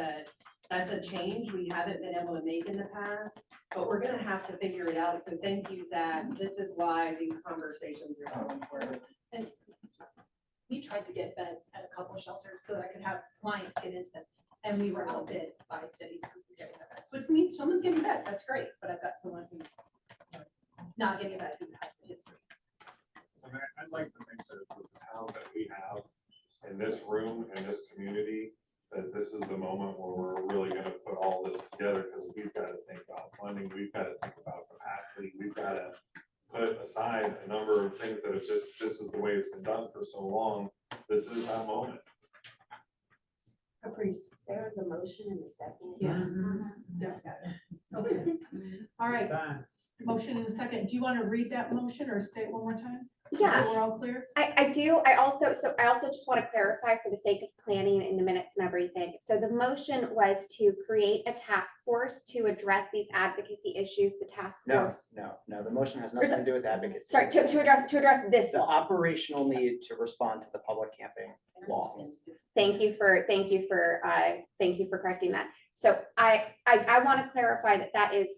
that's a change we haven't been able to make in the past, but we're gonna have to figure it out. So thank you, Zach. This is why these conversations are so important. And we tried to get beds at a couple of shelters so that I could have clients get into them. And we were outbid by cities who were getting the beds, which means someone's getting beds, that's great, but I've got someone who's not getting a bed who has the history. I mean, I'd like to think that with the talent that we have in this room, in this community, that this is the moment where we're really gonna put all this together, because we've got to think about funding, we've got to think about capacity, we've got to put aside a number of things that have just, this is the way it's been done for so long. This is that moment. Caprice. There was a motion in the second. Yes. Yeah. Okay. All right. Motion in a second. Do you want to read that motion or say it one more time? Yeah. So we're all clear? I do. I also just want to clarify for the sake of planning in the minutes and everything. So the motion was to create a task force to address these advocacy issues, the task force. No, the motion has nothing to do with advocacy. Sorry, to address this The law. operational need to respond to the public camping law. Thank you for correcting that. So I want to clarify that is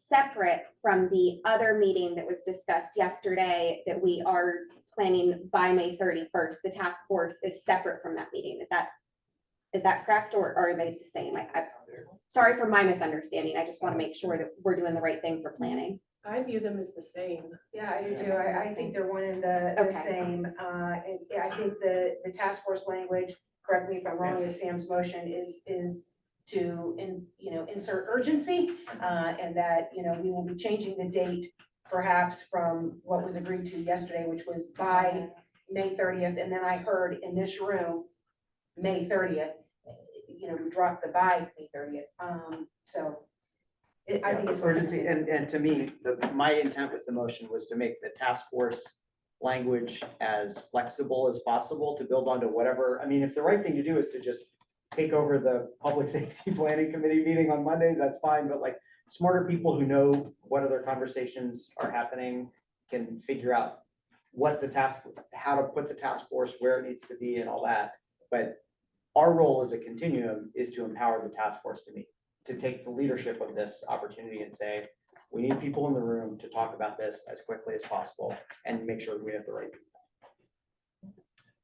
separate from the other meeting that was discussed yesterday that we are planning by May 31st. The task force is separate from that meeting. Is that correct, or are they the same? I'm sorry for my misunderstanding. I just want to make sure that we're doing the right thing for planning. I view them as the same. Yeah, I do too. I think they're one and the same. I think the task force language, correct me if I'm wrong, is Sam's motion is to insert urgency, and that, we will be changing the date perhaps from what was agreed to yesterday, which was by May 30th. And then I heard in this room, May 30th, we dropped the by May 30th. I think it's urgency. And to me, my intent with the motion was to make the task force language as flexible as possible to build onto whatever. I mean, if the right thing to do is to just take over the public safety planning committee meeting on Monday, that's fine, but like smarter people who know what other conversations are happening can figure out what the task, how to put the task force where it needs to be and all that. But our role as a continuum is to empower the task force to meet, to take the leadership of this opportunity and say, we need people in the room to talk about this as quickly as possible and make sure we have the right people.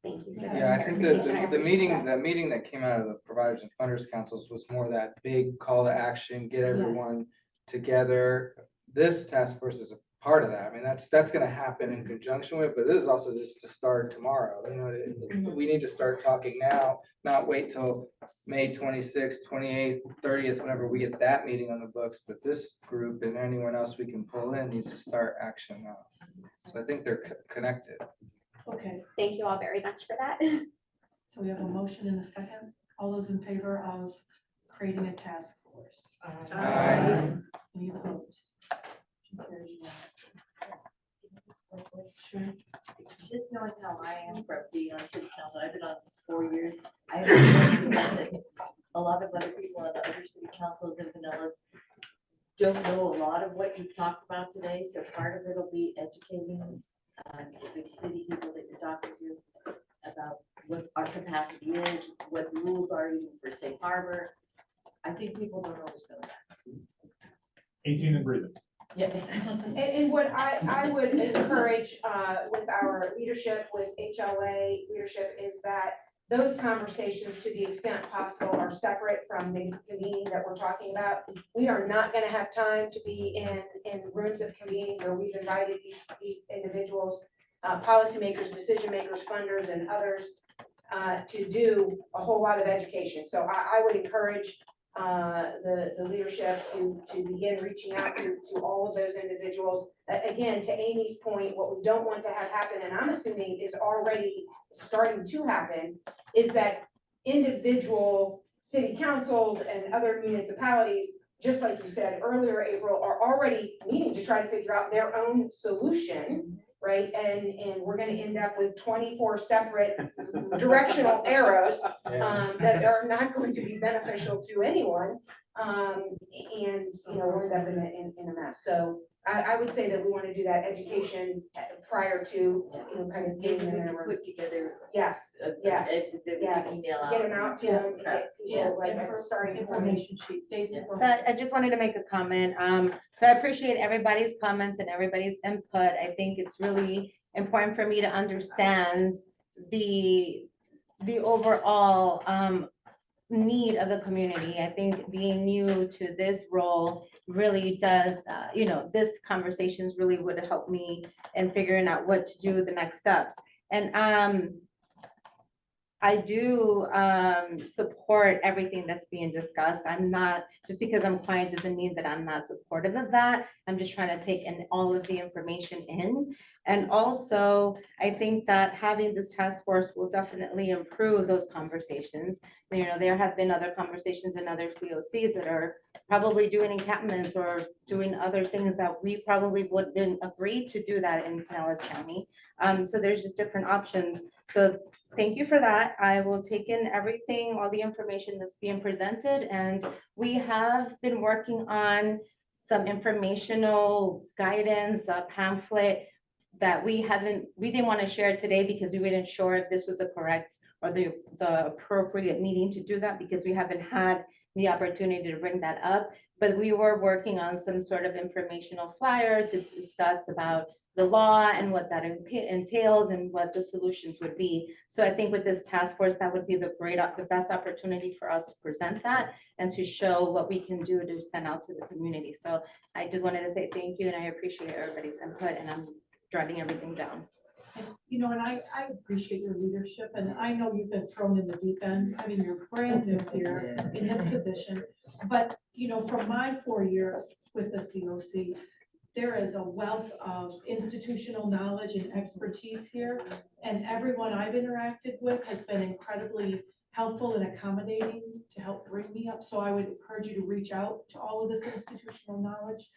Thank you. Yeah, I think the meeting that came out of the Providers and Funders Councils was more that big call to action, get everyone together. This task force is a part of that. I mean, that's gonna happen in conjunction with, but this is also just to start tomorrow. You know, we need to start talking now, not wait till May 26th, 28th, 30th, whenever we get that meeting on the books. But this group and anyone else we can pull in needs to start action now. So I think they're connected. Okay, Thank you all very much for that. so we have a motion and a second. All those in favor of creating a task force? Aye. Any opposed? Motion carries unanimously. Sure. Just knowing how I am from being on city council, I've been on this 4 years. I have that a lot of other people on the other city councils in Pinellas don't know a lot of what you've talked about today, so part of it'll be educating the city people that you're talking to about what our capacity is, what the rules are even for safe harbor. I think people don't always know that. 18 and breathing. Yeah. And what I would encourage with our leadership, with HLA leadership, is that those conversations, to the extent possible, are separate from the meeting that we're talking about. We are not gonna have time to be in rooms of convening where we've invited these individuals, policymakers, decision makers, funders, and others to do a whole lot of education. So I would encourage the leadership to begin reaching out to all of those individuals. Again, to Amy's point, what we don't want to have happen, and I'm assuming is already starting to happen, is that individual city councils and other municipalities, just like you said earlier, April, are already meeting to try to figure out their own solution, right? And we're gonna end up with 24 separate directional arrows that are not going to be beneficial to anyone. And, you know, we'll end up in a mess. So I would say that we want to do that education prior to, you know, kind of Maybe getting we them in a can room. put together. Yes, yes, that we can yes. email Get out. them out to Yes. them, get Yeah, people like as a starting point. information sheet. Daisy, go So ahead. I just wanted to make a comment. So I appreciate everybody's comments and everybody's input. I think it's really important for me to understand the overall need of the community. I think being new to this role really does, you know, this conversations really would help me in figuring out what to do the next steps. And I do support everything that's being discussed. I'm not, just because I'm quiet doesn't mean that I'm not supportive of that. I'm just trying to take in all of the information in. And also, I think that having this task force will definitely improve those conversations. You know, there have been other conversations in other COCs that are probably doing encampments or doing other things that we probably wouldn't agree to do that in Pinellas County. So there's just different options. So thank you for that. I will take in everything, all the information that's being presented, and we have been working on some informational guidance, a pamphlet that we didn't want to share today because we weren't sure if this was the correct or the appropriate meeting to do that, because we haven't had the opportunity to bring that up. But we were working on some sort of informational flyer to discuss about the law and what that entails and what the solutions would be. So I think with this task force, that would be the best opportunity for us to present that and to show what we can do to send out to the community. So I just wanted to say thank you, and I appreciate everybody's input, and I'm jotting everything down. You know, and I appreciate your leadership, and I know you've been thrown in the deep end. I mean, you're brand new here in this position. But, you know, from my 4 years with the CoC, there is a wealth of institutional knowledge and expertise here. And everyone I've interacted with has been incredibly helpful and accommodating to help bring me up. So I would encourage you to reach out to all of this institutional knowledge,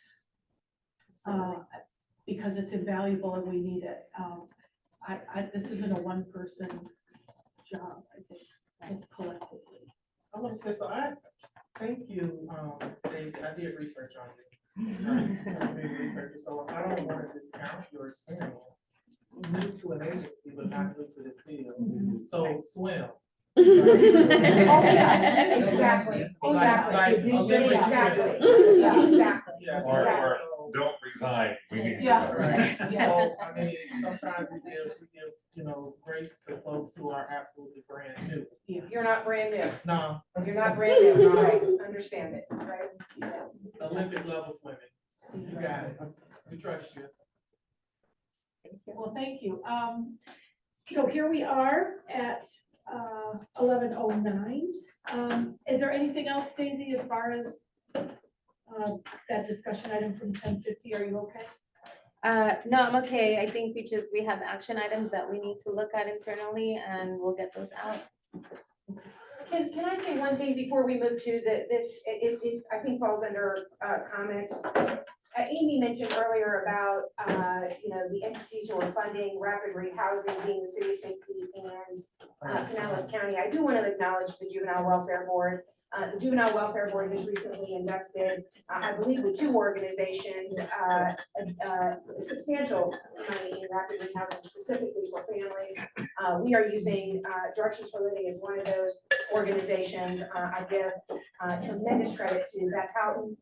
because it's invaluable and we need it. This isn't a one-person job, I think. It's collectively. I want to say, so thank you, Daisy, I did research on you. I did research, so I don't want to discount your experience. New to an agency, but not new to this field, so swim. Oh, yeah, exactly, Like exactly. Olympic Exactly, swim. exactly. Yeah, Or don't resign. We need to. Yeah, right. So, I mean, sometimes we give, you know, grace to folks who are absolutely brand new. You're not brand new. No. You're not brand new, right? Understand it, right? Olympic level swimming. You got it. We trust you. Well, thank you. So here we are at 11:09. Is there anything else, Daisy, as far as that discussion item from 10:50? Are you okay? No, I'm okay. I think we have action items that we need to look at internally and we'll get those out. Can I say one thing before we move to it I think falls under comments. Amy mentioned earlier about, the entities who are funding rapid rehousing being the city of St. Pete and Pinellas County. I do want to acknowledge the Juvenile Welfare Board. The Juvenile Welfare Board has recently invested, I believe, with two organizations, substantial money in rapid rehousing specifically for families. We are using Directions for Living as one of those organizations. I give tremendous credit to Beth Houghton,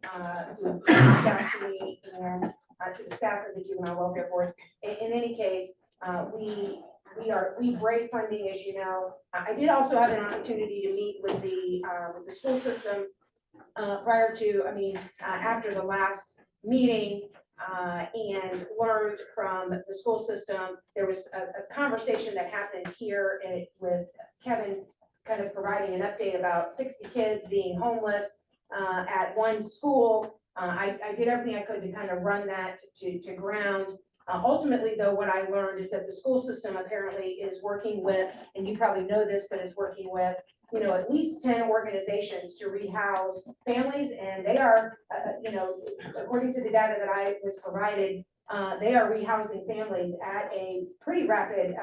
who reached out to me, and to the staff of the Juvenile Welfare Board. In any case, we break funding, as you know. I did also have an opportunity to meet with the school system after the last meeting, and learned from the school system. There was a conversation that happened here with Kevin kind of providing an update about 60 kids being homeless at one school. I did everything I could to kind of run that to ground. Ultimately, though, what I learned is that the school system apparently is working with, and you probably know this, but is working with, at least 10 organizations to rehouse families, and they are, according to the data that I was provided, they are rehousing families at a pretty rapid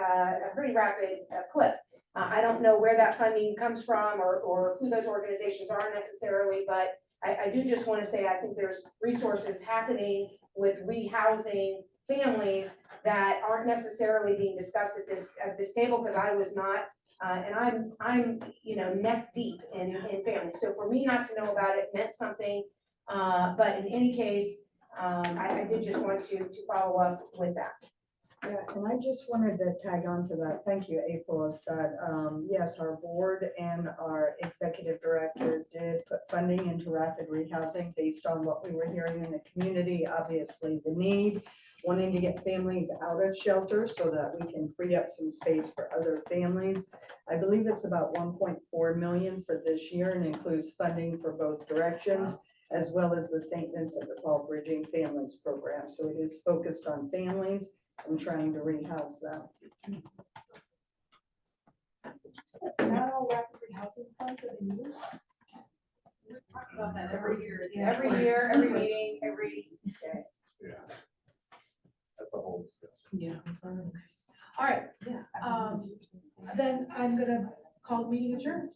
clip. I don't know where that funding comes from or who those organizations are necessarily, but I do just want to say I think there's resources happening with rehousing families that aren't necessarily being discussed at this table, because I was not, and I'm neck deep in families. So for me not to know about it meant something. But in any case, I did just want to follow up with that. Yeah, and I just wanted to tag on to that. Thank you, April, is that, yes, our board and our executive director did put funding into rapid rehousing based on what we were hearing in the community, obviously the need, wanting to get families out of shelter so that we can free up some space for other families. I believe it's about 1.4 million for this year and includes funding for both directions, as well as the St. Vincent de Paul Bridging Families Program. So it is focused on families and trying to rehouse them. Not all rapid rehousing funds that they use. We talk about that every year. Every year, every meeting, every day. Yeah. That's a whole discussion. Yeah. All right, then I'm gonna call the meeting adjourned.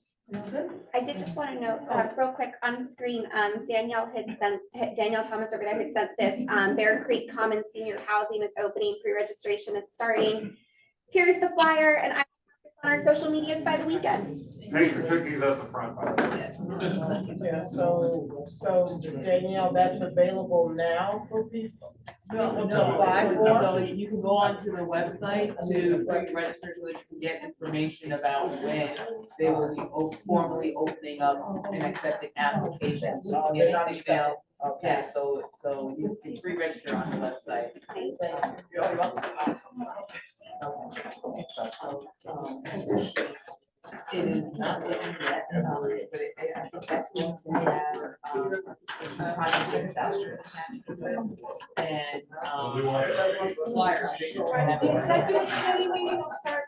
I did just want to note, real quick on screen, Danielle Thomas over there had sent this, Bear Creek Commons Senior Housing is opening, pre-registration is starting. Here's the flyer, and I on our social medias by the weekend. Take your cookies at the front. Yeah, so Danielle, that's available now for people? No, To apply for? so you can go onto the website to pre-register so that you can get information about when they will be formally opening up and accepting applications. So you can get an email. Yeah, so you can pre-register on the website. You're welcome. It is not open yet, but I think that's going to have, project faster. And, flyer. The executive committee meeting will start